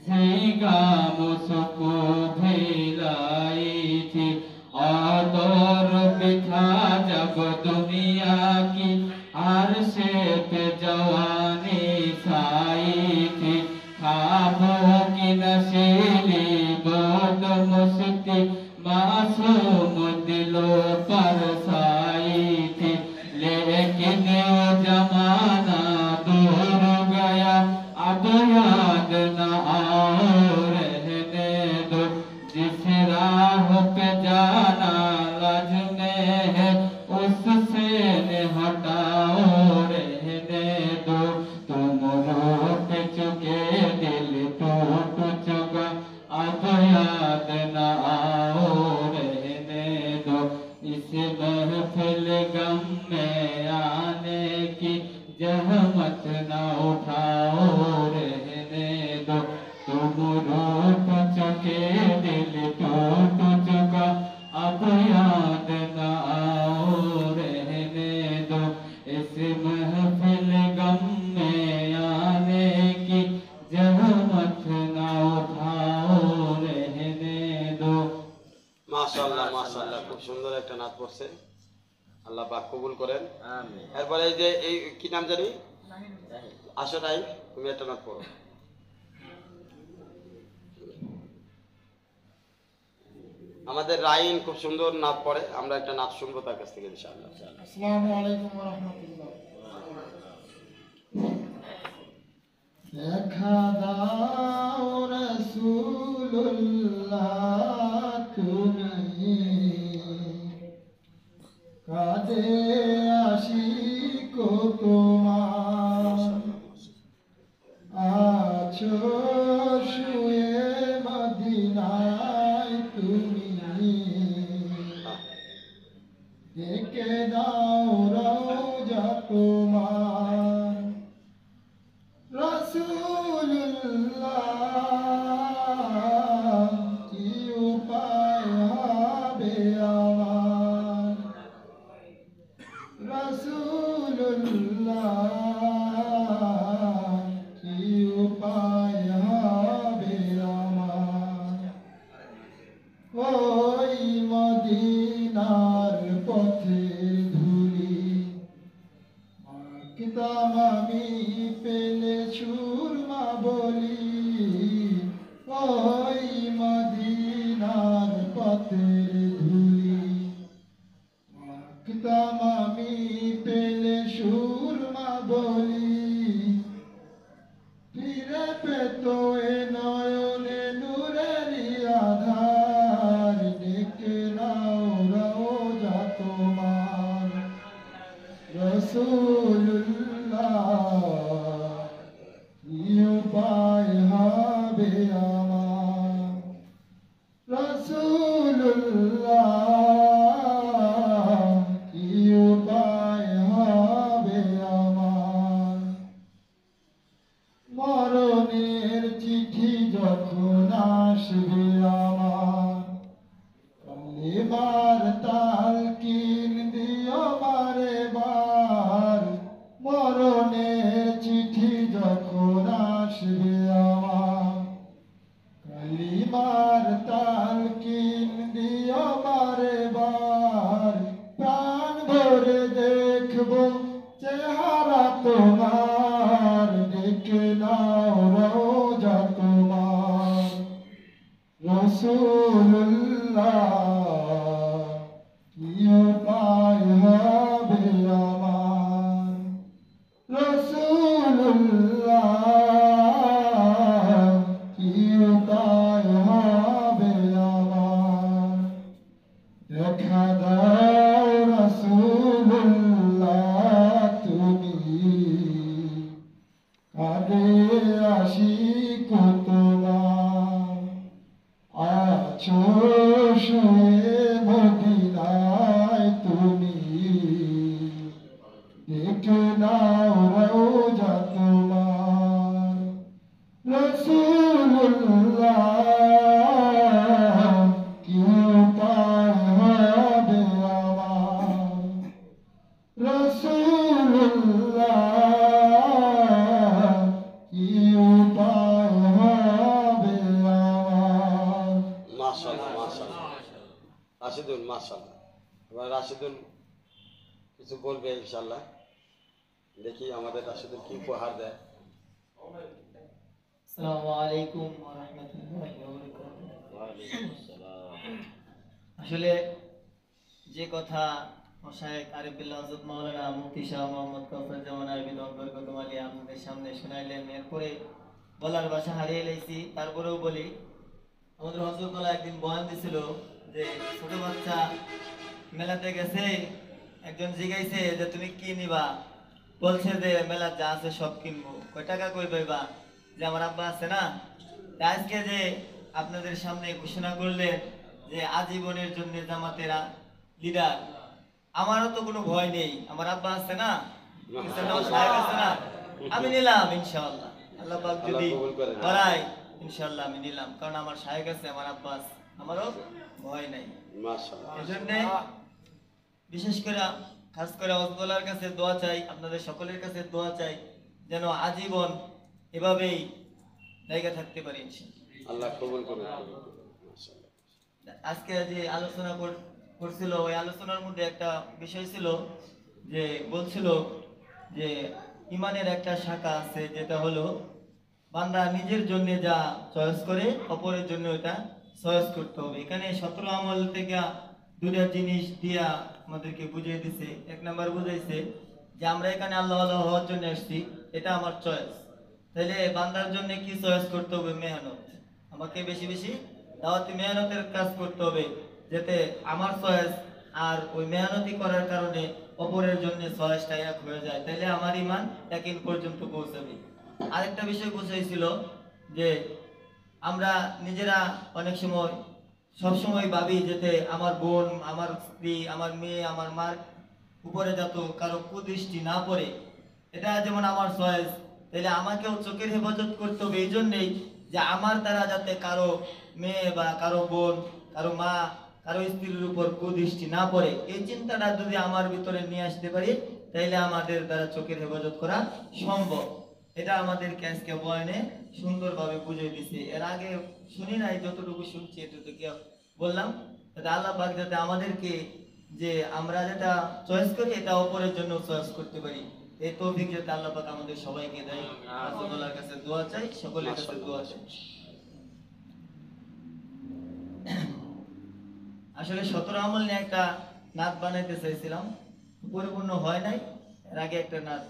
सीगा मुसुकू भी लाई थी और दौर बिठा जब दुनिया की अर्शे पे जवानी छाई थी ख्वाबों की नशीली बोद मुस्ती मासूम दिलों पर छाई थी लेकिन वो जमाना दूर गया अब याद न आओ रहने दो जिस राह पे जाना लज में है उससे न हटाओ रहने दो तुम रूठ चुके दिल टूट चुका अब याद न आओ रहने दो इस महफिल गम में आने की जहमत न उठाओ रहने दो तुम रूठ चुके दिल टूट चुका अब याद न आओ रहने दो इस महफिल गम में आने की जहमत न उठाओ रहने दो মাশাআল্লাহ মাশাআল্লাহ, খুব সুন্দর একটা নাচ পড়ছে, আল্লাহ পাক কবুল করেন। এরপরে এই যে এই কি নাম জানি আসো নাই, তুমি একটা নাচ পড়ো। আমাদের রাইন খুব সুন্দর নাচ পড়ে, আমরা একটা নাচ শুনবো তার কাছ থেকে ইনশাআল্লাহ। আসসালামু আলাইকুম ওয়া রাহমাতুল্লাহ। দেখা দাও রাসূলুল্লাহ তুমি কাঁদে আশিক তোমার আছো শুয়ে মদিনায় তুমি ডেকে দাও রওজা তোমার রাসূলুল্লাহ কি উপায় হবে আমার রাসূলুল্লাহ কি উপায় হবে আমার ওই মদিনার পথের ধুলি মাখতাম আমি পেলে সুরমা বলি ওই মদিনার পথের ধুলি মাখতাম আমি পেলে সুরমা বলি ফিরে পেত এ নয়নে নূরেরই আধার ডেকে নাও রওজা তোমার রাসূলুল্লাহ কি উপায় হবে আমার রাসূলুল্লাহ কি উপায় হবে আমার মরণের চিঠি যখন আসবে আমার কালিমার তালকিন দিও বারে বার মরণের চিঠি যখন আসবে আমার কালিমার তালকিন দিও বারে বার প্রাণ ভরে দেখবো চেহারা তোমার ডেকে নাও রওজা তোমার রাসূলুল্লাহ কি উপায় হবে আমার রাসূলুল্লাহ কি উপায় হবে আমার দেখা দাও রাসূলুল্লাহ তুমি কাঁদে আশিক তোমার আছো শুয়ে মদিনায় তুমি, দেখে নাও রওজা তোমার। রাসূলুল্লাহ কি উপায় হবে আমার, রাসূলুল্লাহ কি উপায় হবে আমার। মাশাআল্লাহ মাশাআল্লাহ। রাশিদুল মাশাআল্লাহ। এবার রাশিদুল কিছু বলবে ইনশাআল্লাহ। দেখি আমাদের রাশিদুল কি উপহার দেয়। আসসালামু আলাইকুম ওয়া রাহমাতুল্লাহি ওয়া বারাকাতুহু। আসলে যে কথা শায়েখ আরিফুল্লাহ হযরত মাওলানা মুফতি শাহ মোহাম্মদ কাউসার জামান আরবি বরকত আলী আপনাদের সামনে শোনাইলেন, এরপরে বলার ভাষা হারিয়ে লাইছি, তারপরেও বলি। আমাদের হযরতুল্লাহ একদিন বয়ান দিছিল যে ছোট বাচ্চা মেলাতে গেছে, একজন জিজ্ঞাইছে যে তুমি কি নিবা, বলছে যে মেলা যা আছে সব কিনবো। কয় টাকা কই পাইবা, যে আমার আব্বা আছে না। তা আজকে যে আপনাদের সামনে ঘোষণা করলেন যে আজীবনের জন্য জামাতেরা লিডার, আমারও তো কোনো ভয় নেই, আমার আব্বা আছে না, কিছু নেওয়ার সাহেব আছে না, আমি নিলাম ইনশাআল্লাহ। আল্লাহ পাক যদি কবুল করেন। করায় ইনশাআল্লাহ আমি নিলাম, কারণ আমার সাহেব আছে, আমার আব্বা আছে, আমারও ভয় নাই। মাশাআল্লাহ। এজন্য বিশেষ করে খাস করে আল্লাহর কাছে দোয়া চাই, আপনাদের সকলের কাছে দোয়া চাই যেন আজীবন এভাবেই জায়গা থাকতে পারি ইনশাআল্লাহ। আল্লাহ কবুল করুন। মাশাআল্লাহ। আজকে যে আলোচনা করছিল, ওই আলোচনার মধ্যে একটা বিষয় ছিল যে বলছিল যে ইমানের একটা শাখা আছে, যেটা হলো বান্দা নিজের জন্য যা চয়েস করে অপরের জন্য এটা চয়েস করতে হবে। এখানে 17 আমল থেকে দুটা জিনিস দিয়া আমাদেরকে বুঝিয়ে দিছে। এক নাম্বার বুঝাইছে যে আমরা এখানে আল্লাহ আল্লাহ হওয়ার জন্য এসেছি, এটা আমার চয়েস। তাহলে বান্দার জন্য কি চয়েস করতে হবে? মেহনত। আমাকে বেশি বেশি দাওয়াতি মেহনতের কাজ করতে হবে, যাতে আমার চয়েস আর ওই মেহনতি করার কারণে অপরের জন্য চয়েসটা এক হয়ে যায়, তাহলে আমার ইমান ইয়াকিন পর্যন্ত পৌঁছাবে। আরেকটা বিষয় বুঝাইছিল যে আমরা নিজেরা অনেক সময় সবসময় ভাবি যাতে আমার বোন, আমার স্ত্রী, আমার মেয়ে, আমার মার উপরে যাতে কারো কুদৃষ্টি না পড়ে, এটা যেমন আমার চয়েস, তাহলে আমাকেও চোখের হেফাজত করতে হবে এই জন্যেই যে আমার দ্বারা যাতে কারো মেয়ে বা কারো বোন, কারো মা, কারো স্ত্রীর উপর কুদৃষ্টি না পড়ে, এই চিন্তাটা যদি আমার ভিতরে নিয়ে আসতে পারি, তাইলে আমাদের দ্বারা চোখের হেফাজত করা সম্ভব। এটা আমাদেরকে আজকে বয়ানে সুন্দরভাবে বুঝিয়ে দিছে। এর আগে শুনি নাই, যতটুকু শুনছি এতটুকু বললাম। যাতে আল্লাহ পাক যাতে আমাদেরকে যে আমরা যেটা চয়েস করি এটা অপরের জন্য চয়েস করতে পারি, এই তৌফিক যাতে আল্লাহ পাক আমাদের সবাইকে দেয়। আল্লাহর কাছে দোয়া চাই, সকলের কাছে দোয়া চাই। আসলে 17 আমল নিয়ে একটা নাত বানাইতে চাইছিলাম, পরিপূর্ণ হয় নাই। এর আগে একটা নাত,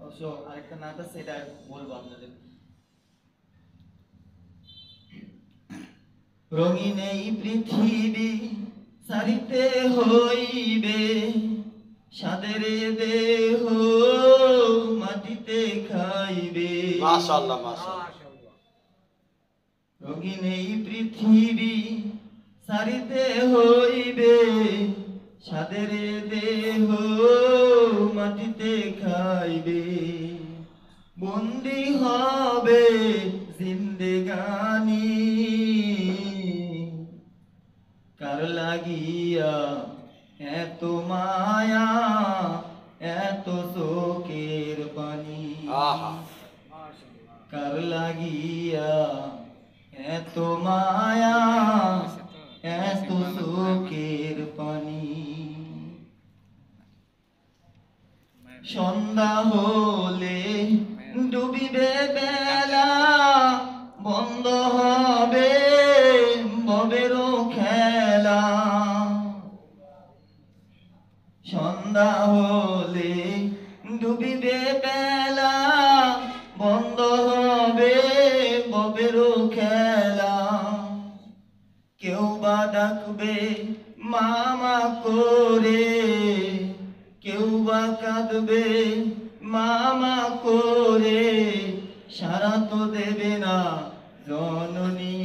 অবশ্য আরেকটা নাত আছে, এটা বলবো আপনাদের। রঙিন এই পৃথিবী সারিতে হইবে, সাদের দেহ মাটিতে খাইবে। মাশাআল্লাহ মাশাআল্লাহ। রঙিন এই পৃথিবী সারিতে হইবে, সাদের দেহ মাটিতে খাইবে। বন্দি হবে জিন্দেগানি, কার লাগিয়া এত মায়া, এত চোখের পানি। আহা। কার লাগিয়া এত মায়া, এত চোখের পানি। সন্ধ্যা হলে ডুবিবে বেলা, বন্ধ হবে ভবেরও খেলা। সন্ধ্যা হলে ডুবিবে বেলা, বন্ধ হবে ভবেরও খেলা। কেউ বা ডাকবে মামা করে, কেউ বা কাঁদবে মামা করে, সারা তো দেবে না জননী।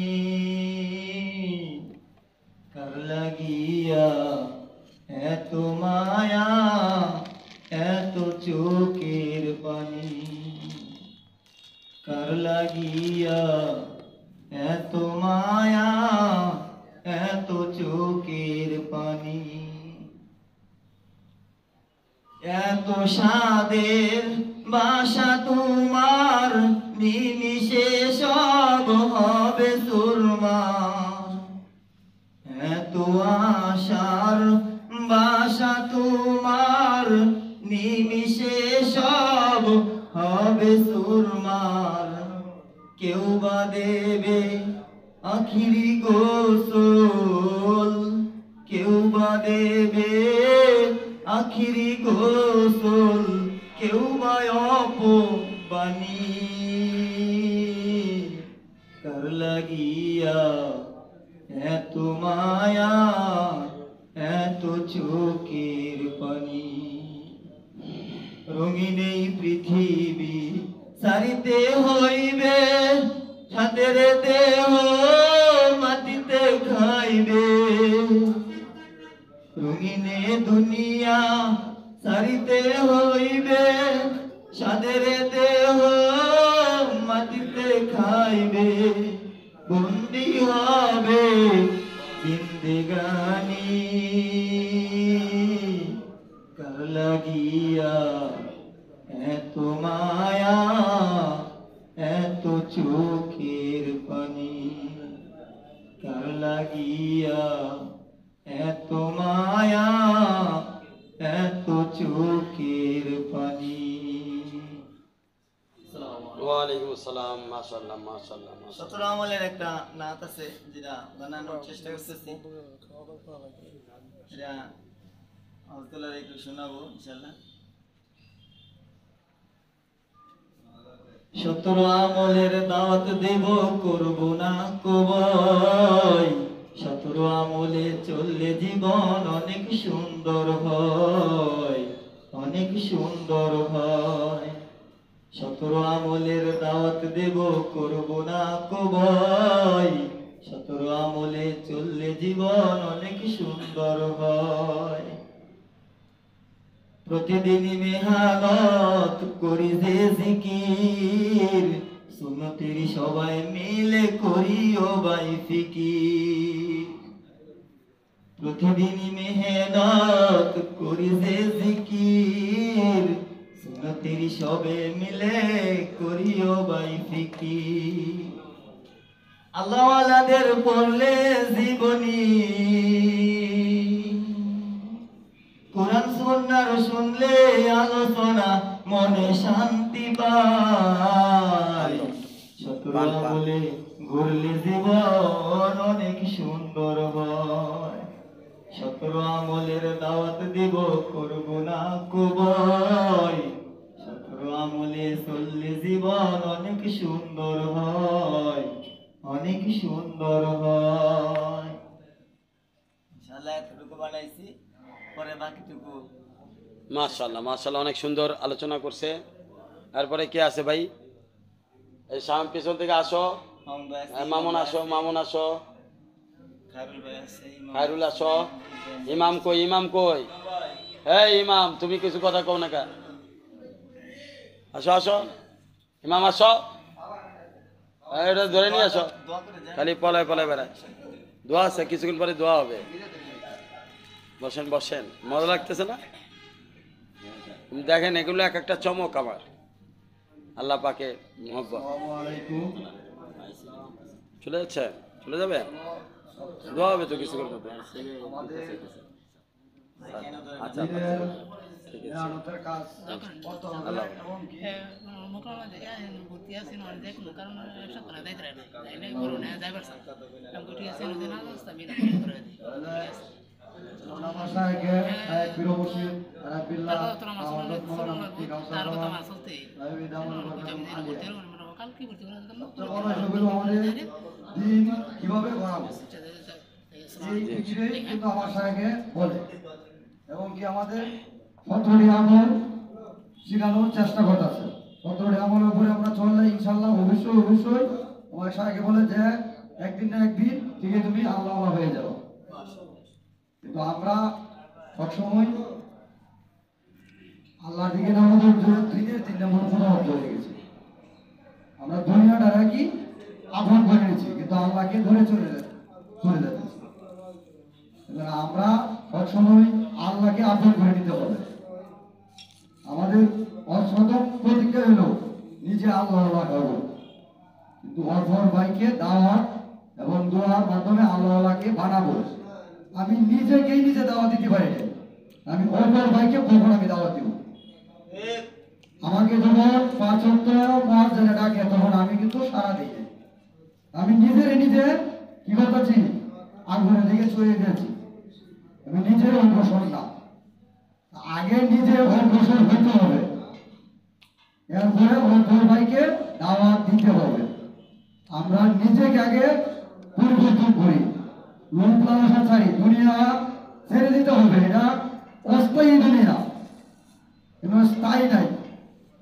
স্বাদের বাসা তোমার, নিমিষে সব হবে সুরমার। এত আশার বাসা তোমার, নিমিষে সব হবে সুরমার। কেউ বা দেবে আখিরি গোসল, কেউ বা দেবে আখিরি গোসল, কেউ বা অপবানি। কার লাগিয়া এত মায়া, এত চোখের পানি। রঙিন এই পৃথিবী সারিতে হইবে, সাথের দেহ মাটিতে খাইবে। রঙিনে দুনিয়া সারিতে হইবে, সাদের দেহ মাটিতে খাইবে। বন্দি হবে জিন্দেগানি, কার লাগিয়া এত মায়া, এত চোখের পানি। কার লাগিয়া এত মায়া, এত চোখের পানি। ওয়ালাইকুম আসসালাম। মাশাআল্লাহ মাশাআল্লাহ মাশাআল্লাহ। সতেরো আমলের একটা নাত আছে যেটা বানানোর চেষ্টা করতেছি, এটা আব্দুল্লাহ একটু শোনাবো ইনশাআল্লাহ। সতেরো আমলের দাওয়াত দেব, করব না কবয়। সতেরো আমলে চললে জীবন অনেক সুন্দর হয়, অনেক সুন্দর হয়। সতেরো আমলের দাওয়াত দেব, করব না কবয়। সতেরো আমলে চললে জীবন অনেক সুন্দর হয়। প্রতিদিন মেহনত করি যে জিকির, সুন্নতের সবাই মিলে করিও ভাই ফিকির। প্রতিদিন মেহনত করি যে জিকির, সুন্নতের সবে মিলে করিও ভাই ফিকির। আল্লাহওয়ালাদের পড়লে জীবনী, কোরআন সুন্নাহর শুনলে আলোচনা, মনে শান্তি পায়। সতেরো আমলে ঘুরলে জীবন অনেক সুন্দর হয়। সতেরো আমলের দাওয়াত দিব, করব না কবয়। সতেরো আমলে চললে জীবন অনেক সুন্দর হয়, অনেক সুন্দর হয়। ইনশাআল্লাহ এতটুকু বানাইছি, পরে বাকিটুকু। মাশাআল্লাহ মাশাআল্লাহ, অনেক সুন্দর আলোচনা করছে। এরপরে কে আছে ভাই? এই শাম পিছন থেকে আসো, মামুন আসো, মামুন আসো, খায়রুল ভাই আছে, খায়রুল আসো। ইমাম কই? ইমাম কই? এই ইমাম, তুমি কিছু কথা কও না কা? আসো আসো, ইমাম আসো, এটা ধরে নিয়ে আসো। দোয়া করে যান। খালি পলায় পলায় বেড়ায়। দোয়া আছে, কিছুক্ষণ পরে দোয়া হবে। বসেন বসেন, মজা লাগতেছে না? দেখেন এগুলো এক একটা চমক আমার, আল্লাহ পাকে মহব্বত। চলে যাচ্ছে, চলে যাবে, দোয়া হবে তো কিছুক্ষণ মধ্যে। আচ্ছা ঠিক আছে, আল্লাহ দিন কিভাবে গড়াবো এই বিষয়ে কিন্তু আমার সাহেবকে বলে, এবং কি আমাদের 17টি আমল শেখানোর চেষ্টা করতেছে। 17টি আমলের উপরে আমরা চললে ইনশাল্লাহ অবশ্যই অবশ্যই আমার সাহেবকে বলে যে একদিন না একদিন ঠিকই তুমি আল্লাহ হয়ে যাও। কিন্তু আমরা সবসময় আল্লাহর দিকে আমাদের দিনের 3 নম্বর প্রভাব হয়ে গেছে। আমরা দুনিয়াটা রাখি আপন করে নিচ্ছি, কিন্তু আল্লাহকে ধরে চলে যাচ্ছি। আমরা সবসময় আল্লাহকে আপন করে নিতে হবে। প্রথম প্রতিজ্ঞা হলো নিজে আল্লাহ হবো, কিন্তু অপর ভাইকে দাওয়াত এবং দোয়ার মাধ্যমে আল্লাহকে বানাবো। আমি নিজেকেই নিজে দাওয়াত দিতে পারি না, আমি অপর ভাইকে কখন আমি দাওয়াত দিব? আমাকে যখন 5 ওয়াক্ত মুয়াজ্জিন ডাকে তখন আমি কিন্তু সাড়া দিই না। আমি নিজে কি করতেছি? আগুনের দিকে চলে গেছি। আমি নিজের অগ্রসর না, আগে নিজে অগ্রসর হতে হবে, এরপরে অপর ভাইকে দাওয়াত দিতে হবে। আমরা নিজেকে আগে পরিবর্তন করি, লোক লালসা ছাড়ি, দুনিয়া ছেড়ে দিতে হবে। এটা অস্থায়ী দুনিয়া, কিন্তু স্থায়ী নাই।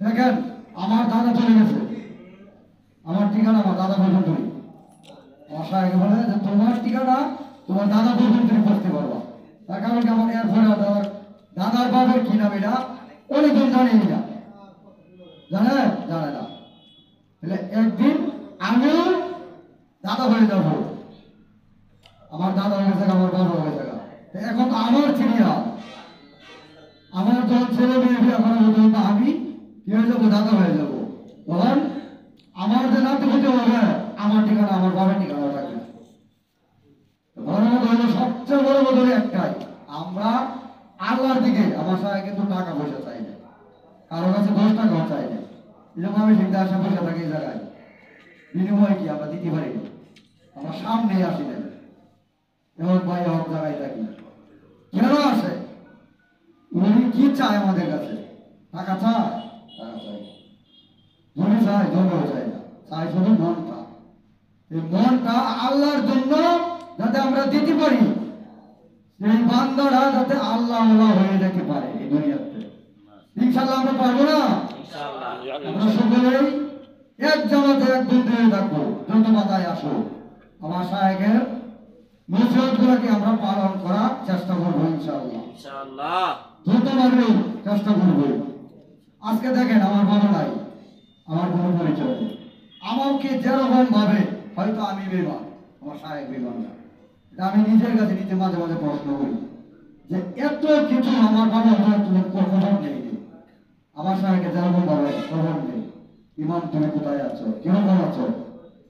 দেখেন আমার দাদা চলে গেছে, আমার ঠিকানা আমার দাদা পর্যন্ত, আশাকে বলে যে তোমার ঠিকানা তোমার দাদা পর্যন্ত করতে পারবা। তার কারণ কি আমার এরপরে দাদার বাবার কি নাম এটা অনেকজন জানি না, জানে জানে না। তাহলে একদিন আমিও দাদা হয়ে যাব, আমার দাদা হয়ে গেছে, আমার বাবা হয়ে গেছে। এখন তো আমার ছিড়িয়া, আমার যখন ছেলে মেয়ে বিয়ে করা হতো আমি কি হয়ে যাবো? দাদা হয়ে যাবো। তখন আমার যে নাতি হতে হবে, আমার ঠিকানা আমার বাবার ঠিকানা থাকবে। বড় কথা হলো, সবচেয়ে বড় কথা হলো একটাই, আমরা আল্লাহর দিকে, আমার সাথে কিন্তু টাকা পয়সা চাই না, কারো কাছে 10 টাকাও চাই না। এই জন্য আমি চিন্তা আসা পয়সা থাকি এই জায়গায়, বিনিময় কি আমরা দিতে পারি না, আমরা সামনে আসি না, এবং ভাই সব জায়গায় থাকি। কেন আসে? উনি কি চায় আমাদের কাছে? টাকা চায়? টাকা চাই। জমি চায়? জমিও চাই না, চাই শুধু মনটা। এই মনটা আল্লাহর জন্য যাতে আমরা দিতে পারি, সেই বান্দারা যাতে আল্লাহ হয়ে যেতে পারে এই দুনিয়াতে। ইনশাআল্লাহ আমরা পারবো না? আমরা সকলেই এক জামাতে এক বন্ধু হয়ে থাকবো, যত মাথায় আসো। আমার সাহেবের নসিহত গুলাকে আমরা পালন করার চেষ্টা করবো ইনশাআল্লাহ, যত পারবো চেষ্টা করবো। আজকে দেখেন আমার বাবা নাই, আমার কোনো পরিচয় নেই, আমাকে যেরকম ভাবে হয়তো আমি বেমান, আমার সাহেব বেমান না। এটা আমি নিজের কাছে নিজে মাঝে মাঝে প্রশ্ন করি যে এত কিছু আমার বাবা খবর নেই, আমার সাহেবকে যেরকম ভাবে খবর নেই। ইমাম তুমি কোথায় আছো, কিরকম আছো?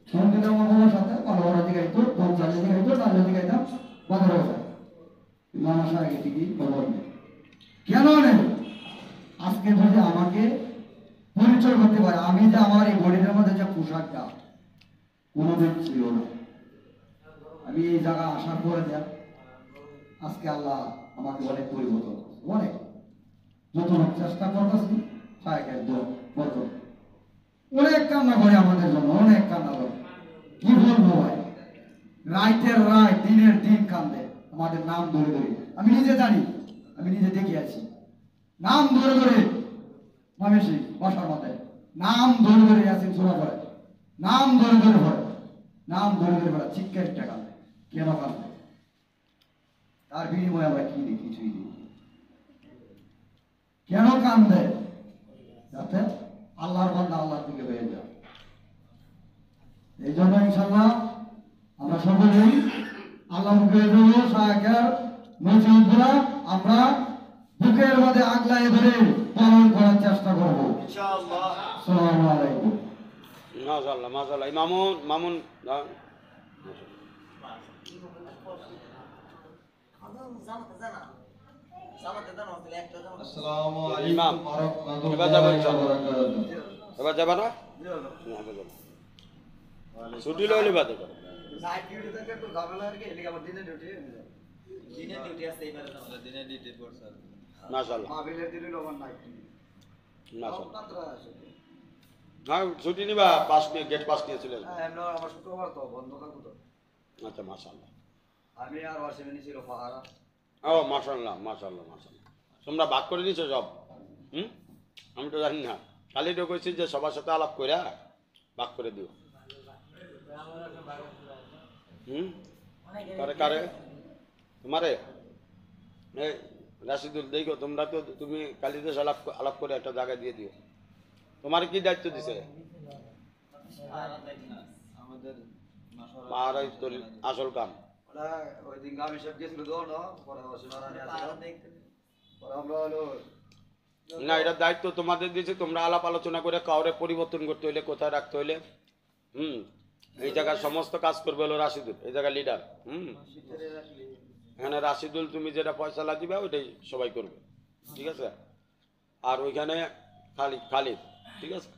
ফোন দিলে আমার বাবার সাথে পালোয়ারা দিগাইতো, বংশালী দিগাইতো, তাহলে দিগাইতাম বাজার হয়ে। কিন্তু আমার সাহেবকে ঠিকই খবর নেই। কেন নেই? আজকে যদি আমাকে পরিচয় করতে পারে, আমি যে আমার এই বডির মধ্যে যে পোশাকটা কোনোদিন ছিল না, আমি এই জায়গা আসার পরে যা আজকে আল্লাহ আমাকে অনেক পরিবর্তন, অনেক যত চেষ্টা করতেছি সাহেবের বদল, অনেক কান্না করে আমাদের জন্য, অনেক কান্না করে। কি বলবো ভাই, রাইতের রাত দিনের দিন কান্দে আমাদের নাম ধরে ধরে। আমি নিজে জানি, আমি নিজে দেখে আছি, নাম ধরে ধরে মামেশি বসার মধ্যে নাম ধরে ধরে আসেন শোনা পড়ে, নাম ধরে ধরে পড়ে, নাম ধরে ধরে পড়ে, চিৎকার একটা কান্দে। কেন কান্দে? তার বিনিময়ে আমরা কি দিই? কিছুই দিই। কেন কান্দে? যাতে আল্লাহর বান্দা আল্লাহর দিকে হয়ে যায়। এই জন্য ইনশাআল্লাহ আমরা সকলেই আল্লাহ মুখে দেবো সাহায্যের নসিহতগুলা আমরা বুকের মধ্যে আগলায় ধরে পালন করার চেষ্টা করবো ইনশাআল্লাহ। আসসালামু আলাইকুম। মাশাআল্লাহ মাশাআল্লাহ। মামুন মামুন আসসালামু ইমাম আলাইকুম এবার যাবো ইনশাআল্লাহ। এবার যাবা না? ছুটি লইলে বাদে করো। নাইট ডিউটি থেকে একটু ঝামেলা আর কি, এদিকে আমার দিনের ডিউটি আছে এবারে আমাদের দিনে ডিউটি করছে। মাশাআল্লাহ মাহফিলের দিনে আমার নাইট মাশাআল্লাহ। হ্যাঁ ছুটি নিবা, পাস নিয়ে গেট পাস নিয়ে চলে আসবে। এমন আমার শুক্রবার তো বন্ধ থাকবো তো, আচ্ছা মাশাআল্লাহ। আমি আর ওয়াসিমিনী ছিল পাহারা। ও মাশাআল্লাহ মাশাআল্লাহ মাশাআল্লাহ। তোমরা ভাগ করে দিছো সব? আমি তো জানি না, খালি তো কইছি যে সবার সাথে আলাপ কইরা ভাগ করে দিও। কারে কারে? তোমারে? এই রাশিদুল দেখো, তোমরা তো তুমি কালিদাস আলাপ করে একটা জায়গায় দিয়ে দিও। তোমার কি দায়িত্ব দিছে? আমাদের পাহারাই তো আসল কাম। ওরা ওই দিন আমি সব গেছিল তো না, পরে ওয়াসিমারা নিয়ে আসলাম, পরে আমরা হলো না, এটা দায়িত্ব তোমাদের দিয়েছে, তোমরা আলাপ আলোচনা করে কাউরে পরিবর্তন করতে হইলে, কোথায় রাখতে হইলে, এই জায়গায় সমস্ত কাজ করবে হলো রাশিদুল, এই জায়গায় লিডার। এখানে রাশিদুল তুমি যেটা ফয়সালা দিবে ওইটাই সবাই করবে, ঠিক আছে? আর ওইখানে খালিদ, খালিদ, ঠিক আছে?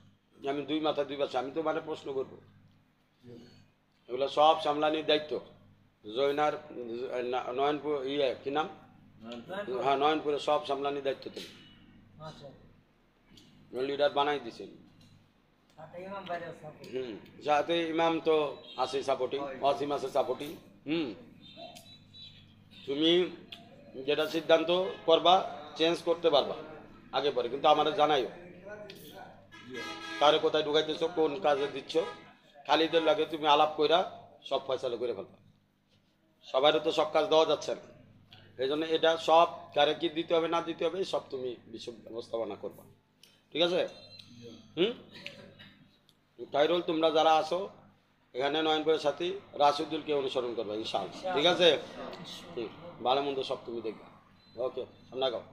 আমি দুই মাথা দুই পাশে, আমি তো মানে প্রশ্ন করবো, এগুলো সব সামলানির দায়িত্ব জয়নার, নয়নপুর, কি নাম, হ্যাঁ নয়নপুরে সব সামলানির দায়িত্ব তুমি লিডার বানাই দিছেন। সাথে ইমাম তো আছে সাপোর্টিং, ওয়াসিম আছে সাপোর্টিং। তুমি যেটা সিদ্ধান্ত করবা চেঞ্জ করতে পারবা আগে পরে, কিন্তু আমাদের জানাইও কারে কোথায় ঢুকাইতেছো, কোন কাজে দিচ্ছ। খালিদের লাগে তুমি আলাপ কইরা সব ফয়সালা করে ফেলবা, সবাইরও তো সব কাজ দেওয়া যাচ্ছে না, এই জন্য এটা সব কারে কি দিতে হবে না দিতে হবে সব তুমি বিষয় ব্যবস্থাপনা করবা, ঠিক আছে? খায়রুল, তোমরা যারা আসো এখানে নয়নপুরের সাথে রাশিদুলকে অনুসরণ করবে ইনশাআল্লাহ, ঠিক আছে? ঠিক, ভালো মন্দ সব তুমি দেখবে। ওকে, সামনে গাও।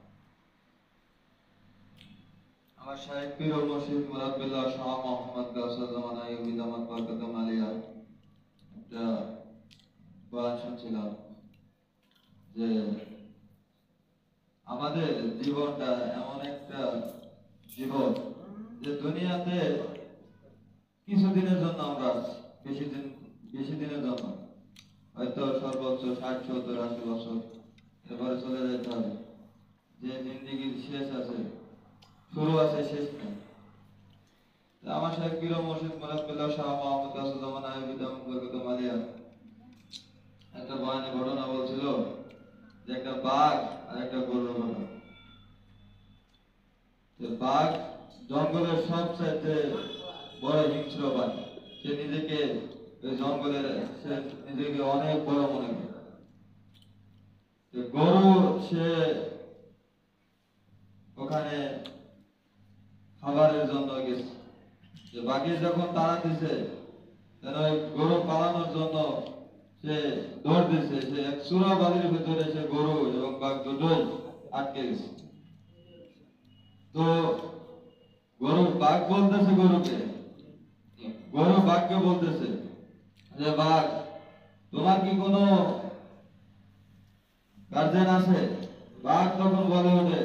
আমার শাইখ পীর ও মুর্শিদ মুরাব্বিল্লাহ শাহ মোহাম্মদ গাউসুল জামান আইয়ুবী দামাত বরকাতুম আলিয়া একটা বয়ান শুনছিলাম যে আমাদের জীবনটা এমন একটা জীবন যে দুনিয়াতে কিছুদিনের জন্য আমরা বেশি দিনের জন্য হয়তো সর্বোচ্চ 60-70-80 বছর, এরপরে চলে যেতে হবে। যে জিন্দেগির শেষ আছে, শুরু আছে, শেষ নেই। আমার শাইখ পীর ও মুর্শিদ মুরাব্বিল্লাহ শাহ মোহাম্মদ গাউসুল জামান আইয়ুবী দামাত বরকাতুম আলিয়া একটা বয়ানে ঘটনা বলছিল যে একটা বাঘ আর একটা গরুর ঘটনা। বাঘ জঙ্গলের সবচাইতে বড় হিংস্র প্রাণী, সে নিজেকে জঙ্গলের নিজেকে অনেক বড় মনে করে। গরু সে ওখানে খাবারের জন্য গেছে, যে বাঘে যখন তাড়া দিছে গরু পালানোর জন্য সে দৌড় দিছে, সে এক চূড়া বালির ভিতরে সে গরু এবং বাঘ দুটোই আটকে গেছে। তো বাঘ বলতেছে গরু বাঘকে বলতেছে যে বাঘ, তোমার কি কোনো গার্জেন আছে? বাঘ তখন বলে ওঠে,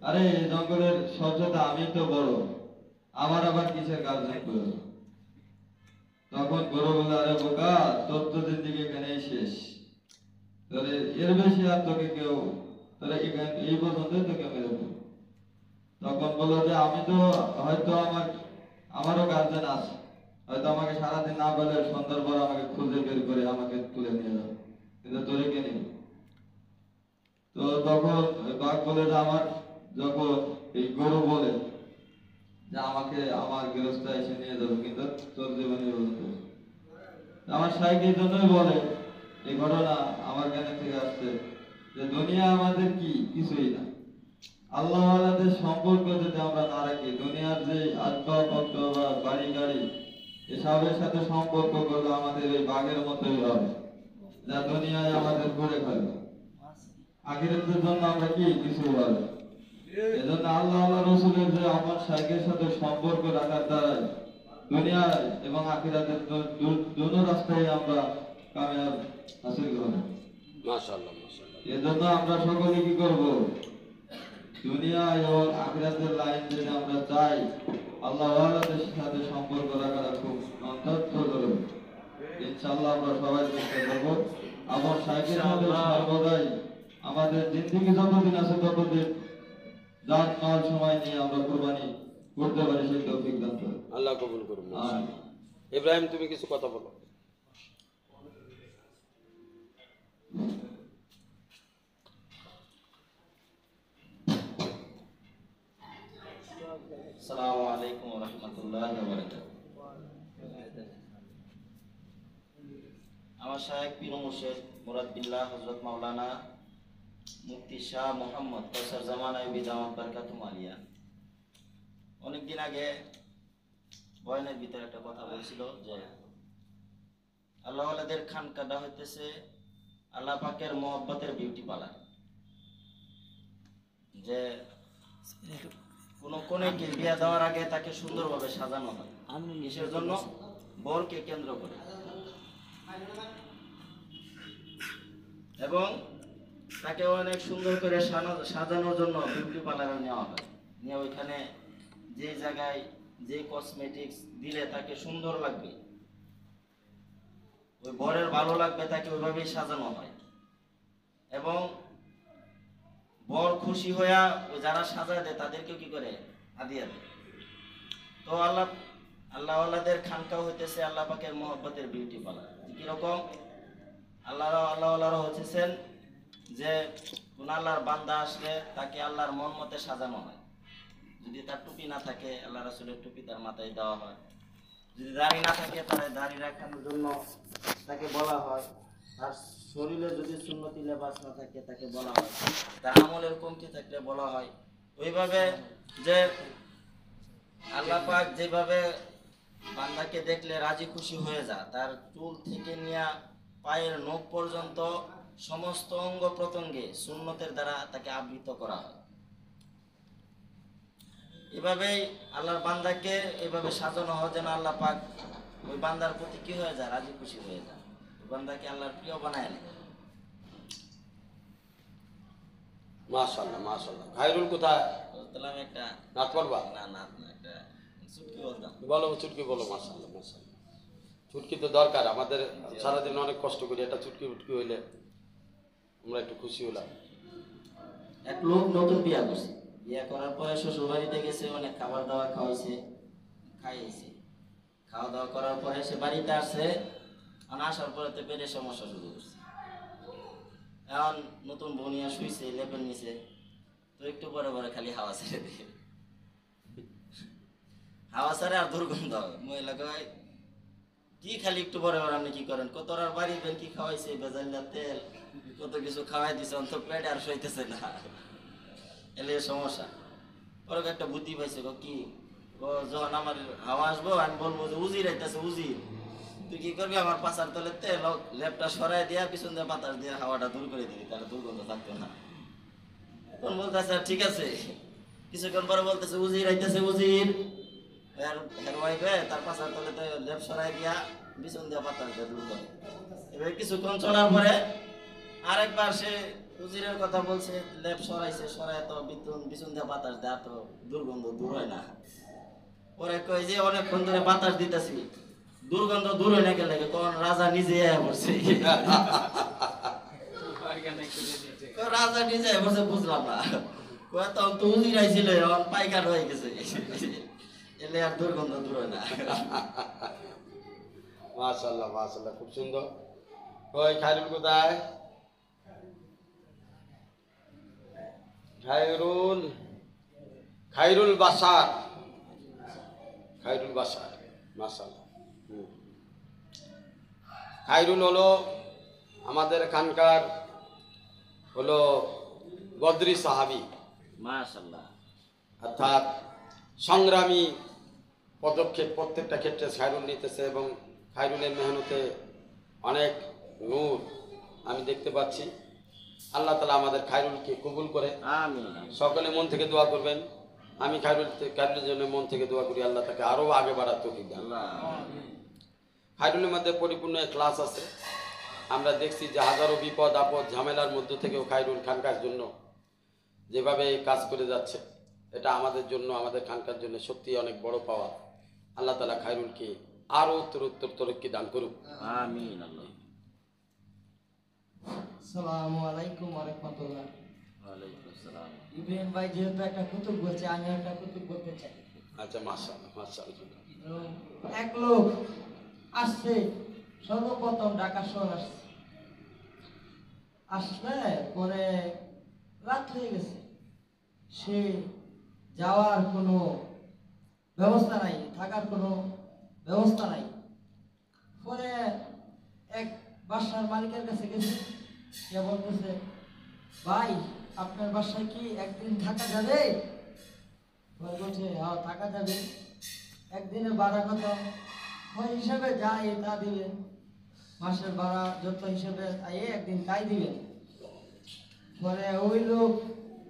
আরে এই জঙ্গলের সভ্যতা আমি তো বড়, আমার আবার কিসের গার্জেন প্রয়োজন? তখন গরু বলে, আরে বোকা, তোর তো জিন্দেগি এখানেই শেষ, তাহলে এর বেশি আর তোকে কেউ, তাহলে এই পর্যন্ত তোকে মেরে দেবো। তখন বললো যে আমি তো হয়তো আমারও গার্জেন আছে, হয়তো আমাকে সারাদিন না বলে সন্ধ্যার পর আমাকে খুঁজে বের করে আমাকে তুলে নিয়ে যাবে, কিন্তু তোরে কে নিবে? তো তখন বাঘ বলে যে যখন এই গরু বলে যে আমাকে আমার গৃহস্থ এসে নিয়ে যাবে, কিন্তু তোর জীবনে আমার শাইখ এই জন্যই বলে, এই ঘটনা আমার জ্ঞানের থেকে আসছে যে দুনিয়া আমাদের কিছুই না। আল্লাহ আল্লাহদের সম্পর্ক যদি আমরা না রাখি, দুনিয়ার যে আসবাবপত্র বা বাড়ি গাড়ি এসবের সাথে সম্পর্ক করলে আমাদের এই বাঘের মতোই হবে, যা দুনিয়ায় আমাদের ঘুরে খাবে, আখিরাতের জন্য আমরা কিছু হবে। এজন্য আল্লাহ রসুলের যে আমার শাইখের সাথে সম্পর্ক রাখার দ্বারা দুনিয়ায় এবং আখিরাতের দুটো রাস্তায় আমরা কামিয়াব হাসিল করব। মাশাআল্লাহ, মাশাআল্লাহ। এজন্য আমরা সকলে কি করব, দুনিয়া এবং আখিরাতের লাইন যদি আমরা চাই, আল্লাহ ওয়ালাদের সাথে সম্পর্ক রাখাটা খুব অত্যন্ত জরুরি। ইনশাআল্লাহ আমরা সবাই চেষ্টা করব আমার শাইখের সাথে সর্বদাই আমাদের জিন্দেগি যতদিন আছে ততদিন জান মাল সময় নিয়ে আমরা কুরবানি করতে পারি, সেই তৌফিক দান করুন। আল্লাহ কবুল করুন। আমিন। ইব্রাহিম, তুমি কিছু কথা বলো। আসসালামু আলাইকুম ওয়া রাহমাতুল্লাহি ওয়া বারাকাতুহু। আমার শাইখ পীর ও মুর্শিদ মুরাব্বিল্লাহ হযরত মাওলানা মুফতি শাহ মোহাম্মদ কাউসার জামান আইয়ুবী দামাত বরকাতুম আলিয়া অনেকদিন আগে বয়ানের ভিতরে একটা কথা বলছিল যে আল্লাহ ওয়ালাদের খানকাটা হইতেছে আল্লাহ পাকের মহব্বতের বিউটি পার্লার। যে কোনো কনেকে বিয়ে দেওয়ার আগে তাকে সুন্দরভাবে সাজানো হয় কিসের জন্য? বরকে কেন্দ্র করে। এবং তাকে অনেক সুন্দর করে সাজানোর জন্য বিউটি পার্লারে নেওয়া হয়, নিয়ে ওইখানে যে জায়গায় যে কসমেটিক্স দিলে তাকে সুন্দর লাগবে, ওই বরের ভালো লাগবে, তাকে ওইভাবেই সাজানো হয়। এবং বর খুশি হইয়া ওই যারা সাজায় দেয় তাদেরকেও কি করে? হাদিয়া দেয়। তো আল্লাহওয়ালাদের খানকাও হইতেছে আল্লাহ পাকের মহব্বতের বিউটি পার্লার। কিরকম? আল্লাহওয়ালারা হচ্ছেন যে কোন আল্লাহর বান্দা আসলে তাকে আল্লাহর মন মতে সাজানো হয়। যদি তার টুপি না থাকে, আল্লাহ রাসূলের টুপি তার মাথায় দেওয়া হয়। যদি দাড়ি না থাকে, তাহলে দাড়ি রাখানোর জন্য তাকে বলা হয়। তার শরীরে যদি সুন্নতি লেবাস না থাকে, তাকে বলা হয়। তার আমলের কমতি থাকলে বলা হয়। ওইভাবে যে আল্লাহ পাক যেভাবে বান্দাকে দেখলে রাজি খুশি হয়ে যায়, তার চুল থেকে নিয়ে পায়ের নখ পর্যন্ত সমস্ত অঙ্গ প্রত্যঙ্গে সুন্নতের দ্বারা তাকে আবৃত করা হয়। এভাবেই আল্লাহর বান্দাকে এভাবে সাজানো হয় যেন আল্লাহ পাক ওই বান্দার প্রতি কি হয়ে যায়? রাজি খুশি হয়ে যায়, ওই বান্দাকে আল্লাহর প্রিয় বানায় নেয়। মাশাআল্লাহ মাশাআল্লাহ। খায়রুল কোথায়? বলতাম একটা নাত পারবা? না একটা চুটকি বলতাম। বলো চুটকি বলো। মাশাআল্লাহ মাশাআল্লাহ। চুটকি তো দরকার আমাদের, সারাদিন অনেক কষ্ট করি, একটা চুটকি উটকি হইলে আমরা একটু খুশি হলাম। এক লোক নতুন বিয়া করছে, বিয়া করার পরে শ্বশুর বাড়িতে গেছে, অনেক খাবার দাবার খাইয়েছে। খাওয়া দাওয়া করার পরে সে বাড়িতে আসছে, আসার পরে তো পেটের সমস্যা শুরু করছে। এখন নতুন বনিয়া শুইছে, লেপের নিচে, তো একটু পরে পরে খালি হাওয়া ছেড়ে দিয়ে, হাওয়া ছাড়ে আর দুর্গন্ধ হবে। মহিলা কয়, কি খালি একটু পরে পরে আপনি কি করেন? কত আর বাড়ি বেন কি খাওয়াইছে, বেজাল্লা তেল কত কিছু খাওয়াই দিছে, অন্তত পেটে আর সইতেছে না, এলে সমস্যা। পরে একটা বুদ্ধি পাইছে, কি যখন আমার হাওয়া আসবো আমি বলবো যে উজির আইতেছে, উজির তুই কি করবি? আমার পাশার তলে তেল লেপটা সরাই দিয়া পিছন দিয়ে বাতাস দিয়ে হাওয়াটা দূর করে দিবি, তাহলে দুর্গন্ধ থাকতো না। তখন বলতেছে ঠিক আছে। কিছুক্ষণ পরে বলতেছে উজির আইতেছে, উজির তার পাশার তলে লেপ সরাই দিয়া পিছন দিয়ে বাতাস দিয়ে দূর করে। এবার কিছুক্ষণ চলার পরে আরেকবার সে উজিরের কথা বলছে, লেপ সরাইছে, সরাই তো পিছন দিয়ে বাতাস দেয়, তো দুর্গন্ধ দূর হয় না। পরে কই যে অনেকক্ষণ ধরে বাতাস দিতেছি, দুর্গন্ধ দূর হয় না গেলে, তখন রাজা নিজে বসছে। রাজা নিজে বসে বুঝলাম না, তখন তো উজির আইছিল, এখন পাইকার হয়ে গেছে, এলে আর দুর্গন্ধ দূর হয় না। মাশাআল্লাহ মাশাআল্লাহ, খুব সুন্দর। ওই খায়রুল কোথায়? খায়রুল বাসার, খায়রুল বাসার। মাশাআল্লাহ। খায়রুল হলো আমাদের এখানকার হলো বদরি সাহাবী, মাশাআল্লাহ। অর্থাৎ সংগ্রামী পদক্ষেপ প্রত্যেকটা ক্ষেত্রে খায়রুল নিতেছে, এবং খায়রুলের মেহনতে অনেক নূর আমি দেখতে পাচ্ছি। আল্লাহ তাআলা আমাদের খায়রুলকে কবুল করে। আমিন। সকলে মন থেকে দোয়া করবেন। আমি খায়রুলের জন্য মন থেকে দোয়া করি, আল্লাহ তাকে আরও আগে বাড়ার তৌফিক দেন। খায়রুলের মধ্যে পরিপূর্ণ ক্লাস আছে। আমরা দেখছি যে হাজারো বিপদ আপদ ঝামেলার মধ্য থেকেও খায়রুল খানকার জন্য যেভাবে কাজ করে যাচ্ছে, এটা আমাদের জন্য, আমাদের খানকার জন্য সত্যি অনেক বড় পাওয়া। আল্লাহ তাআলা খায়রুলকে আরও উত্তর তরক্কি দান করুক। আমিন। আল্লাহ। আসসালামু আলাইকুম ওয়া রাহমাতুল্লাহ। ওয়ালাইকুম আসসালাম। ইব্রাহিম ভাই যেহেতু একটা কুতুব বলছে, আমি একটা কুতুব বলতে চাই। আচ্ছা, মাশাআল্লাহ মাশাআল্লাহ। এক লোক আসছে, সর্বপ্রথম ঢাকা শহর আসলে পরে রাত হয়ে গেছে, সে যাওয়ার কোনো ব্যবস্থা নাই, থাকার কোনো ব্যবস্থা নাই। পরে এক বাসার মালিকের কাছে গেছে, সে বলতেছে, ভাই আপনার বাসায় কি একদিন থাকা যাবে? বলছে হ্যাঁ থাকা যাবে। একদিনের ভাড়া কত? ওই হিসাবে যা তা দিবেন, মাসের ভাড়া যত হিসেবে একদিন তাই দিবেন। পরে ওই লোক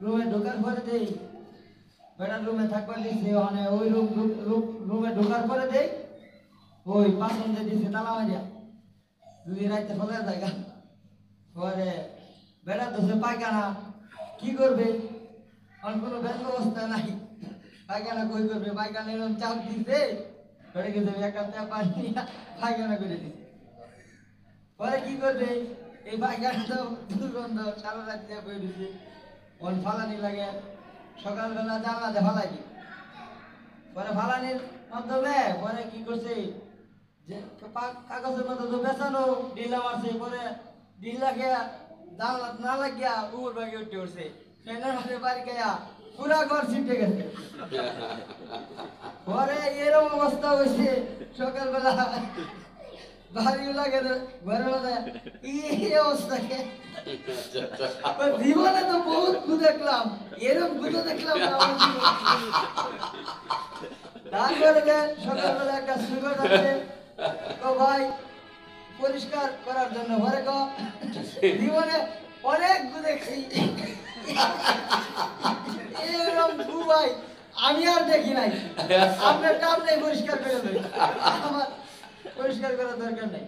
রুমে ঢোকার পরে দেই বেটার রুমে থাকবার দিছে, ওখানে ওই রুমে ঢোকার পরে দেই ওই পাঁচন দিয়ে দিছে তালা মারিয়া, দুই রাইতে ফলে জায়গা। পরে বেটা ধসে পায়খানা, কি করবে, আর কোনো ব্যবস্থা নাই, পায়খানা কই করবে, পায়খানা এরকম চাপ দিছে, বেটা গেছে একটা পেপার নিয়ে পায়খানা করে দিছে। পরে কি করবে, এই পায়খানা তো দুর্গন্ধ, সারা রাত দিয়ে বয়ে দিছে, ওর ফালানি লাগে, সকালবেলা জানলাতে ফালাই দি। পরে ফালানির মাধ্যমে পরে কি করছে, যে কাগজের মধ্যে তো বেচানো ঢিলা মারছে, পরে ঢিলা খেয়া জানলা না লাগিয়া উপর ভাগে উঠে উঠছে, ফ্যানের মাঝে বাড়ি গিয়া পুরা ঘর ছিটে গেছে। পরে এরকম অবস্থা হয়েছে, সকালবেলা বাড়িগুলা গেলে ঘরের মধ্যে এই অবস্থাকে জীবনে তো বহুত ভূত দেখলাম, এরকম ভূত দেখলাম না আমার জীবনে। তারপরে সকালবেলা একটা সুগত আছে, তো ভাই পরিষ্কার করার জন্য ঘরে গো, জীবনে অনেক ভূত দেখছি, এরকম ভূ ভাই আমি আর দেখি নাই। আপনার কাম নেই পরিষ্কার করে দেবে, আমার পরিষ্কার করার দরকার নেই।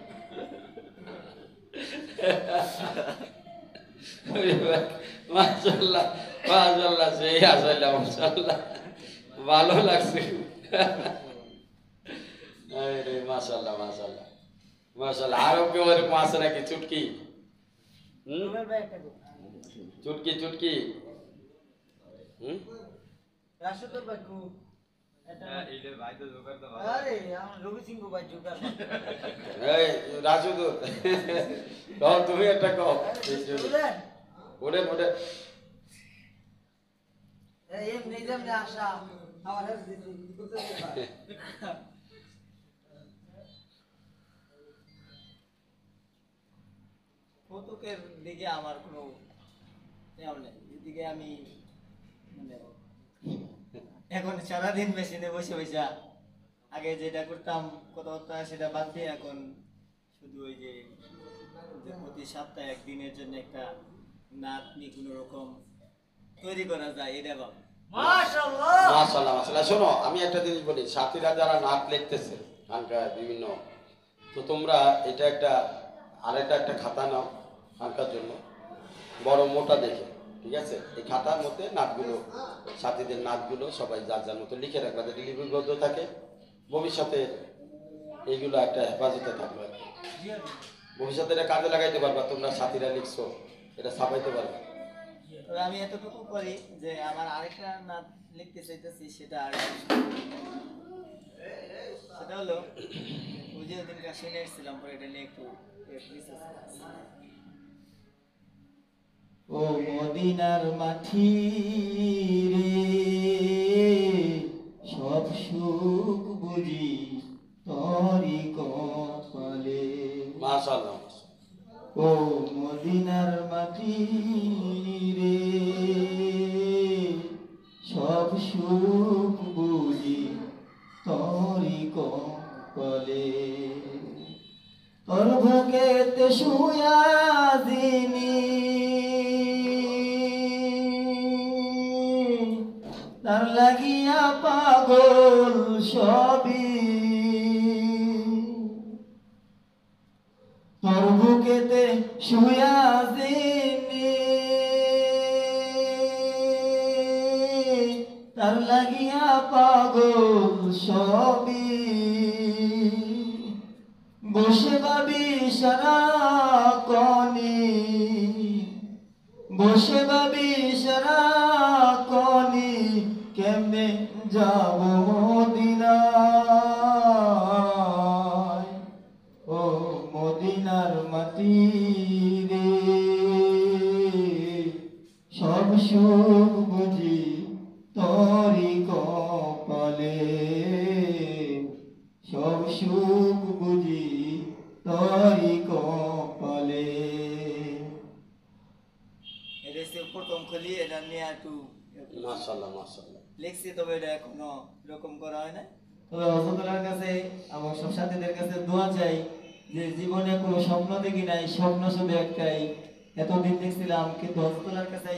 মাশাআল্লাহ মাশাআল্লাহ, সেই আসলে মাশাআল্লাহ ভালো লাগছে। আরে মাশাআল্লাহ মাশাআল্লাহ মাশাআল্লাহ। আরো কেউ এরকম আছে নাকি? চুটকি, চুটকি চুটকি, রাশেদুর ভাই খুব আরে আমার রবি সিংহ ভাই জোগাড়। এই রাজু তো কও, তুমি একটা কও। ওরে ওরে এই নিজাম না আশা আমার হাতে দিতে কৌতুকের দিকে আমার কোনো ইয়া নেই, এদিকে আমি মানে এখন সারাদিন মেশিনে বসে বসে আগে যেটা করতাম কথাবার্তা সেটা বাদ দিয়ে এখন শুধু ওই যে প্রতি সপ্তাহে একদিনের জন্য একটা নাতনি কোনো রকম তৈরি করা যায়, এটা ভাব। মাশাআল্লাহ মাশাআল্লাহ মাশাআল্লাহ। শোনো, আমি একটা জিনিস বলি, সাথীরা যারা নাট লিখতেছে আনকার বিভিন্ন, তো তোমরা এটা একটা আরেকটা একটা খাতা নাও আনকার জন্য, বড় মোটা দেখে, ঠিক আছে? এই খাতার মধ্যে নাটগুলো, সাথীদের নাটগুলো সবাই যার যার মতো লিখে রাখবে, যাতে লিপিবদ্ধ থাকে, ভবিষ্যতে এইগুলো একটা হেফাজতে থাকবে আর কি। ভবিষ্যতে এটা কাজে লাগাইতে পারবা, তোমরা সাথীরা লিখছো এটা ছাপাইতে পারবে। তবে আমি এতটুকু করি যে আমার আরেকটা নাট লিখতে চাইতেছি, সেটা হলো ওই যে ওদিনকে শুনে এসেছিলাম, পরে এটা নিয়ে একটু ও মদিনার মাটি রে, সব সুখ বুঝি তরি কপালে। মাশাআল্লাহ। ও মদিনার মাটি রে, সব সুখ বুঝি তরি কপালে। তোর বুকেতে শুয়া দিনি, তার লাগিয়া পাগল সবই। তোর বুকেতে শুয়া দিনি, তার লাগিয়া পাগল সবই। বসে ভাবি সারা কনি, বসে ভাবি সারা কনি, কেমনে যাব মদিনায়। ও মদিনার মাটি রে, সব সুখ বুঝি তরি কপালে, সব সুখ বুঝি তরি কপালে। এটা প্রথম খুলি, এটা নিয়ে একটু মাশাআল্লাহ মাশাআল্লাহ লিখছি, তবে এটা এখনো এরকম করা হয় না। তবে হযরতের কাছে আমার সব সাথীদের কাছে দোয়া চাই যে জীবনে কোনো স্বপ্ন দেখি নাই, স্বপ্ন শুধু একটাই, এতদিন দেখছিলাম, কিন্তু হযরতের কাছে